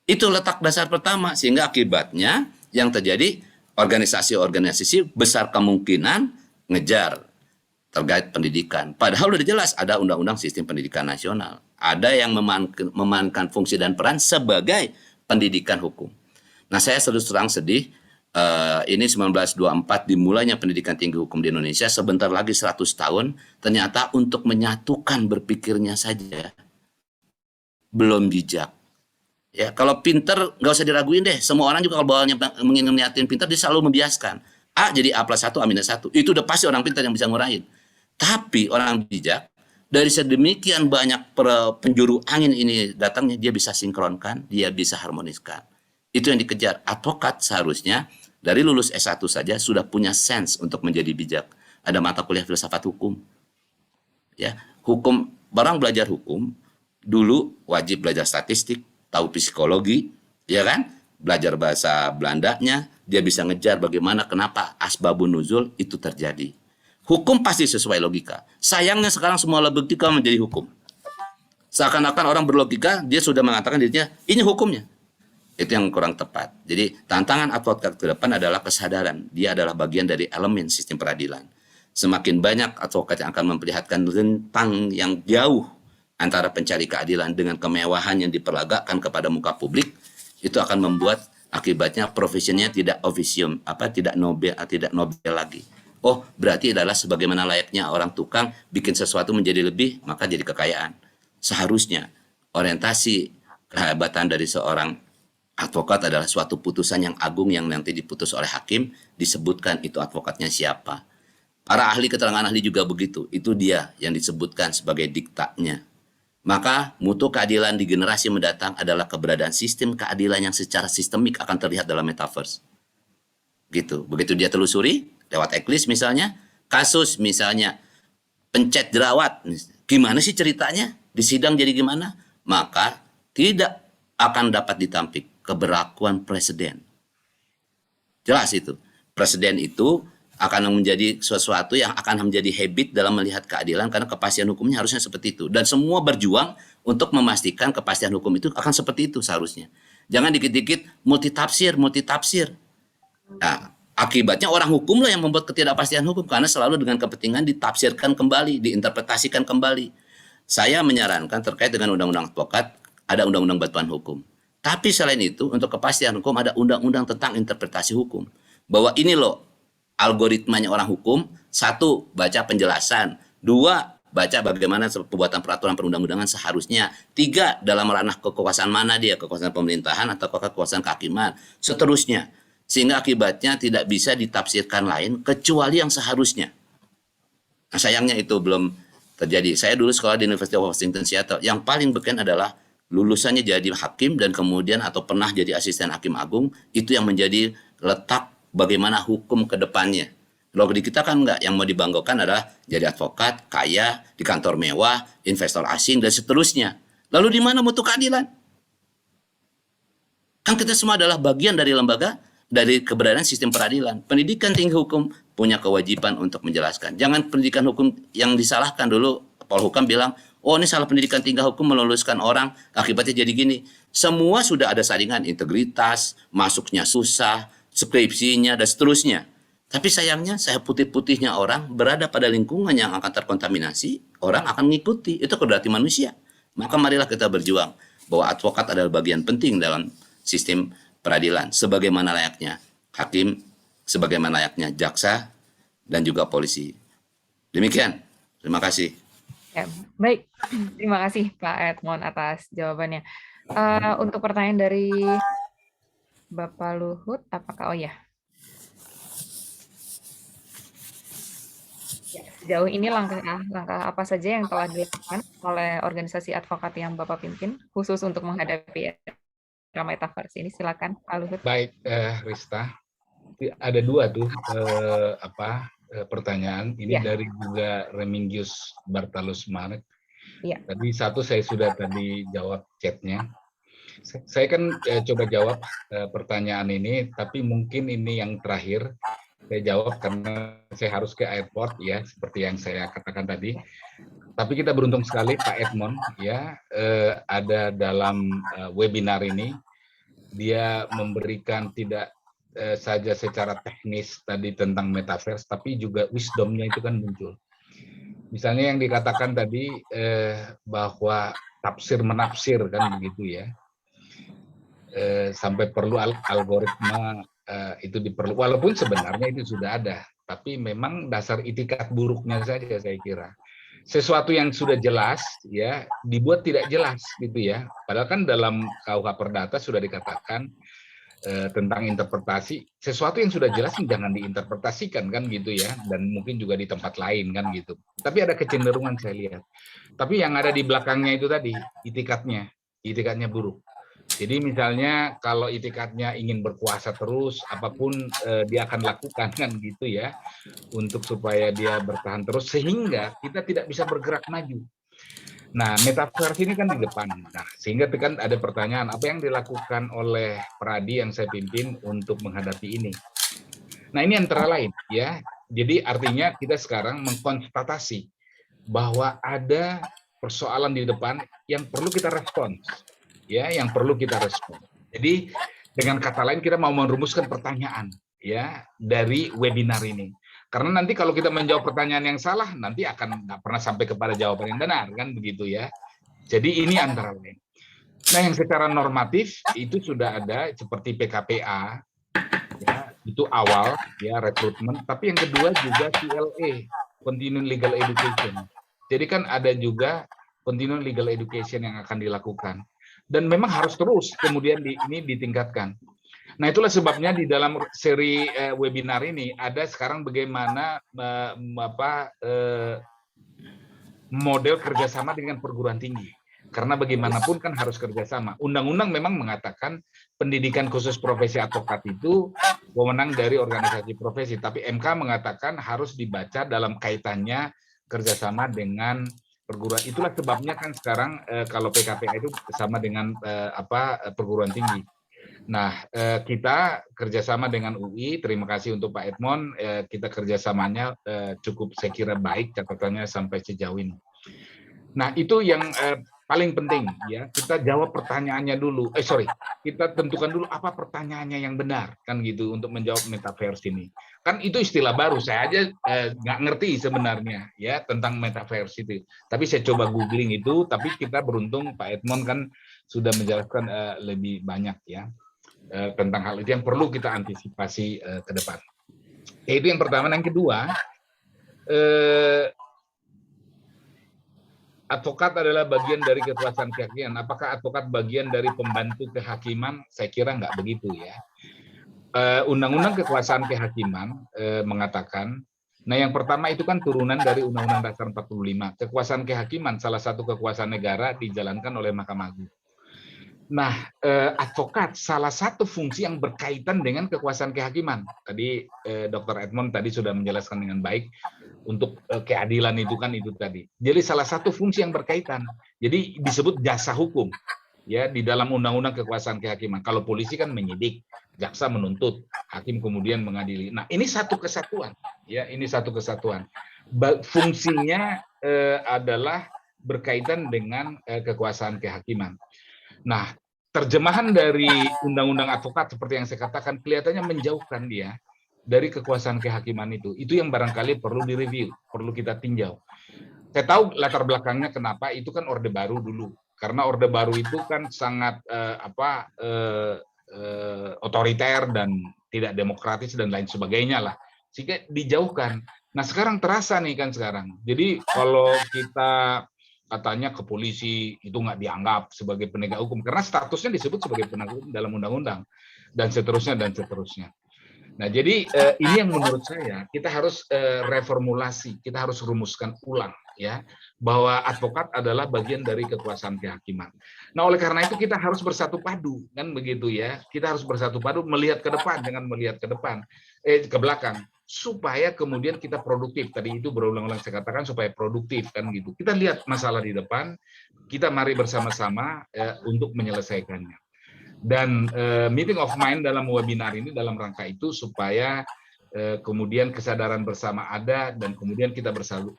Itu letak dasar pertama, sehingga akibatnya yang terjadi organisasi-organisasi besar kemungkinan ngejar terkait pendidikan. Padahal udah jelas ada undang-undang sistem pendidikan nasional. Ada yang memainkan fungsi dan peran sebagai pendidikan hukum. Nah, saya terang sedih. Ini 1924 dimulainya pendidikan tinggi hukum di Indonesia. Sebentar lagi 100 tahun. Ternyata untuk menyatukan berpikirnya saja belum bijak. Ya, kalau pinter nggak usah diraguin deh. Semua orang juga kalau bawahnya mengingatkan pinter, dia selalu membiaskan. A jadi A+1, A-1. Itu udah pasti orang pintar yang bisa ngurahin. Tapi orang bijak, dari sedemikian banyak penjuru angin ini datangnya, dia bisa sinkronkan, dia bisa harmoniskan. Itu yang dikejar. Advokat seharusnya dari lulus S1 saja sudah punya sense untuk menjadi bijak. Ada mata kuliah filsafat hukum. Ya, hukum, orang belajar hukum, dulu wajib belajar statistik, tahu psikologi, ya kan? Belajar bahasa Belandanya, dia bisa ngejar bagaimana, kenapa asbabun nuzul itu terjadi. Hukum pasti sesuai logika. Sayangnya sekarang semua logika menjadi hukum. Seakan-akan orang berlogika, dia sudah mengatakan dirinya, ini hukumnya. Itu yang kurang tepat. Jadi tantangan advokat ke depan adalah kesadaran. Dia adalah bagian dari elemen sistem peradilan. Semakin banyak advokat yang akan memperlihatkan rentang yang jauh antara pencari keadilan dengan kemewahan yang diperlagakkan kepada muka publik, itu akan membuat akibatnya profesinya tidak officium, tidak nobel lagi. Oh, berarti adalah sebagaimana layaknya orang tukang bikin sesuatu menjadi lebih, maka jadi kekayaan. Seharusnya orientasi kehebatan dari seorang advokat adalah suatu putusan yang agung yang nanti diputus oleh hakim, disebutkan itu advokatnya siapa. Para ahli keterangan ahli juga begitu, itu dia yang disebutkan sebagai diktatnya. Maka mutu keadilan di generasi mendatang adalah keberadaan sistem keadilan yang secara sistemik akan terlihat dalam metaverse. Gitu. Begitu dia telusuri, lewat eklis misalnya, kasus misalnya pencet jerawat, gimana sih ceritanya? Di sidang jadi gimana? Maka tidak akan dapat ditampik keberlakuan presiden. Jelas itu. Presiden itu akan menjadi sesuatu yang akan menjadi habit dalam melihat keadilan karena kepastian hukumnya harusnya seperti itu. Dan semua berjuang untuk memastikan kepastian hukum itu akan seperti itu seharusnya. Jangan dikit-dikit multitafsir. Nah, akibatnya orang hukum lah yang membuat ketidakpastian hukum karena selalu dengan kepentingan ditafsirkan kembali, diinterpretasikan kembali. Saya menyarankan terkait dengan undang-undang advokat, ada undang-undang bantuan hukum. Tapi selain itu, untuk kepastian hukum ada undang-undang tentang interpretasi hukum. Bahwa ini loh, algoritmanya orang hukum, 1, baca penjelasan, 2, baca bagaimana pembuatan peraturan perundang-undangan seharusnya, 3, dalam ranah kekuasaan mana dia, kekuasaan pemerintahan atau kekuasaan kehakiman, seterusnya. Sehingga akibatnya tidak bisa ditafsirkan lain kecuali yang seharusnya. Nah, sayangnya itu belum terjadi. Saya dulu sekolah di University of Washington Seattle, yang paling beken adalah lulusannya jadi hakim dan kemudian atau pernah jadi asisten hakim agung, itu yang menjadi letak bagaimana hukum ke depannya. Kalau di kita kan enggak, yang mau dibanggakan adalah jadi advokat, kaya, di kantor mewah, investor asing, dan seterusnya. Lalu di mana mutu keadilan? Kan kita semua adalah bagian dari lembaga, dari keberadaan sistem peradilan. Pendidikan tinggi hukum punya kewajiban untuk menjelaskan. Jangan pendidikan hukum yang disalahkan dulu. Polhukam bilang, oh ini salah pendidikan tinggi hukum meluluskan orang, akibatnya jadi gini. Semua sudah ada saringan, integritas, masuknya susah, skripsinya, dan seterusnya. Tapi sayangnya, saya putih-putihnya orang berada pada lingkungan yang akan terkontaminasi, orang akan mengikuti. Itu kodrat manusia. Maka marilah kita berjuang bahwa advokat adalah bagian penting dalam sistem peradilan. Sebagaimana layaknya hakim, sebagaimana layaknya jaksa, dan juga polisi. Demikian. Terima kasih. Ya, baik. Terima kasih Pak Edmond atas jawabannya. Untuk pertanyaan dari Bapak Luhut, apakah sejauh ini langkah apa saja yang telah dilakukan oleh organisasi advokat yang Bapak pimpin khusus untuk menghadapi era metaverse ini? Silakan Pak Luhut. Baik, Rista. Ada 2 tuh pertanyaan. Ini dari juga Remigius Bartalus Marek. Tadi 1 saya sudah tadi jawab chatnya. Saya kan coba jawab pertanyaan ini, tapi mungkin ini yang terakhir saya jawab karena saya harus ke airport ya, seperti yang saya katakan tadi. Tapi kita beruntung sekali Pak Edmond ya ada dalam webinar ini. Dia memberikan tidak saja secara teknis tadi tentang metaverse, tapi juga wisdomnya itu kan muncul. Misalnya yang dikatakan tadi bahwa tafsir menafsir kan begitu ya. Sampai perlu algoritma itu diperlu, walaupun sebenarnya itu sudah ada, tapi memang dasar itikat buruknya saja saya kira. Sesuatu yang sudah jelas ya dibuat tidak jelas gitu ya. Padahal kan dalam KUH Perdata sudah dikatakan tentang interpretasi, sesuatu yang sudah jelas jangan diinterpretasikan kan gitu ya, dan mungkin juga di tempat lain kan gitu. Tapi ada kecenderungan saya lihat. Tapi yang ada di belakangnya itu tadi itikatnya buruk. Jadi misalnya kalau itikatnya ingin berkuasa terus, apapun dia akan lakukan kan gitu ya, untuk supaya dia bertahan terus sehingga kita tidak bisa bergerak maju. Nah, metaverse ini kan di depan. Nah, sehingga kan ada pertanyaan apa yang dilakukan oleh Pradi yang saya pimpin untuk menghadapi ini. Nah, ini antara lain ya. Jadi artinya kita sekarang mengkonstatasi bahwa ada persoalan di depan yang perlu kita respons. Ya, yang perlu kita respon. Jadi dengan kata lain kita mau merumuskan pertanyaan ya dari webinar ini. Karena nanti kalau kita menjawab pertanyaan yang salah, nanti akan nggak pernah sampai kepada jawaban yang benar, kan begitu ya. Jadi ini antara lain. Nah, yang secara normatif itu sudah ada seperti PKPA, ya, itu awal ya rekrutmen. Tapi yang kedua juga CLE, Continuing Legal Education. Jadi kan ada juga Continuing Legal Education yang akan dilakukan. Dan memang harus terus kemudian ini ditingkatkan. Nah, itulah sebabnya di dalam seri webinar ini ada sekarang bagaimana model kerjasama dengan perguruan tinggi. Karena bagaimanapun kan harus kerjasama. Undang-undang memang mengatakan pendidikan khusus profesi advokat itu wewenang dari organisasi profesi. Tapi MK mengatakan harus dibaca dalam kaitannya kerjasama dengan perguruan. Itulah sebabnya kan sekarang kalau PKPA itu sama dengan perguruan tinggi. Nah, kita kerjasama dengan UI, terima kasih untuk Pak Edmond, kita kerjasamanya cukup saya kira baik, catatannya sampai sejauh ini. Nah, itu yang paling penting ya, kita jawab pertanyaannya dulu. Kita tentukan dulu apa pertanyaannya yang benar, kan gitu, untuk menjawab metaverse ini. Kan itu istilah baru, saya aja nggak ngerti sebenarnya ya tentang metaverse itu. Tapi saya coba googling itu, tapi kita beruntung Pak Edmond kan sudah menjelaskan lebih banyak ya. Tentang hal itu yang perlu kita antisipasi ke depan. Itu yang pertama. Yang kedua, advokat adalah bagian dari kekuasaan kehakiman. Apakah advokat bagian dari pembantu kehakiman? Saya kira nggak begitu ya. Undang-undang kekuasaan kehakiman mengatakan, nah yang pertama itu kan turunan dari Undang-Undang Dasar 45. Kekuasaan kehakiman salah satu kekuasaan negara dijalankan oleh Mahkamah Agung. Nah, advokat salah satu fungsi yang berkaitan dengan kekuasaan kehakiman. Tadi Dr. Edmond tadi sudah menjelaskan dengan baik untuk keadilan itu kan itu tadi. Jadi salah satu fungsi yang berkaitan. Jadi disebut jasa hukum ya di dalam Undang-Undang Kekuasaan Kehakiman. Kalau polisi kan menyidik, jaksa menuntut, hakim kemudian mengadili. Nah, ini satu kesatuan ya, ini satu kesatuan. Fungsinya adalah berkaitan dengan kekuasaan kehakiman. Nah, terjemahan dari Undang-Undang Advokat seperti yang saya katakan kelihatannya menjauhkan dia dari kekuasaan kehakiman itu. Itu yang barangkali perlu direview, perlu kita tinjau. Saya tahu latar belakangnya kenapa, itu kan Orde Baru dulu. Karena Orde Baru itu kan sangat otoriter dan tidak demokratis dan lain sebagainya lah. Sehingga dijauhkan. Nah, sekarang terasa nih kan sekarang. Jadi kalau kita katanya ke polisi itu nggak dianggap sebagai penegak hukum karena statusnya disebut sebagai penegak hukum dalam undang-undang dan seterusnya dan seterusnya. Nah, jadi ini yang menurut saya kita harus reformulasi, kita harus rumuskan ulang ya bahwa advokat adalah bagian dari kekuasaan kehakiman. Nah, oleh karena itu kita harus bersatu padu kan begitu ya. Kita harus bersatu padu melihat ke depan dengan melihat ke depan ke belakang. Supaya kemudian kita produktif. Tadi itu berulang-ulang saya katakan supaya produktif kan gitu. Kita lihat masalah di depan, kita mari bersama-sama untuk menyelesaikannya. Dan meeting of mind dalam webinar ini dalam rangka itu supaya kemudian kesadaran bersama ada dan kemudian kita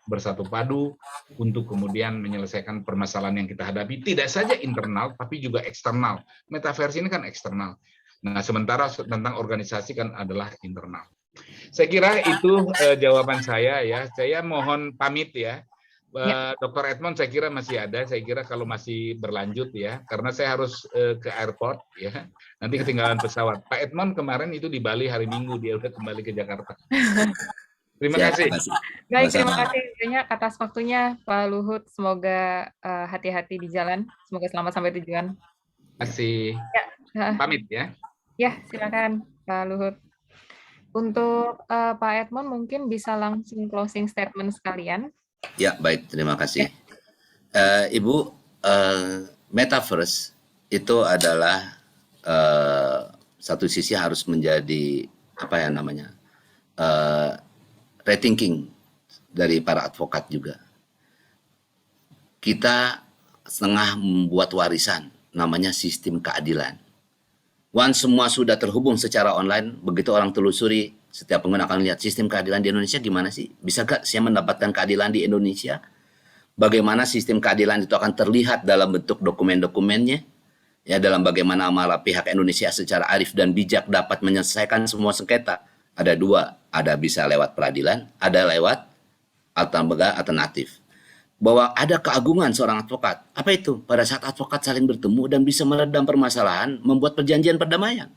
bersatu padu untuk kemudian menyelesaikan permasalahan yang kita hadapi. Tidak saja internal tapi juga eksternal. Metaverse ini kan eksternal. Nah, sementara tentang organisasi kan adalah internal. Saya kira itu jawaban saya ya. Saya mohon pamit ya. Dr. Edmond saya kira masih ada. Saya kira kalau masih berlanjut ya, karena saya harus ke airport ya. Nanti ketinggalan pesawat. Pak Edmond kemarin itu di Bali hari Minggu, dia udah kembali ke Jakarta. Terima kasih. Baik, terima kasih banyak atas waktunya Pak Luhut. Semoga hati-hati di jalan. Semoga selamat sampai tujuan. Terima kasih. Ya. Pamit ya. Ya, silakan Pak Luhut. Untuk Pak Edmond mungkin bisa langsung closing statement sekalian. Ya, baik. Terima kasih. Ibu, metaverse itu adalah satu sisi harus menjadi apa ya namanya rethinking dari para advokat juga. Kita setengah membuat warisan namanya sistem keadilan. Once semua sudah terhubung secara online, begitu orang telusuri, setiap pengguna akan lihat sistem keadilan di Indonesia gimana sih? Bisa nggak saya mendapatkan keadilan di Indonesia? Bagaimana sistem keadilan itu akan terlihat dalam bentuk dokumen-dokumennya? ya dalam bagaimana amal pihak Indonesia secara arif dan bijak dapat menyelesaikan semua sengketa. Ada dua, ada bisa lewat peradilan, ada lewat alternatif. Bahwa ada keagungan seorang advokat. Apa itu? Pada saat advokat saling bertemu dan bisa meredam permasalahan, membuat perjanjian perdamaian.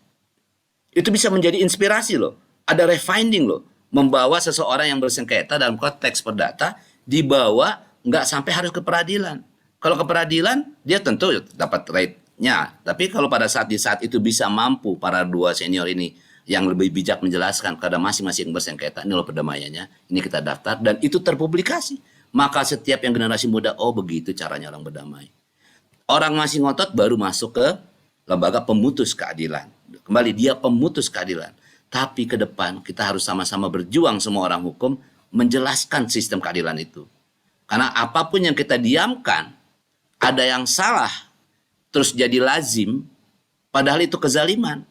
Itu bisa menjadi inspirasi loh. Ada refinding loh. Membawa seseorang yang bersengketa dalam konteks perdata, dibawa nggak sampai harus ke peradilan. Kalau ke peradilan, dia tentu dapat rate-nya. Tapi kalau pada saat itu bisa mampu para dua senior ini yang lebih bijak menjelaskan kepada masing-masing bersengketa, ini loh perdamaiannya, ini kita daftar, dan itu terpublikasi. Maka setiap yang generasi muda, oh begitu caranya orang berdamai. Orang masih ngotot baru masuk ke lembaga pemutus keadilan. Kembali, dia pemutus keadilan. Tapi ke depan kita harus sama-sama berjuang semua orang hukum menjelaskan sistem keadilan itu. Karena apapun yang kita diamkan, ada yang salah, terus jadi lazim, padahal itu kezaliman.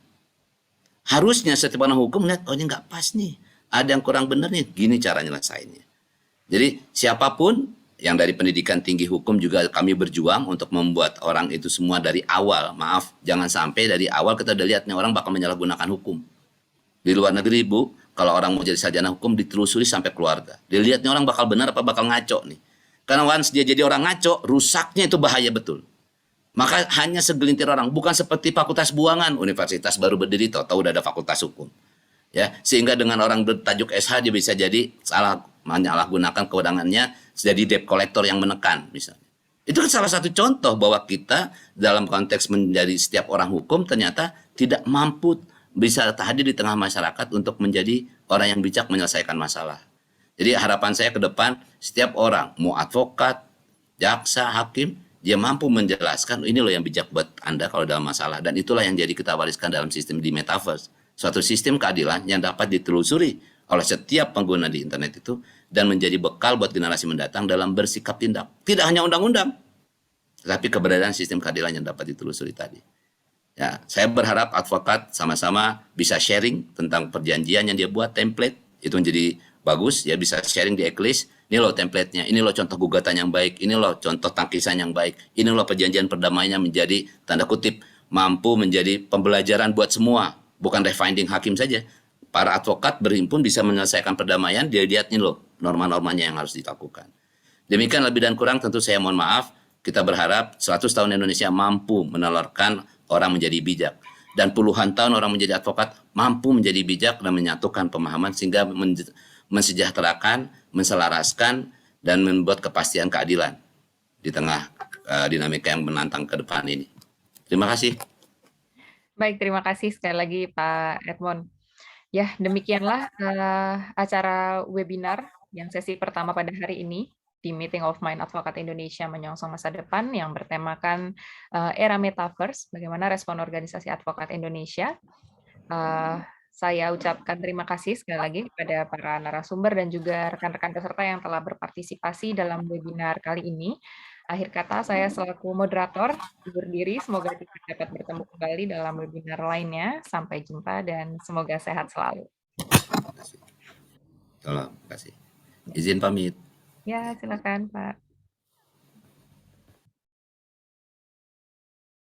Harusnya setiap orang hukum melihat, oh ini nggak pas nih, ada yang kurang benar nih, gini cara nyelesainnya. Jadi siapapun yang dari pendidikan tinggi hukum juga kami berjuang untuk membuat orang itu semua dari awal. Maaf, jangan sampai dari awal kita udah lihat nih orang bakal menyalahgunakan hukum. Di luar negeri, Bu, kalau orang mau jadi sarjana hukum ditelusuri sampai keluarga. Dilihat nih orang bakal benar apa bakal ngaco nih. Karena once dia jadi orang ngaco, rusaknya itu bahaya betul. Maka hanya segelintir orang, bukan seperti fakultas buangan, universitas baru berdiri, tahu-tahu udah ada fakultas hukum. Ya, sehingga dengan orang bertajuk SH dia bisa jadi menyalahgunakan kewenangannya jadi debt collector yang menekan misalnya. Itu kan salah satu contoh bahwa kita dalam konteks menjadi setiap orang hukum ternyata tidak mampu bisa hadir di tengah masyarakat untuk menjadi orang yang bijak menyelesaikan masalah. Jadi harapan saya ke depan setiap orang mau advokat, jaksa, hakim, dia mampu menjelaskan ini loh yang bijak buat Anda kalau dalam masalah, dan itulah yang jadi kita wariskan dalam sistem di metaverse. Suatu sistem keadilan yang dapat ditelusuri oleh setiap pengguna di internet itu dan menjadi bekal buat generasi mendatang dalam bersikap tindak. Tidak hanya undang-undang, tapi keberadaan sistem keadilan yang dapat ditelusuri tadi. Ya, saya berharap advokat sama-sama bisa sharing tentang perjanjian yang dia buat, template, itu menjadi bagus, ya bisa sharing di Eklis, ini loh template-nya, ini loh contoh gugatan yang baik, ini loh contoh tangkisan yang baik, ini loh perjanjian perdamaiannya menjadi, tanda kutip, mampu menjadi pembelajaran buat semua, bukan refinding hakim saja. Para advokat berhimpun bisa menyelesaikan perdamaian, dia lihat nih loh norma-normanya yang harus dilakukan. Demikian lebih dan kurang tentu saya mohon maaf, kita berharap 100 tahun Indonesia mampu menelurkan orang menjadi bijak. Dan puluhan tahun orang menjadi advokat mampu menjadi bijak dan menyatukan pemahaman sehingga mensejahterakan, menselaraskan, dan membuat kepastian keadilan di tengah dinamika yang menantang ke depan ini. Terima kasih. Baik, terima kasih sekali lagi Pak Edmond. Ya, demikianlah acara webinar yang sesi pertama pada hari ini di Meeting of Mind Advokat Indonesia Menyongsong Masa Depan yang bertemakan era metaverse, bagaimana respon organisasi advokat Indonesia. Saya ucapkan terima kasih sekali lagi kepada para narasumber dan juga rekan-rekan peserta yang telah berpartisipasi dalam webinar kali ini. Akhir kata, saya selaku moderator undur diri. Semoga kita dapat bertemu kembali dalam webinar lainnya. Sampai jumpa dan semoga sehat selalu. Terima kasih. Izin pamit. Ya, silakan Pak.